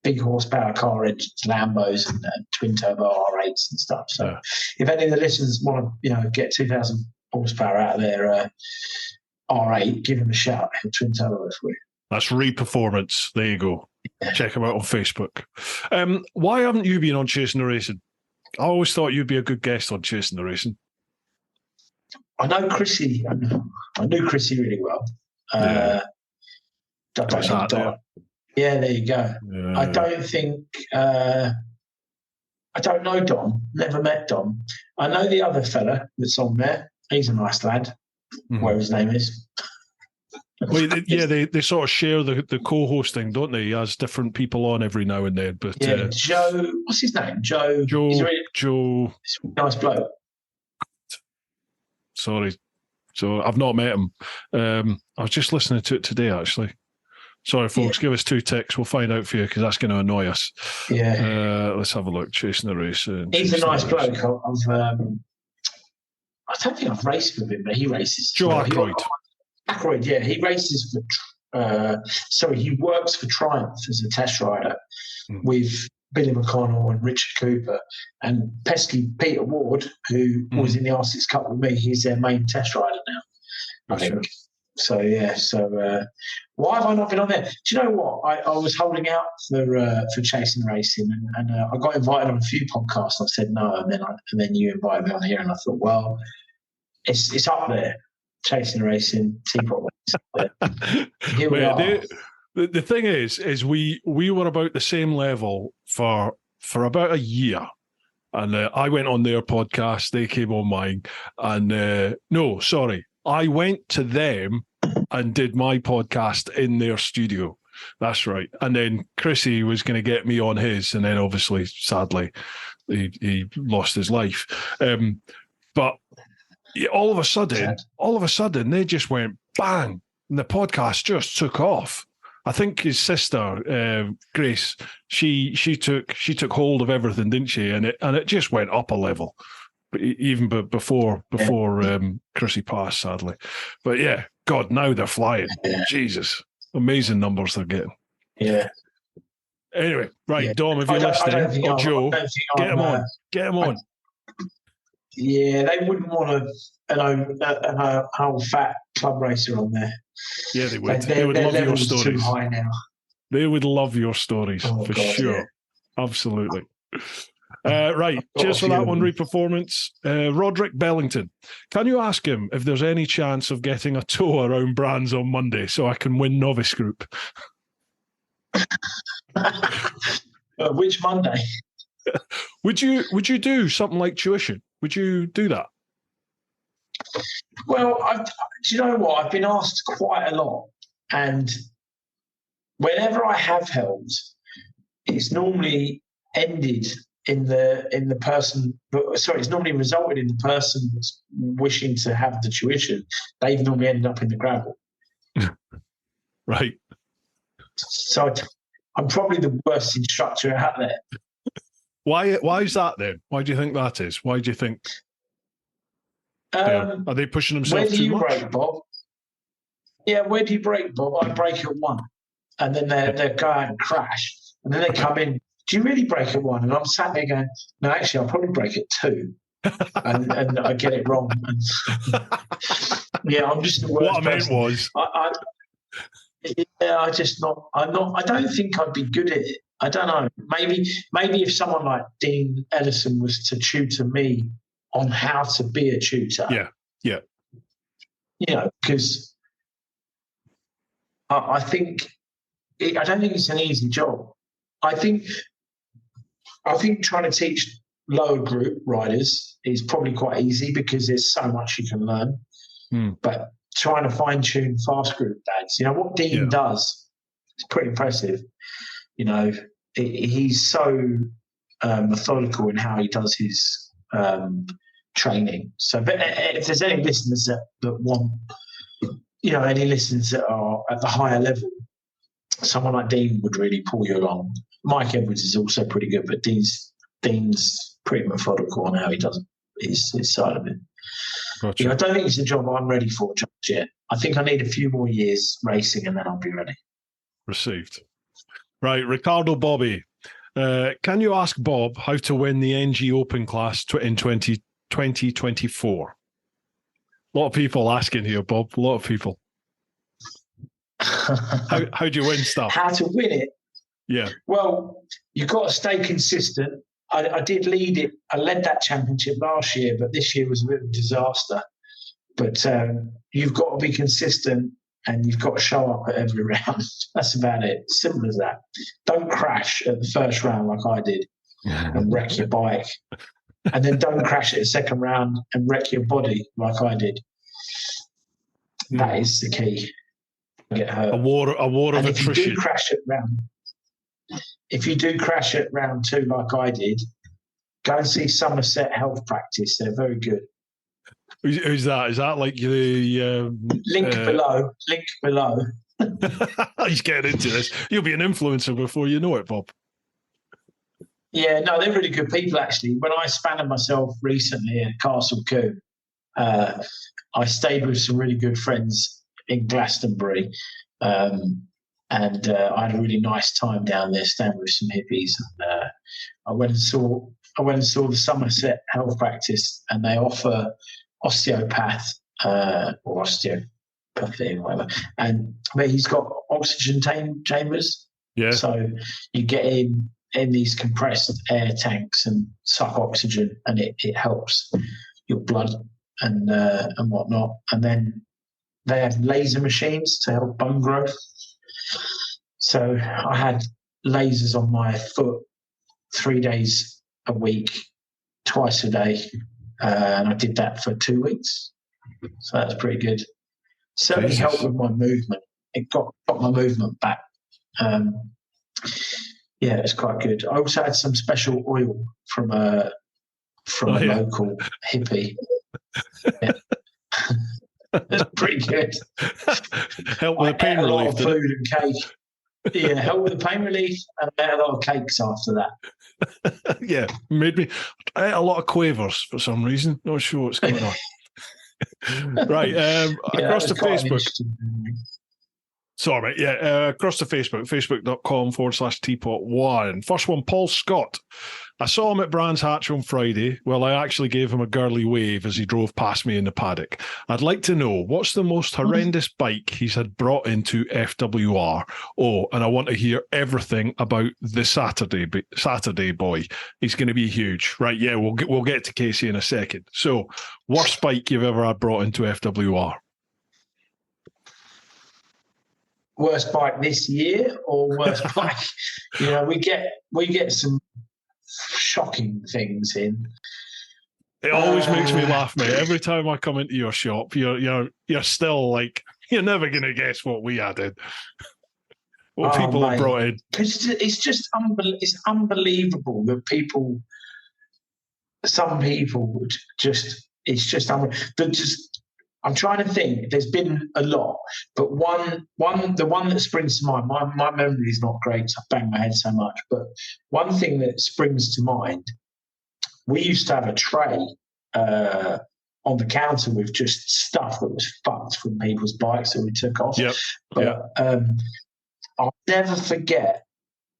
big horsepower car engines, Lambos and twin turbo R8s and stuff. So if any of the listeners want to, get 2,000 horsepower out of their R8, give him a shout. Twin turbo for you. That's Reperformance. There you go. Check him out on Facebook. Why haven't you been on Chasing the Racing? I always thought you'd be a good guest on Chasing the Racing. I know Chrissy. I knew Chrissy really well. There you go. Yeah. I don't think. I don't know Dom. Never met Dom. I know the other fella that's on there. He's a nice lad. Whatever his name is. Well, they sort of share the co-hosting, don't they? He has different people on every now and then. But Joe, what's his name? Joe. Joe. Nice bloke. Sorry, so I've not met him. I was just listening to it today, actually. Sorry, folks. Give us 2 ticks. We'll find out for you because that's going to annoy us. Yeah. Let's have a look. Chasing the Racing. He's a nice bloke. I don't think I've raced with him, but he races. Joe Ackroyd. Ackroyd, yeah, he races for. He works for Triumph as a test rider with Billy McConnell and Richard Cooper, and pesky Peter Ward, who was in the R6 Cup with me. He's their main test rider now, I think. So why have I not been on there? Do you know what? I was holding out for Chasing Racing, and I got invited on a few podcasts. I said no, and then you invited me on here, and I thought, well, it's up there. Chasing Racing, TeapotOne. Here we are. The thing is we were about the same level for about a year, and I went on their podcast, they came on mine, and I went to them and did my podcast in their studio. That's right. And then Chrissy was going to get me on his, and then obviously, sadly, he lost his life. But all of a sudden, they just went bang, and the podcast just took off. I think his sister, Grace, she took hold of everything, didn't she? And it just went up a level, even before Chrissy passed, sadly. But yeah, God, now they're flying. Jesus, amazing numbers they're getting. Yeah. Anyway, right, Dom, if you're listening, or Joe, get him on. Get him on. Yeah, they wouldn't want an old fat club racer on there. Yeah, they would. They would love your stories. Too high now. They would love your stories for sure. Yeah. Absolutely. Right. Cheers for that one, Reperformance. Roderick Bellington. Can you ask him if there's any chance of getting a tow around Brands on Monday so I can win novice group? Which Monday? Would you do something like tuition? Would you do that? Well, do you know what? I've been asked quite a lot, and whenever I have held, it's normally ended in the person. Sorry, it's normally resulted in the person wishing to have the tuition. They've normally ended up in the gravel. Right. So I'm probably the worst instructor out there. Why is that then? Why do you think that is? Why do you think? Are they pushing themselves too much? Where do you brake, Bob? Yeah, where do you brake, Bob? I brake at 1. And then they go out and crash. And then they come in, do you really brake at 1? And I'm sat there going, no, actually, I'll probably brake at 2. and I get it wrong. And, yeah, I'm just the worst What I meant was... I don't think I'd be good at it. I don't know. Maybe if someone like Dean Ellison was to tutor me on how to be a tutor. Yeah. You know, because I think I don't think it's an easy job. I think trying to teach lower group riders is probably quite easy because there's so much you can learn. But trying to fine tune fast group dads, you know what Dean does, it's pretty impressive. You know, he's so methodical in how he does his training. So, but if there's any listeners that want, you know, any listeners that are at the higher level, someone like Dean would really pull you along. Mike Edwards is also pretty good, but Dean's pretty methodical on how he does his side of it. Gotcha. You know, I don't think it's a job I'm ready for just yet. I think I need a few more years racing and then I'll be ready. Received. Right, Ricardo Bobby. Can you ask Bob how to win the NG Open class in 2024? A lot of people asking here, Bob. A lot of people. How do you win stuff? How to win it? Yeah. Well, you've got to stay consistent. I did lead it. I led that championship last year, but this year was a bit of a disaster. But you've got to be consistent and you've got to show up at every round. That's about it. Simple as that. Don't crash at the first round like I did and wreck your bike. And then don't crash at the second round and wreck your body like I did. That is the key. Get hurt. A war of attrition. If you do crash at round 2 like I did, go and see Somerset Health Practice. They're very good. Who's that? Is that like the link below? Link below. He's getting into this. You'll be an influencer before you know it, Bob. Yeah, no, they're really good people actually. When I spanned myself recently at Castle Combe, I stayed with some really good friends in Glastonbury. And I had a really nice time down there, staying with some hippies. And, I went and saw the Somerset Health Practice, and they offer osteopath or osteopathy, whatever. But he's got oxygen chambers. Yeah. So you get in these compressed air tanks and suck oxygen, and it helps your blood and whatnot. And then they have laser machines to help bone growth. So I had lasers on my foot 3 days a week, twice a day, and I did that for 2 weeks. So that's pretty good. Certainly helped with my movement. It got my movement back. Yeah, it's quite good. I also had some special oil from a local hippie. Yeah. It's pretty good. Help with the pain relief. A lot of food and cake. Yeah, help with the pain relief, and I ate a lot of cakes after that. Yeah, made me. I ate a lot of quavers for some reason. Not sure what's going on. Right, across to Facebook. Sorry, across to Facebook, facebook.com/TeapotOne. First one, Paul Scott. I saw him at Brands Hatch on Friday. Well, I actually gave him a girly wave as he drove past me in the paddock. I'd like to know, what's the most horrendous bike he's had brought into FWR? Oh, and I want to hear everything about the Saturday boy. He's going to be huge. Right, yeah, we'll get to Casey in a second. So, worst bike you've ever had brought into FWR? Worst bike this year or worst bike? You know, we get some shocking things in. It always makes me laugh, mate. Every time I come into your shop, you're still like, you're never going to guess what we added. What people have brought in. It's just it's unbelievable that some people would just, it's just unbelievable. I'm trying to think. There's been a lot, but the one that springs to mind. My memory is not great, so I bang my head so much. But one thing that springs to mind, we used to have a tray on the counter with just stuff that was fucked from people's bikes that we took off. Yep. But I'll never forget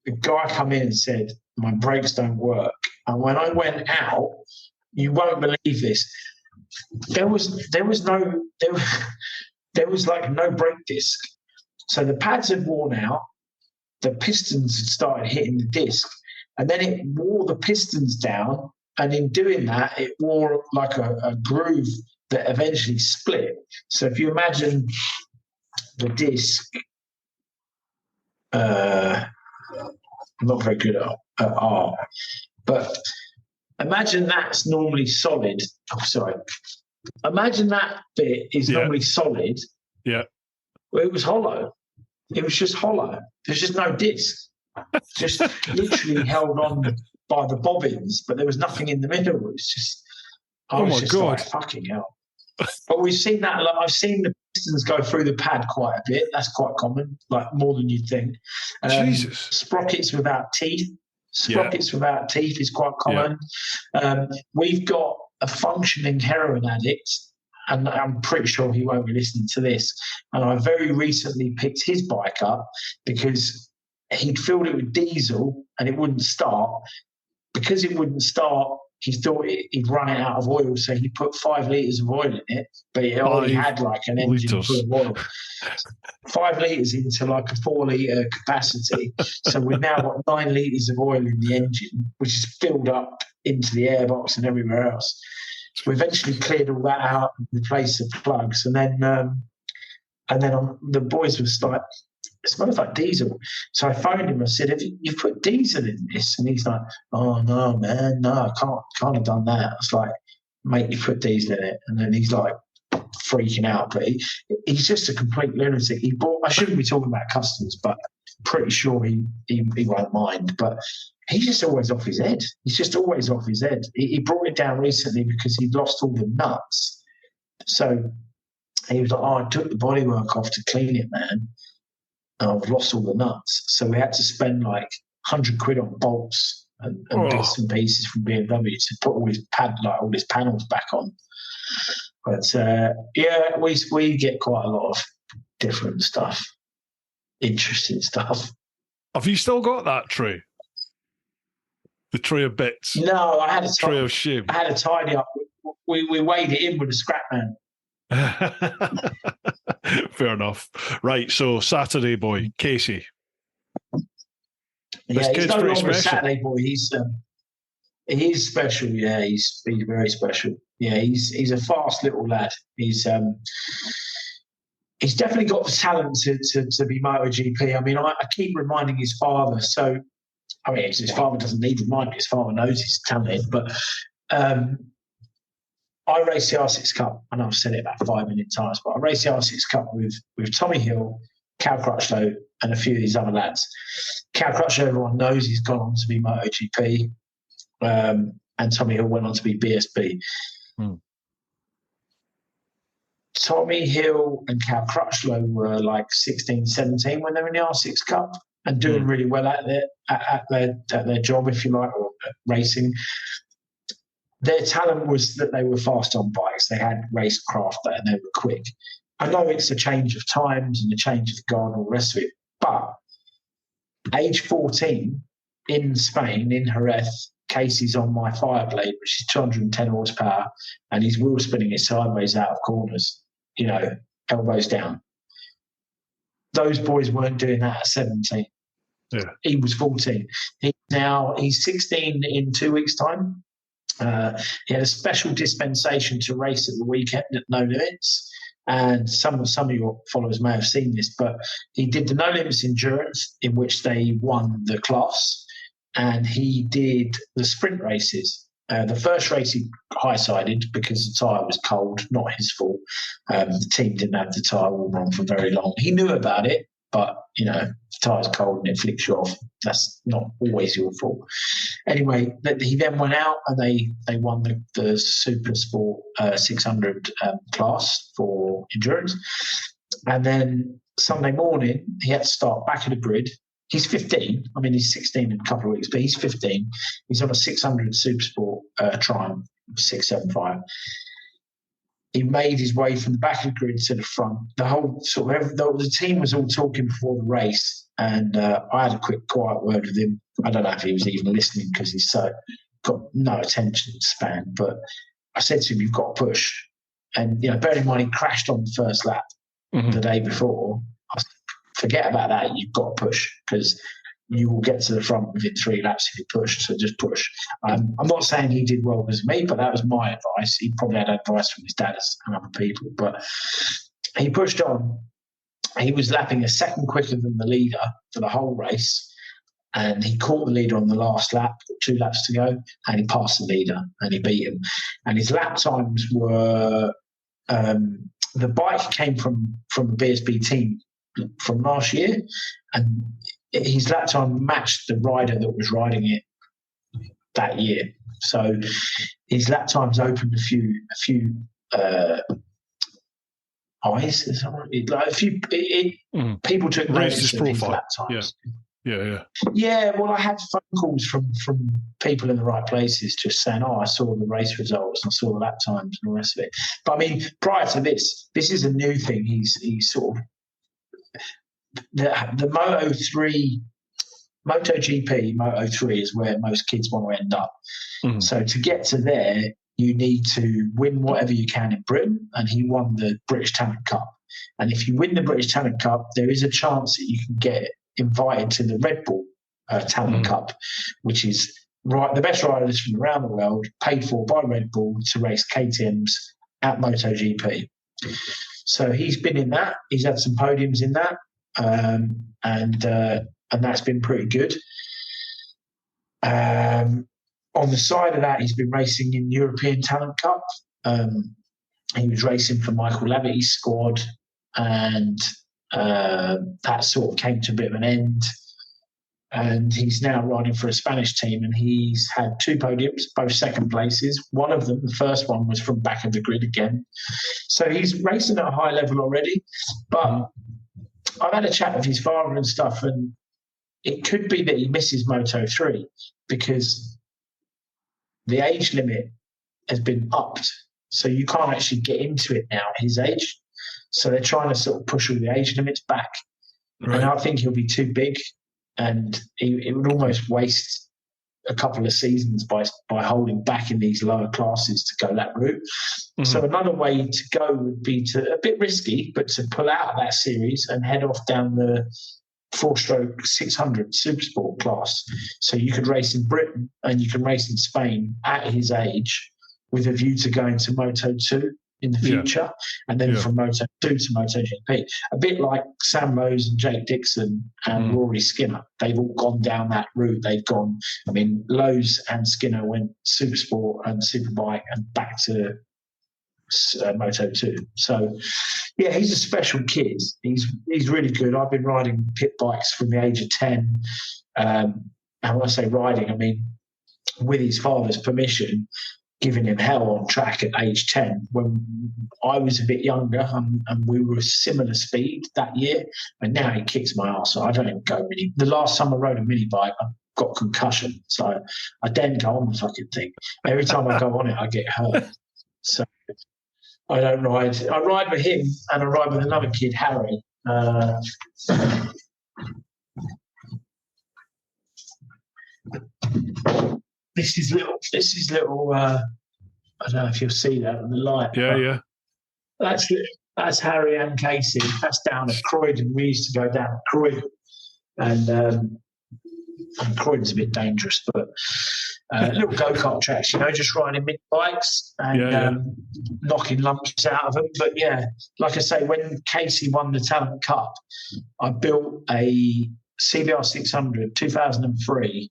the guy come in and said, "My brakes don't work," and when I went out, you won't believe this. There was like no brake disc, so the pads had worn out, the pistons had started hitting the disc, and then it wore the pistons down, and in doing that, it wore like a groove that eventually split. So if you imagine the disc, I'm not very good at art, but imagine that's normally solid. Oh, sorry. Imagine that bit is normally solid. Yeah. Well, it was hollow. It was just hollow. There's just no disc. Just literally held on by the bobbins, but there was nothing in the middle. It was just, I was just God. Like, fucking hell. But we've seen that. Like, I've seen the pistons go through the pad quite a bit. That's quite common, like more than you'd think. Jesus. Sprockets without teeth. Sprockets without teeth is quite common. Yeah. We've got a functioning heroin addict, and I'm pretty sure he won't be listening to this. And I very recently picked his bike up because he'd filled it with diesel and it wouldn't start. Because it wouldn't start, he thought he'd run it out of oil, so he put 5 litres of oil in it, but it already had like an engine full of oil. 5 litres into like a 4 litre capacity. So we've now got 9 litres of oil in the engine, which is filled up into the airbox and everywhere else. So we eventually cleared all that out and replaced the plugs. And then the boys was like, "It smells like diesel." So I phoned him. I said, "Have you put diesel in this?" And he's like, "Oh no, man, no, I can't have done that." I was like, "Mate, you put diesel in it." And then he's like freaking out, but he's just a complete lunatic. I shouldn't be talking about customers, but pretty sure he won't mind. But he's just always off his head. He's just always off his head. He brought it down recently because he'd lost all the nuts. So he was like, "Oh, I took the bodywork off to clean it, man. I've lost all the nuts." So we had to spend like 100 quid on bolts and bits and pieces from BMW to put all his panels back on. But we get quite a lot of different stuff, interesting stuff. Have you still got that tray? The tray of bits? No, I had a tray of shame. I had a tidy up. We weighed it in with a scrap man. Fair enough. Right, so Saturday boy, Casey. He's no longer a Saturday boy. He's special. Yeah, he's very special. Yeah, he's a fast little lad. He's definitely got the talent to be MotoGP. I mean, I keep reminding his father. So, I mean, his father doesn't need reminding. His father knows he's talented, but. I raced the R6 Cup, and I've said it about 5 million times, but I raced the R6 Cup with Tommy Hill, Cal Crutchlow, and a few of these other lads. Cal Crutchlow, everyone knows, he's gone on to be MotoGP, and Tommy Hill went on to be BSB. Tommy Hill and Cal Crutchlow were like 16, 17 when they were in the R6 Cup and doing really well at their job, if you like, or racing. Their talent was that they were fast on bikes. They had racecraft and they were quick. I know it's a change of times and a change of guard and all the rest of it, but age 14 in Spain, in Jerez, cases on my Fireblade, which is 210 horsepower, and he's wheel spinning it sideways out of corners, elbows down. Those boys weren't doing that at 17. Yeah. He was 14. He's 16 in 2 weeks' time. He had a special dispensation to race at the weekend at No Limits. And some of your followers may have seen this, but he did the No Limits Endurance, in which they won the class, and he did the sprint races. The first race he high-sided because the tyre was cold, not his fault. The team didn't have the tyre warm on for very long. He knew about it, but, the tyre's cold and it flicks you off. That's not always your fault. Anyway, he then went out and they won the Super Sport 600 class for endurance. And then Sunday morning, he had to start back of the grid. He's 15. I mean, he's 16 in a couple of weeks, but he's 15. He's on a 600 Super Sport Triumph 675. He made his way from the back of the grid to the front. The whole the team was all talking before the race, and I had a quiet word with him. I don't know if he was even listening because he's got no attention span. But I said to him, "You've got to push." And bear in mind, he crashed on the first lap the day before. I said, forget about that. You've got to push because you will get to the front within 3 laps if you push. So just push. I'm not saying he did well with me, but that was my advice. He probably had advice from his dad and other people. But he pushed on. He was lapping a second quicker than the leader for the whole race. And he caught the leader on the last lap, 2 laps to go, and he passed the leader and he beat him. And his lap times were the bike came from a BSB team from last year, and his lap time matched the rider that was riding it that year. So his lap times opened a few eyes. Is that right? Like a few people took notice of his lap times. Yeah. Well, I had phone calls from people in the right places just saying, "Oh, I saw the race results, I saw the lap times, and all the rest of it." But I mean, prior to this is a new thing. He's sort of the MotoGP, Moto3 is where most kids want to end up. So to get to there, you need to win whatever you can in Britain, and he won the British Talent Cup. And if you win the British Talent Cup, there is a chance that you can get invited to the Red Bull Talent Cup, which is the best riders from around the world paid for by Red Bull to race KTMs at MotoGP. So he's been in that. He's had some podiums in that. And that's been pretty good. On the side of that, he's been racing in European Talent Cup. He was racing for Michael Lavity's squad, and that sort of came to a bit of an end. And he's now riding for a Spanish team, and he's had 2 podiums, both second places. One of them, the first one, was from back of the grid again. So he's racing at a high level already, but I've had a chat with his father and stuff, and it could be that he misses Moto3 because the age limit has been upped. So you can't actually get into it now at his age. So they're trying to sort of push all the age limits back. Right. And I think he'll be too big, and it would almost waste a couple of seasons by holding back in these lower classes to go that route. So another way to go would be a bit risky, but to pull out of that series and head off down the 4-stroke 600 Supersport class. So you could race in Britain and you can race in Spain at his age with a view to going to Moto2 in the future, and then from Moto2 to MotoGP. A bit like Sam Rose and Jake Dixon and Rory Skinner. They've all gone down that route. Lowe's and Skinner went Supersport and Superbike and back to Moto2. So, yeah, he's a special kid. He's really good. I've been riding pit bikes from the age of 10. And when I say riding, I mean with his father's permission, giving him hell on track at age 10 when I was a bit younger, and we were a similar speed that year. And now he kicks my ass. So I don't even go mini. The last time I rode a mini bike, I got concussion. So I didn't go on the fucking thing. Every time I go on it, I get hurt. So I don't ride. I ride with him, and I ride with another kid, Harry. This is little. I don't know if you'll see that on the light. Yeah. That's Harry and Casey. That's down at Croydon. We used to go down at Croydon, and Croydon's a bit dangerous, but little go-kart tracks, just riding mini bikes and knocking lumps out of them. But yeah, like I say, when Casey won the Talent Cup, I built a CBR 600 2003,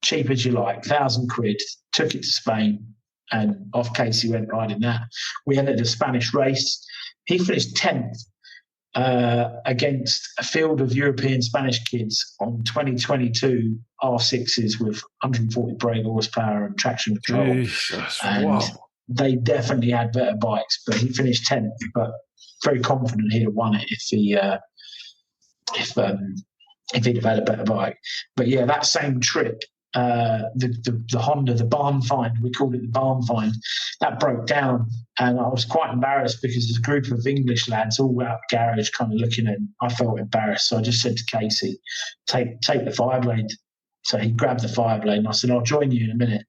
cheap as you like, £1,000, took it to Spain, and off Casey went riding that. We entered a Spanish race. He finished 10th against a field of European Spanish kids on 2022 R6s with 140 brake horsepower and traction control. Jesus, and wow. They definitely had better bikes, but he finished 10th. But very confident he'd have won it if he'd have had a better bike. But yeah, that same trip, the Honda, the barn find, we called it the barn find, that broke down, and I was quite embarrassed because there's a group of English lads all out the garage kind of looking at. I felt embarrassed, so I just said to Casey, take the Fireblade. So he grabbed the Fireblade, and I said, I'll join you in a minute.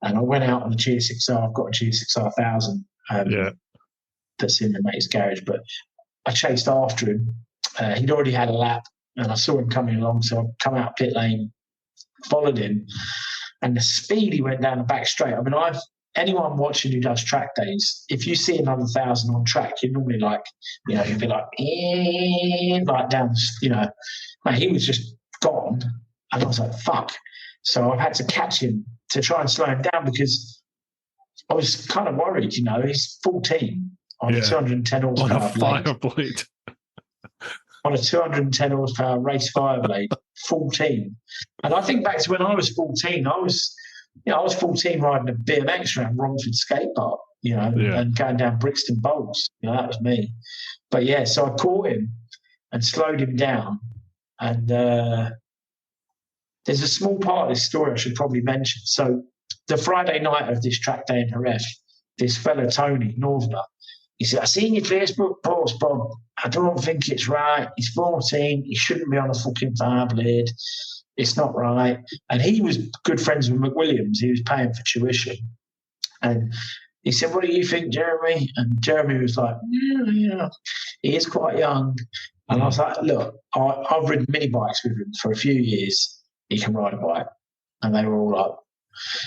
And I went out on the GSXR. I've got a GSXR 1000 that's in the mate's garage, but I chased after him. He'd already had a lap, and I saw him coming along, so I come out pit lane, followed him, and the speed he went down the back straight. I mean, anyone watching who does track days, if you see another 1,000 on track, you're normally like, you'd be like down, Mate, he was just gone, and I was like, fuck. So I had to catch him to try and slow him down because I was kind of worried. He's 14 on a 210 horsepower on a Fireblade. On a 210 horsepower race Fireblade, 14. And I think back to when I was 14, I was 14 riding a BMX around Romford Skate Park, and going down Brixton Bowls. That was me. But yeah, so I caught him and slowed him down. And there's a small part of this story I should probably mention. So the Friday night of this track day in Jerez, this fella, Tony, Northerner, he said, I seen your Facebook post, Bob. I don't think it's right. He's 14. He shouldn't be on a fucking Fireblade. It's not right. And he was good friends with McWilliams. He was paying for tuition. And he said, what do you think, Jeremy? And Jeremy was like, yeah, he is quite young. And I was like, look, I've ridden mini bikes with him for a few years. He can ride a bike. And they were all like.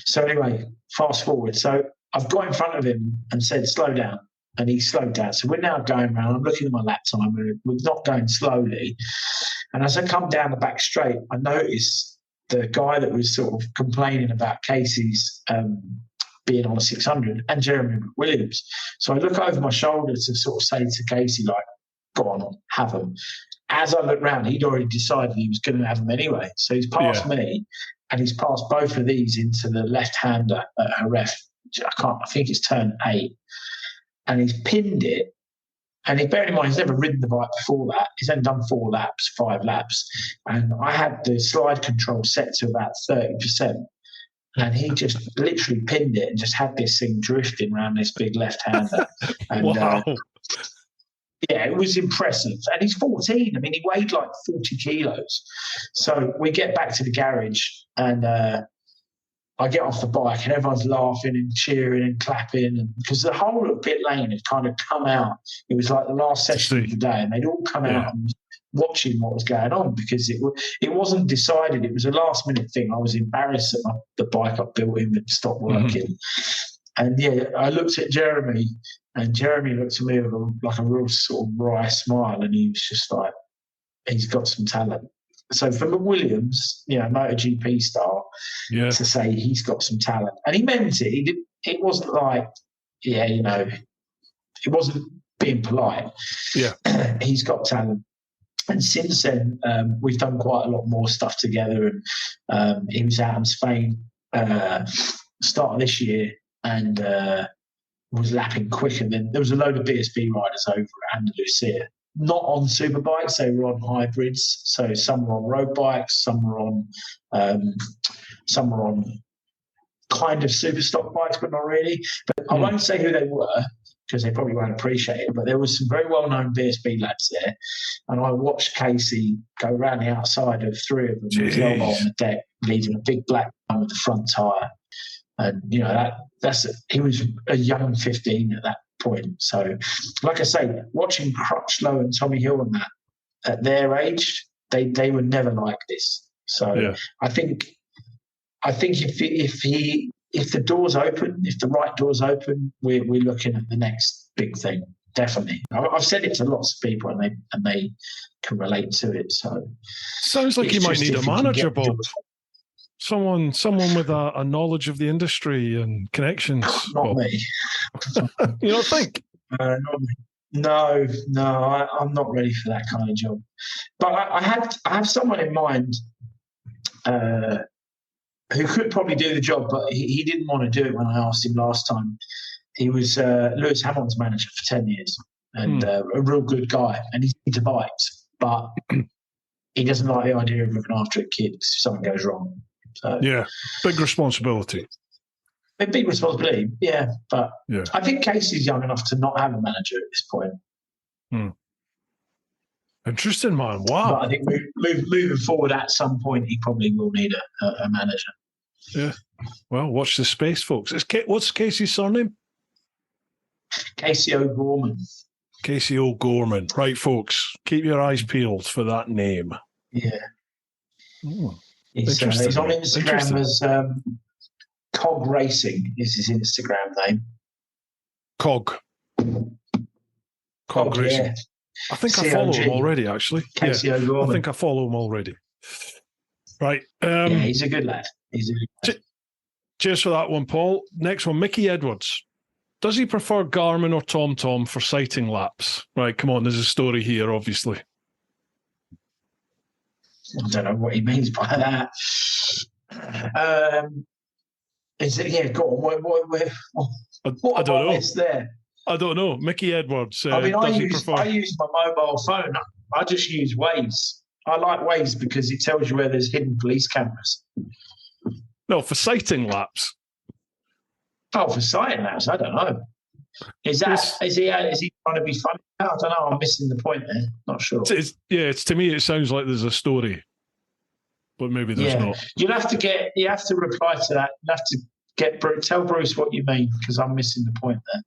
So anyway, fast forward. So I've got in front of him and said, slow down. And he slowed down. So we're now going around. I'm looking at my lap time. We're not going slowly. And as I come down the back straight, I noticed the guy that was sort of complaining about Casey's being on a 600 and Jeremy Williams. So I look over my shoulder to sort of say to Casey, like, go on, have them. As I look round, he'd already decided he was going to have them anyway. So he's passed me, and he's passed both of these into the left-hander at Jerez. I think it's turn 8. And he's pinned it. And bearing in mind, he's never ridden the bike before that. He's only done 5 laps. And I had the slide control set to about 30%. And he just literally pinned it and just had this thing drifting around this big left-hander. And, wow. Yeah, it was impressive. And he's 14. I mean, he weighed like 40 kilos. So we get back to the garage, and I get off the bike, and everyone's laughing and cheering and clapping, and because the whole of pit lane had kind of come out. It was like the last session of the day, and they'd all come out and watching what was going on because it wasn't decided. It was a last minute thing. I was embarrassed that the bike I built him had stopped working. And yeah, I looked at Jeremy, and Jeremy looked at me with a real sort of wry smile, and he was just like, he's got some talent. So for McWilliams, MotoGP style, to say he's got some talent. And he meant it. It wasn't like, it wasn't being polite. Yeah. He's got talent. And since then, we've done quite a lot more stuff together. And he was out in Spain start of this year, and was lapping quicker than there was a load of BSB riders over at Andalusia. Not on super bikes, they were on hybrids. So some were on road bikes, some were on kind of super stock bikes, but not really. But I won't say who they were because they probably won't appreciate it. But there was some very well-known BSB lads there, and I watched Casey go around the outside of 3 of them with his elbow on the deck, leaving a big black line with the front tyre. And he was a young 15 at that point. So, like I say, watching Crutchlow and Tommy Hill and that at their age, they were never like this. So I think if the door's open, if the right door's open, we're looking at the next big thing. Definitely, I've said it to lots of people, and they can relate to it. So sounds like you might need a manager, Bob. Someone with a knowledge of the industry and connections. Not me. You don't think? Not me. No, I'm not ready for that kind of job. But I have someone in mind who could probably do the job, but he didn't want to do it when I asked him last time. He was Lewis Hamilton's manager for 10 years and a real good guy, and he's into bikes, but he doesn't like the idea of looking after a kid if something goes wrong. So, yeah, big responsibility. A big responsibility, yeah. But I think Casey's young enough to not have a manager at this point. Interesting, man. Wow. But I think moving forward, at some point, he probably will need a manager. Yeah. Well, watch the space, folks. What's Casey's surname? Casey O'Gorman. Casey O'Gorman. Right, folks. Keep your eyes peeled for that name. Yeah. Oh, he's on Instagram as Cog Racing is his Instagram name. Cog Racing. Yeah. I think I follow him already, actually. Casey O'Gorman. I think I follow him already. Right. He's a good lad. Cheers for that one, Paul. Next one, Mickey Edwards. Does he prefer Garmin or TomTom for sighting laps? Right, come on, there's a story here, obviously. I don't know what he means by that. Is it? Yeah, go on. What I don't know. There? I don't know. Mickey Edwards. I use my mobile phone. I just use Waze. I like Waze because it tells you where there's hidden police cameras. No, for sighting laps. Oh, for sighting laps? I don't know. Is he trying to be funny? I don't know. I'm missing the point there. Not sure. It's to me. It sounds like there's a story, but maybe there's not. You have to reply to that. You have to tell Bruce what you mean because I'm missing the point there.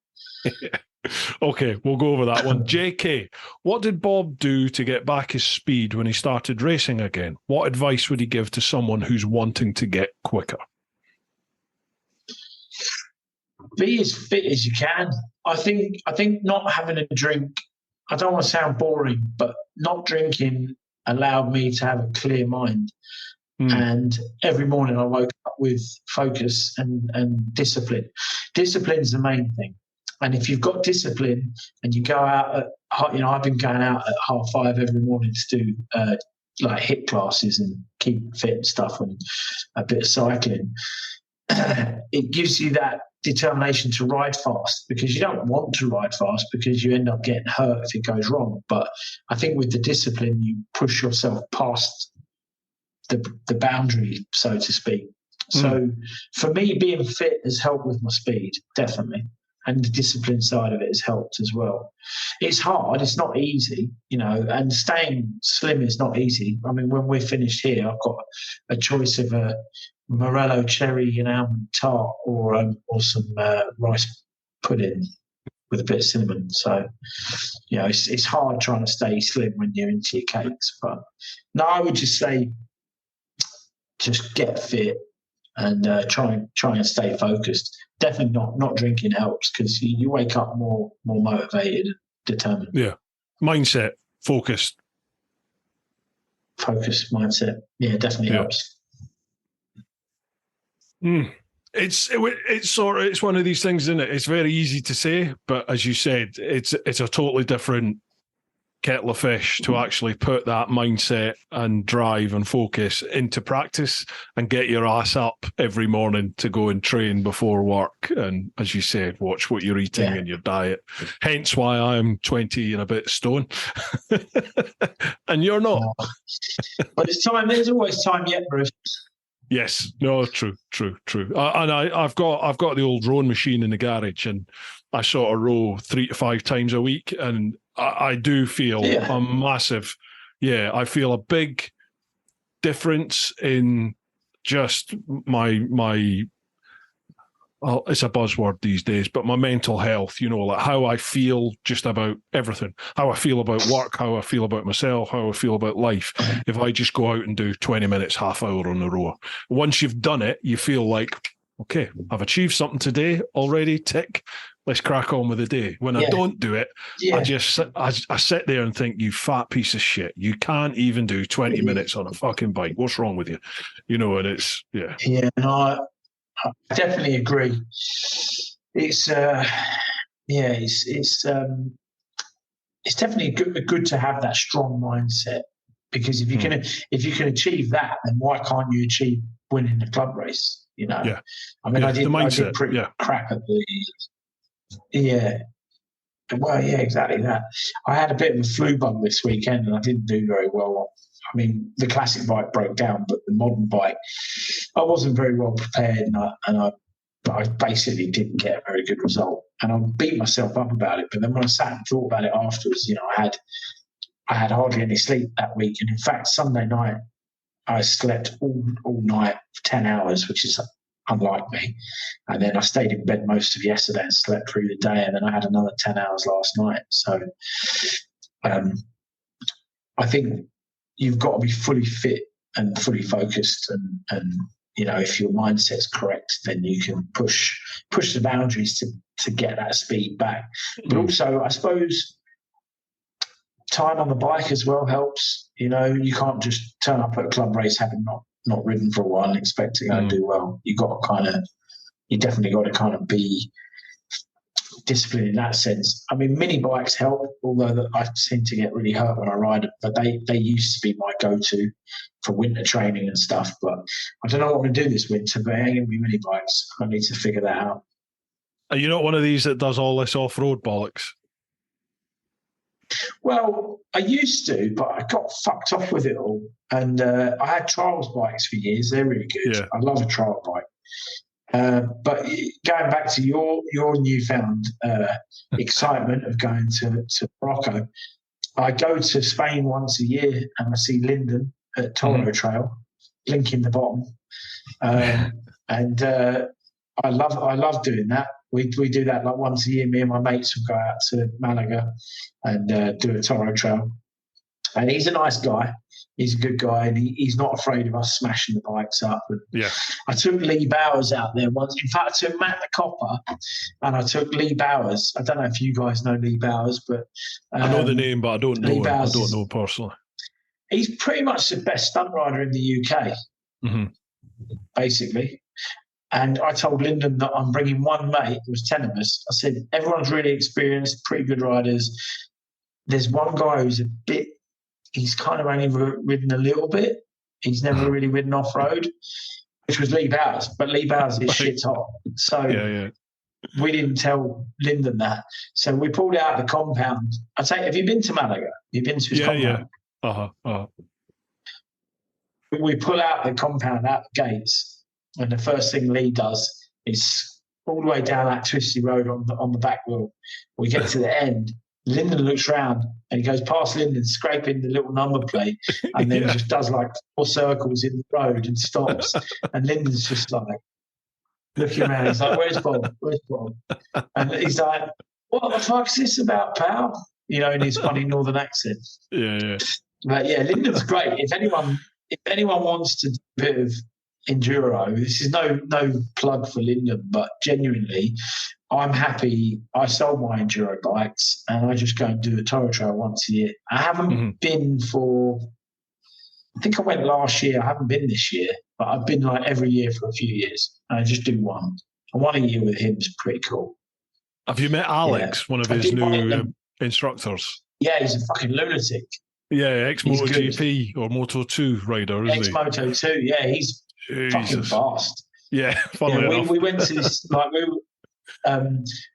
Okay, we'll go over that one. JK, what did Bob do to get back his speed when he started racing again? What advice would he give to someone who's wanting to get quicker? Be as fit as you can. I think not having a drink, I don't want to sound boring, but not drinking allowed me to have a clear mind. And every morning I woke up with focus and discipline. Discipline's the main thing. And if you've got discipline and you go out I've been going out at 5:30 every morning to do like HIIT classes and keep fit and stuff and a bit of cycling. It gives you that determination to ride fast because you don't want to ride fast because you end up getting hurt if it goes wrong. But I think with the discipline, you push yourself past the boundary, so to speak. So for me, being fit has helped with my speed, definitely. And the discipline side of it has helped as well. It's hard. It's not easy, and staying slim is not easy. I mean, when we're finished here, I've got a choice of a Morello cherry and almond tart or some rice pudding with a bit of cinnamon. So, it's hard trying to stay slim when you're into your cakes. But no, I would just say just get fit and try and stay focused. Definitely not drinking helps because you wake up more motivated and determined. Yeah. Mindset, focused mindset. Yeah, definitely helps. It's one of these things, isn't it? It's very easy to say, but as you said, it's a totally different kettle of fish to actually put that mindset and drive and focus into practice and get your ass up every morning to go and train before work. And as you said, watch what you're eating and your diet. Hence why I'm 20 and a bit stone. And you're not. But it's time. There's always time yet, Bruce. Yes. No, true. And I've got the old rowing machine in the garage and I sort of row 3 to 5 times a week and I do feel a massive, I feel a big difference in just my well, it's a buzzword these days, but my mental health, like how I feel just about everything, how I feel about work, how I feel about myself, how I feel about life. If I just go out and do 20 minutes, half hour on the rower, once you've done it, you feel like, okay, I've achieved something today already, tick. Let's crack on with the day. When I don't do it, I sit there and think, you fat piece of shit. You can't even do 20 minutes on a fucking bike. What's wrong with you? And it's, Yeah, and I definitely agree. It's it's definitely good to have that strong mindset, because if you can achieve that, then why can't you achieve winning the club race? Yeah. I mean, I did pretty yeah. crap at the Well, yeah, exactly that. I had a bit of a flu bug this weekend, and I didn't do very well. I mean, the classic bike broke down, but the modern bike, I wasn't very well prepared, and I basically didn't get a very good result. And I beat myself up about it. But then when I sat and thought about it afterwards, I had hardly any sleep that week. And in fact, Sunday night, I slept all night for 10 hours, which is unlike me. And then I stayed in bed most of yesterday and slept through the day. And then I had another 10 hours last night. So I think you've got to be fully fit and fully focused. And if your mindset's correct, then you can push the boundaries to get that speed back. But also, I suppose, time on the bike as well helps. You can't just turn up at a club race having not ridden for a while and expect to go and do well. You definitely got to kind of be disciplined in that sense. I mean, mini bikes help, although I seem to get really hurt when I ride it. But they used to be my go-to for winter training and stuff. But I don't know what I'm going to do this winter, but it ain't going to be mini bikes. I need to figure that out. Are you not one of these that does all this off-road bollocks? Well, I used to, but I got fucked off with it all. And I had trials bikes for years. They're really good. Yeah. I love a trial bike. But going back to your newfound excitement of going to Morocco, I go to Spain once a year and I see Lyndon at Toro Trail, link in the bottom. And I love doing that. We do that like once a year. Me and my mates will go out to Malaga and do a Toro Trail. And he's a nice guy. He's a good guy, and he's not afraid of us smashing the bikes up. And I took Lee Bowers out there once. In fact, I took Matt the Copper, and I took Lee Bowers. I don't know if you guys know Lee Bowers, but I know the name, but I don't know him. I don't know him personally. He's pretty much the best stunt rider in the UK, basically. And I told Lyndon that I'm bringing one mate. There was 10 of us. I said, everyone's really experienced, pretty good riders. There's one guy who's he's kind of only ridden a little bit. He's never really ridden off-road, which was Lee Bowers. But Lee Bowers is shit hot. So we didn't tell Lyndon that. So we pulled out the compound. I say, have you been to Malaga? You've been to his compound? Yeah. We pull out the compound out the gates. And the first thing Lee does is all the way down that twisty road on the back wheel. We get to the end. Lyndon looks round and he goes past Lyndon, scraping the little number plate, and then just does like 4 circles in the road and stops. And Lyndon's just like looking around. He's like, "Where's Bob? Where's Bob?" And he's like, "What the fuck's this about, pal?" In his funny northern accent. Yeah. But yeah, Lyndon's great. If anyone wants to do a bit of enduro, this is no plug for Lyndon, but genuinely, I'm happy. I sold my enduro bikes and I just go and do a Toro Trail once a year. I haven't been I think I went last year. I haven't been this year, but I've been like every year for a few years. I just do one. And one a year with him is pretty cool. Have you met Alex, one of his new instructors? Yeah, he's a fucking lunatic. Yeah, ex-MotoGP or Moto2 rider, isn't he? Ex-Moto2, yeah, he's fucking fast. Yeah, enough. We went to this,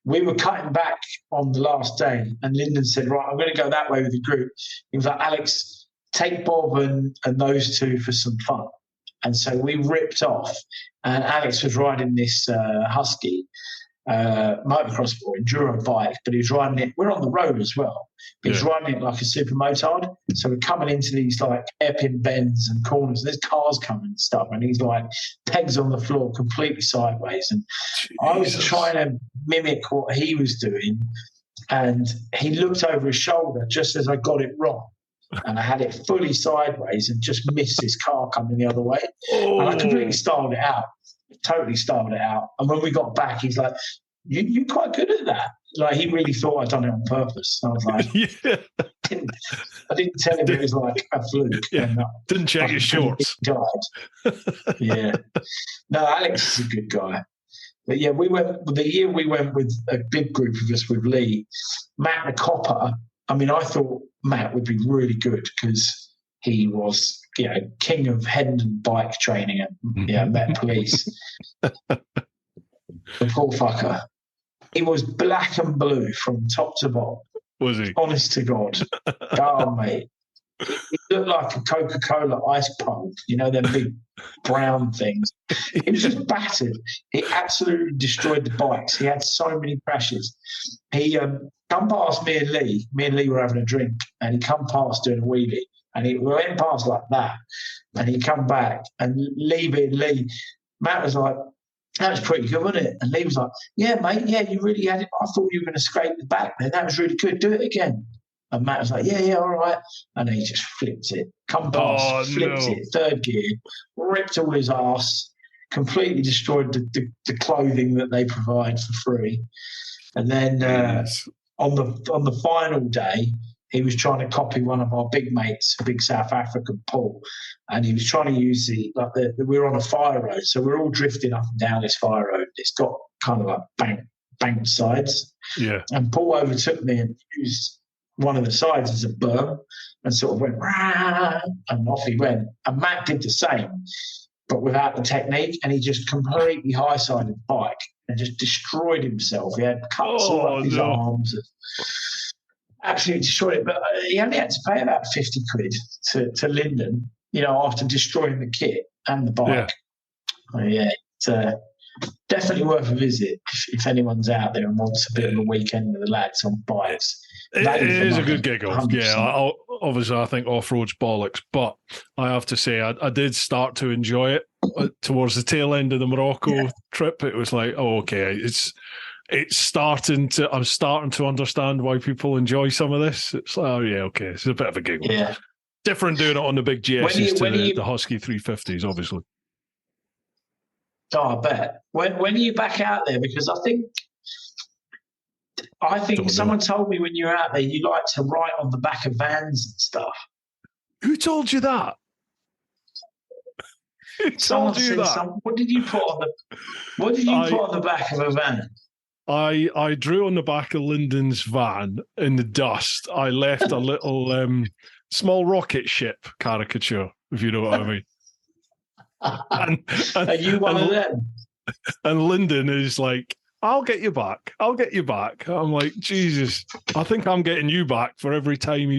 we were cutting back on the last day, and Lyndon said, "Right, I'm going to go that way with the group." He was like, "Alex, take Bob and those two for some fun." And so we ripped off, and Alex was riding this Husky, motocross or enduro bike, but he was riding it. We're on the road as well. He was riding it like a super motard. So we're coming into these like hairpin bends and corners. There's cars coming and stuff, and he's like pegs on the floor, completely sideways. And I was trying to mimic what he was doing, and he looked over his shoulder just as I got it wrong. And I had it fully sideways and just missed his car coming the other way. And I completely styled it out. Totally styled it out. And when we got back, he's like, you're quite good at that. Like, he really thought I'd done it on purpose. And I was like, I didn't tell him it was like a fluke. Yeah. And, didn't check his shorts. Yeah. No, Alex is a good guy. But yeah, the year we went with a big group of us with Lee, Matt the Copper. I mean, I thought Matt would be really good because he was, king of Hendon bike training at Met Police. The poor fucker. He was black and blue from top to bottom. Was he? Honest to God. Oh, mate. He looked like a Coca-Cola ice pump, them big brown things. He was just battered. He absolutely destroyed the bikes. He had so many crashes. He come past me and Lee. Me and Lee were having a drink, and he come past doing a wheelie. And we went past like that, and he come back, and Lee being Lee, Matt was like, that was pretty good, wasn't it? And Lee was like, yeah, mate, yeah, you really had it. I thought you were going to scrape the back there. That was really good. Do it again. And Matt was like, yeah, all right. And then he just flipped it. Come past, flipped it, third gear, ripped all his ass, completely destroyed the clothing that they provide for free. And then on the final day, he was trying to copy one of our big mates, a big South African, Paul, and he was trying to use we were on a fire road, so we're all drifting up and down this fire road. It's got kind of like banked sides. Yeah. And Paul overtook me and used one of the sides as a berm and sort of went, rah, and off he went. And Matt did the same, but without the technique, and he just completely high-sided the bike and just destroyed himself. He had cuts all up his arms. Absolutely destroyed it, but he only had to pay about 50 quid to Lyndon, after destroying the kit and the bike. It's definitely worth a visit if anyone's out there and wants a bit of a weekend with the lads on bikes. It is a good gig off. 100%. Yeah, obviously I think off-road's bollocks, but I have to say I did start to enjoy it towards the tail end of the Morocco trip. It was like, I'm starting to understand why people enjoy some of this. It's like, okay, it's a bit of a giggle. Yeah. Different doing it on the big GSs to the Husky 350s, obviously. Oh, I bet. When are you back out there? Because I think someone told me when you're out there you like to write on the back of vans and stuff. Who told you that? Who told you that? What did you put on the back of a van? I drew on the back of Lyndon's van in the dust. I left a little small rocket ship caricature, if you know what I mean. And are you one of them? And Lyndon is like, I'll get you back. I'm like, Jesus, I think I'm getting you back for every time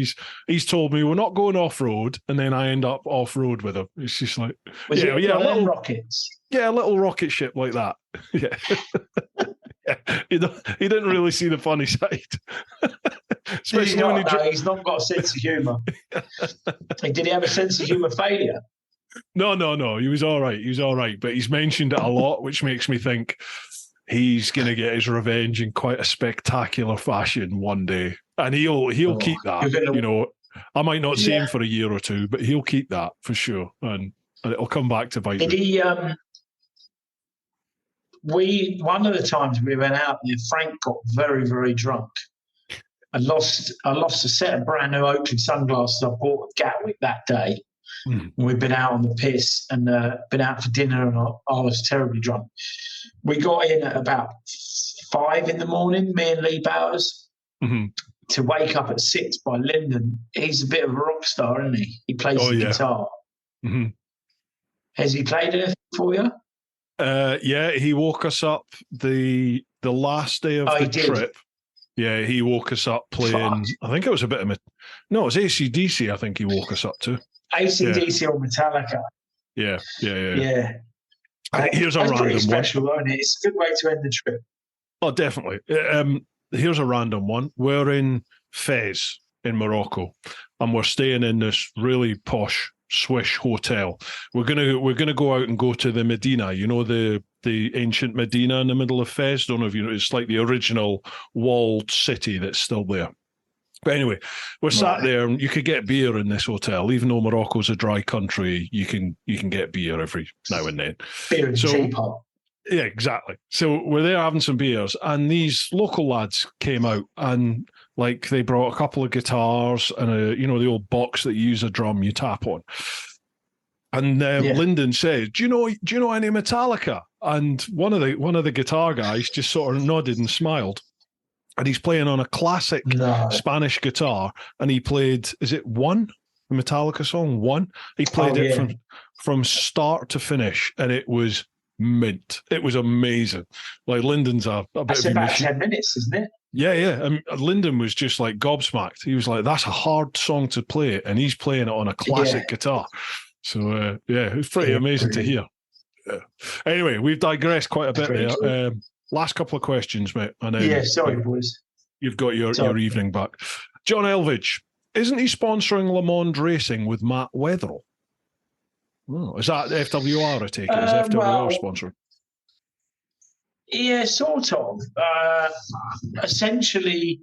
he's told me we're not going off-road, and then I end up off-road with him. It's just like, little rockets. Yeah, a little rocket ship like that. Yeah. He didn't really see the funny side. Especially he's not got a sense of humour. Did he have a sense of humour failure? No. He was all right. But he's mentioned it a lot, which makes me think he's going to get his revenge in quite a spectacular fashion one day. And he'll keep that. I might not see him for a year or two, but he'll keep that for sure. And it'll come back to bite him. Did he... one of the times we went out there, Frank got very, very drunk. I lost a set of brand new Oakley sunglasses I bought at Gatwick that day. We'd been out on the piss and been out for dinner, and I was terribly drunk. We got in at about 5 in the morning, me and Lee Bowers, to wake up at 6 by Lyndon. He's a bit of a rock star, isn't he? He plays the guitar. Mm-hmm. Has he played anything for you? He woke us up the last day of the trip. Yeah, he woke us up playing. I think it was a bit of it was AC/DC. I think he woke us up to AC/DC or Metallica. Yeah. Yeah. Here's a random pretty special, one. Isn't it? It's a good way to end the trip. Oh, definitely. Here's a random one. We're in Fez in Morocco, and we're staying in this really posh Swiss hotel. We're gonna go out and go to the Medina. You know, the ancient Medina in the middle of Fez. Don't know if you know. It's like the original walled city that's still there. But anyway, we're sat there, and you could get beer in this hotel, even though Morocco's a dry country. You can get beer every now and then. Beer and teapot. Yeah, exactly. So we're there having some beers, and these local lads came out, and like they brought a couple of guitars and the old box that you use a drum you tap on. And Lyndon said, "Do you know any Metallica?" And one of the guitar guys just sort of nodded and smiled. And he's playing on a classic Spanish guitar, and he played, is it One? The Metallica song, One? He played it from start to finish, and it was mint. It was amazing. Like, Lyndon's a bit That's of a about machine. 10 minutes, isn't it? Yeah. And Lyndon was just like gobsmacked. He was like, that's a hard song to play, and he's playing it on a classic guitar. So, it was pretty amazing to hear. Yeah. Anyway, we've digressed quite a bit there. Last couple of questions, mate. And then sorry, boys. You've got your evening back. John Elvidge, isn't he sponsoring Le Monde Racing with Matt Wetherill? Oh, is that FWR, I take it? Is FWR sponsoring? Yeah, sort of. Essentially,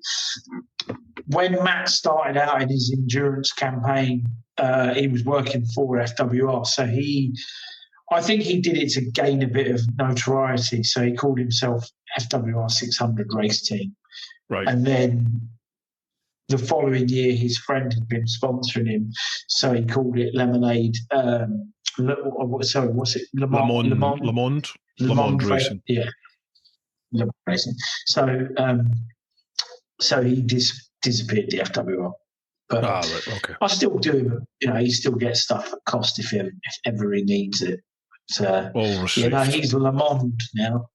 when Matt started out in his endurance campaign, he was working for FWR. So I think he did it to gain a bit of notoriety. So he called himself FWR 600 Race Team. Right. And then the following year, his friend had been sponsoring him. So he called it Lemonade. What's it? Le Monde Racing. Yeah. Le Monde Racing. So he disappeared the FWR. But okay. I still do him. He still gets stuff at cost if ever he needs it. So, he's Le Monde now.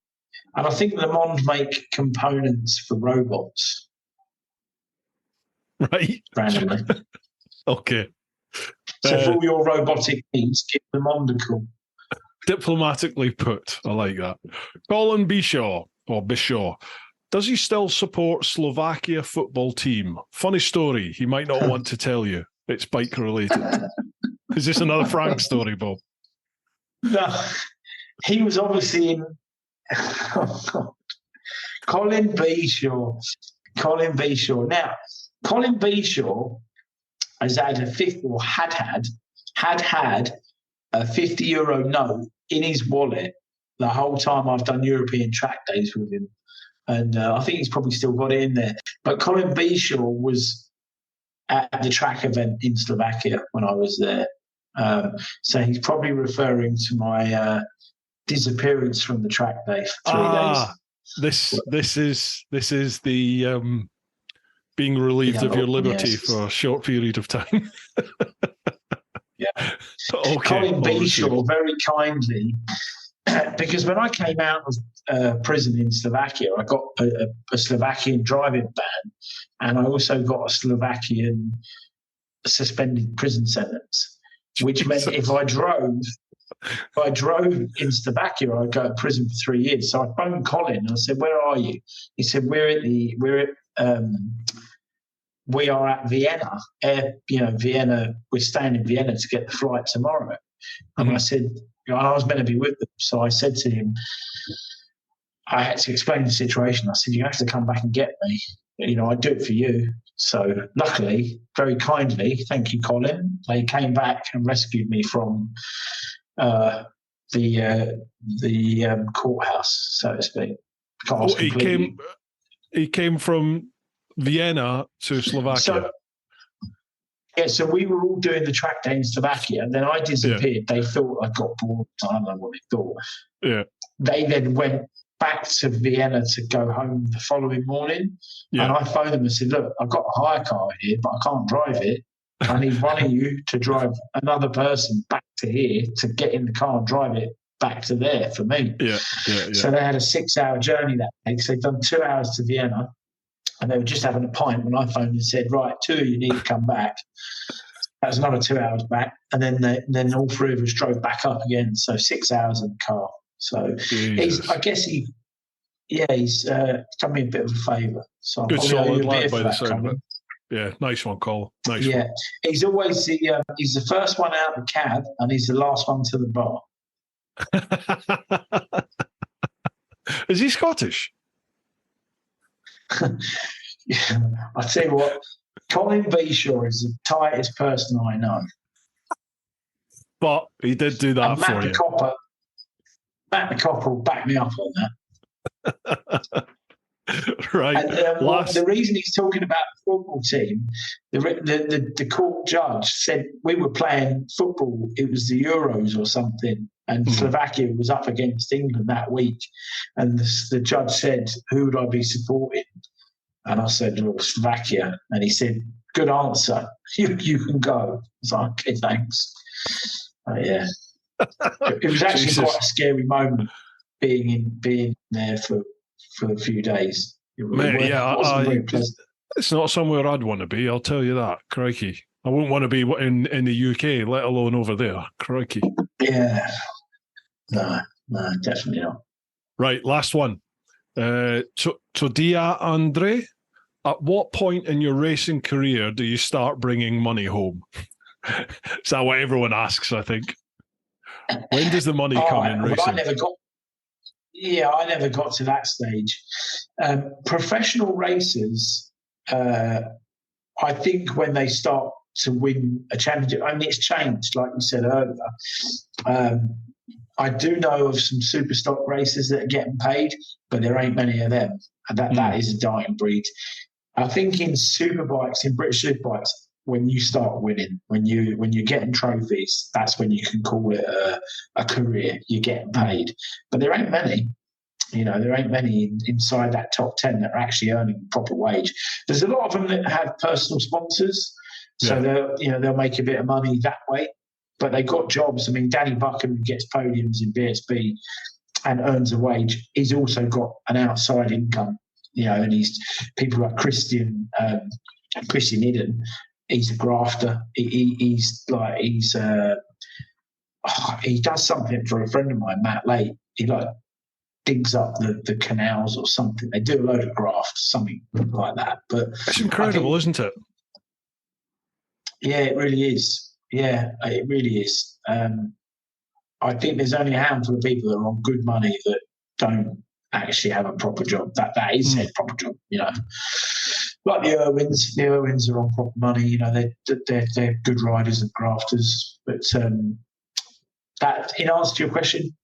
And I think Le Monde make components for robots. Right. Randomly. Okay. So for all your robotic needs, give Le Monde a call. Diplomatically put. I like that. Colin Bishaw. Does he still support Slovakia football team? Funny story. He might not want to tell you. It's bike related. Is this another Frank story, Bob? No. He was obviously in... Oh, God. Colin Bishaw. Now, Colin Bishaw has had had a €50 note in his wallet the whole time I've done European track days with him. And I think he's probably still got it in there. But Colin Bishaw was at the track event in Slovakia when I was there. So he's probably referring to my disappearance from the track day for 3 days. This is the being relieved of your liberty for a short period of time. Yeah. Okay. Colin Bishaw very kindly, because when I came out of prison in Slovakia, I got a Slovakian driving ban, and I also got a Slovakian suspended prison sentence, which meant if I drove in Slovakia, I'd go to prison for 3 years. So I phoned Colin and I said, "Where are you?" He said, we are at Vienna. Vienna. We're staying in Vienna to get the flight tomorrow. And I said, I was meant to be with them. So I said to him, I had to explain the situation. I said, you have to come back and get me. I'd do it for you. So luckily, very kindly, thank you, Colin, they came back and rescued me from the courthouse, so to speak. He came from Vienna to Slovakia. So we were all doing the track day in Slovakia, and then I disappeared. Yeah. They thought I got bored. I don't know what they thought. Yeah. They then went back to Vienna to go home the following morning. Yeah. And I phoned them and said, look, I've got a hire car here, but I can't drive it. I need one of you to drive another person back to here to get in the car and drive it back to there for me. Yeah. So they had a 6-hour journey that day. So they'd done 2 hours to Vienna, and they were just having a pint when I phoned and said, right, 2 of you need to come back. That was another 2 hours back. And then all 3 of us drove back up again. So 6 hours in the car. So I guess he Yeah, he's done me a bit of a favour. So I'm Good going to owe you solid a lad bit by for the that, sound of Colin. it. Yeah, nice one, Cole. Nice Yeah, he's always he's the first one out the cab and he's the last one to the bar. one. Is he Scottish? I tell you what, Colin Beeshaw is the tightest person I know. But he did do that And for you. Matt the Copper will back me up on that. Right. And the reason he's talking about the football team, the court judge said we were playing football. It was the Euros or something, and Slovakia was up against England that week. And the judge said, "Who would I be supporting?" And I said, "Well, Slovakia." And he said, "Good answer. You can go." I was like, "Okay, thanks." Yeah, it was actually quite a scary moment being there for a few days. Wasn't very pleasant. It's not somewhere I'd want to be, I'll tell you that. Crikey. I wouldn't want to be in the UK, let alone over there. Crikey. Yeah. No, definitely not. Right, last one. So Dia Andre, at what point in your racing career do you start bringing money home? Is that what everyone asks, I think? When does the money come in racing? I never got to that stage. Professional racers, I think when they start to win a championship, I mean, it's changed, like you said earlier. I do know of some super stock racers that are getting paid, but there ain't many of them. And that is a dying breed. I think in superbikes, in British superbikes, when you start winning, when you're getting trophies, that's when you can call it a career. You're getting paid, but there ain't many. There ain't many inside that top 10 that are actually earning proper wage. There's a lot of them that have personal sponsors, so they'll make a bit of money that way. But they've got jobs. I mean, Danny Buchan ggets podiums in BSB and earns a wage. He's also got an outside income. And he's people like Christian Iden. He's a grafter. He does something for a friend of mine, Matt Late. He digs up the canals or something. They do a load of grafts, something like that. But it's incredible, isn't it? Yeah, it really is. Yeah, it really is. I think there's only a handful of people that are on good money that don't actually have a proper job. That is their proper job. Like the Irwins. The Irwins are on proper money. They're good riders and grafters. But that, in answer to your question,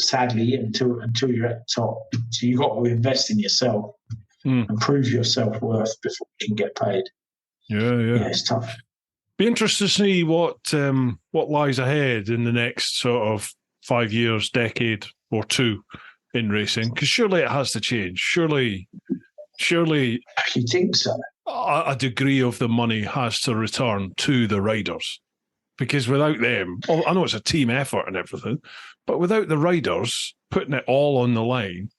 sadly, until you're at the top, so you've got to invest in yourself and prove your self-worth before you can get paid. Yeah, it's tough. Be interested to see what lies ahead in the next sort of 5 years, decade or two in racing, because surely it has to change. Surely, you think so? A degree of the money has to return to the riders, because without them, I know it's a team effort and everything, but without the riders putting it all on the line,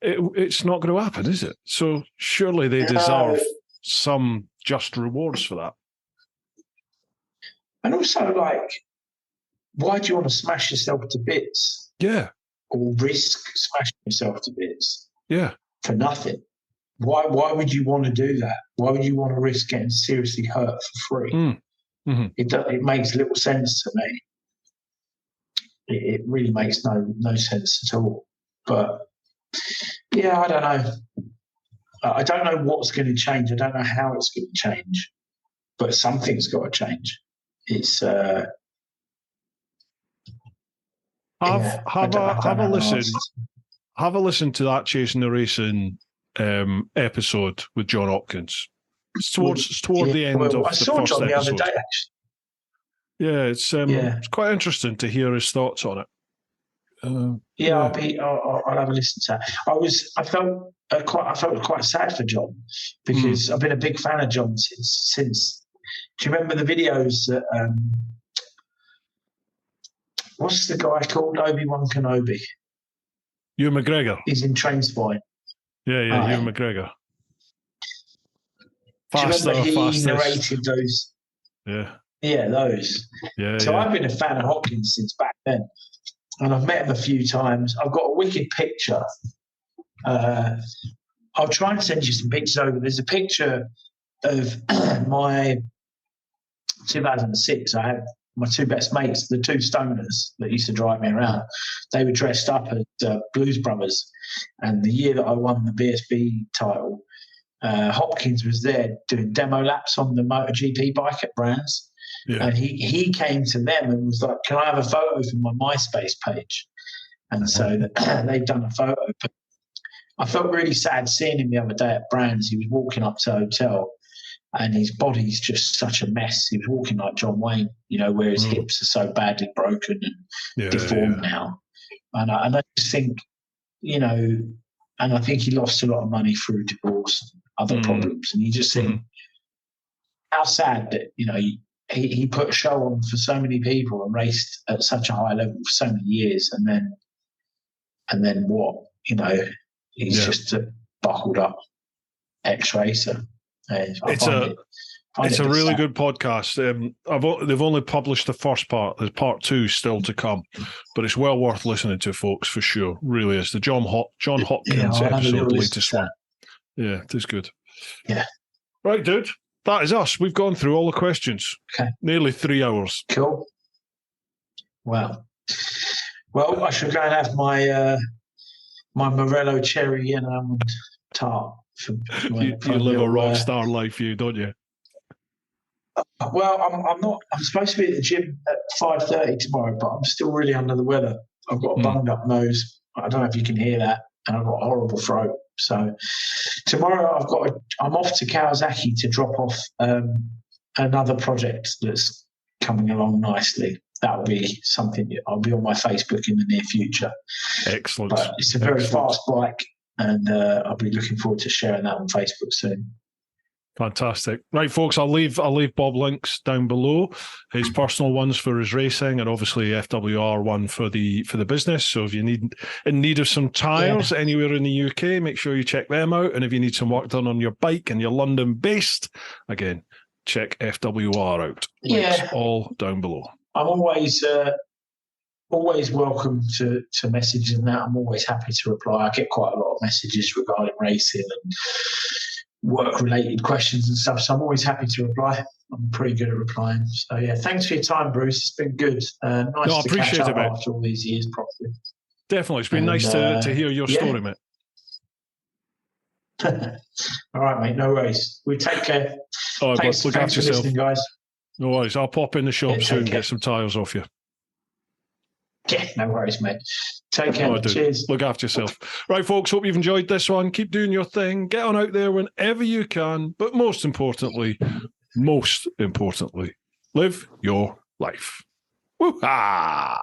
it's not going to happen, is it? So surely they deserve some just rewards for that. And also, why do you want to smash yourself to bits? Yeah. Or risk smashing yourself to bits? Yeah. For nothing. Why would you want to do that? Why would you want to risk getting seriously hurt for free? Mm-hmm. It makes little sense to me. It really makes no sense at all. But yeah, I don't know. I don't know what's going to change. I don't know how it's going to change. But something's got to change. It's have a listen to that Chasing the Racing episode with John Hopkins. It's toward the end of the first episode. The other day, actually. Yeah, it's quite interesting to hear his thoughts on it. I'll have a listen to that. I felt quite sad for John because I've been a big fan of John since. Do you remember the videos that what's the guy called? Obi-Wan Kenobi. Ewan McGregor. He's in Trainspotting. Yeah, Ewan McGregor. Faster, he narrated those. Yeah. Yeah, those. Yeah. So I've been a fan of Hopkins since back then. and I've met him a few times. I've got a wicked picture. I'll try and send you some pictures over. There's a picture of my 2006. I had my two best mates, the two stoners that used to drive me around. They were dressed up as Blues Brothers. And the year that I won the BSB title, Hopkins was there doing demo laps on the MotoGP bike at Brands. Yeah. And he came to them and was like, "Can I have a photo from my MySpace page?" And so they've done a photo. But I felt really sad seeing him the other day at Brands. He was walking up to the hotel and his body's just such a mess. He was walking like John Wayne, where his hips are so badly broken and deformed now. And I just think, and I think he lost a lot of money through divorce and other problems. And you just think how sad that, he put a show on for so many people and raced at such a high level for so many years. And then what? He's just a buckled up ex-racer. It's a really good podcast. They've only published the first part. There's part 2 still to come, but it's well worth listening to, folks, for sure. Really is. The John Hopkins episode, the latest one. Yeah, it is good. Yeah. Right, dude. That is us. We've gone through all the questions. Okay. Nearly 3 hours. Cool. Wow. Well, I should go and have my my Morello cherry and almond tart. You live a rock star life, don't you? Well, I'm not. I'm supposed to be at the gym at 5:30 tomorrow, but I'm still really under the weather. I've got a bunged up nose. I don't know if you can hear that, and I've got a horrible throat. So tomorrow I'm off to Kawasaki to drop off another project that's coming along nicely. That will be something I'll be on my Facebook in the near future. Excellent. But it's a very fast bike, and I'll be looking forward to sharing that on Facebook soon. Fantastic. Right, folks, I'll leave Bob links down below, his personal ones for his racing, and obviously FWR one for the business. So if you in need of some tyres anywhere in the UK, make sure you check them out. And if you need some work done on your bike and you're London based, again, check FWR out. Links all down below. I'm always welcome to messages and that. I'm always happy to reply. I get quite a lot of messages regarding racing and work-related questions and stuff, so I'm always happy to reply. I'm pretty good at replying. So, thanks for your time, Bruce. It's been good. Nice to catch up after all these years properly. Definitely. It's been nice to hear your story, mate. All right, mate. No worries. We take care. All right, thanks for listening, guys. No worries. I'll pop in the shop soon and get some tyres off you. Yeah, no worries, mate. Take care. Cheers. Look after yourself. Right, folks, hope you've enjoyed this one. Keep doing your thing. Get on out there whenever you can. But most importantly, live your life. Woo-ha!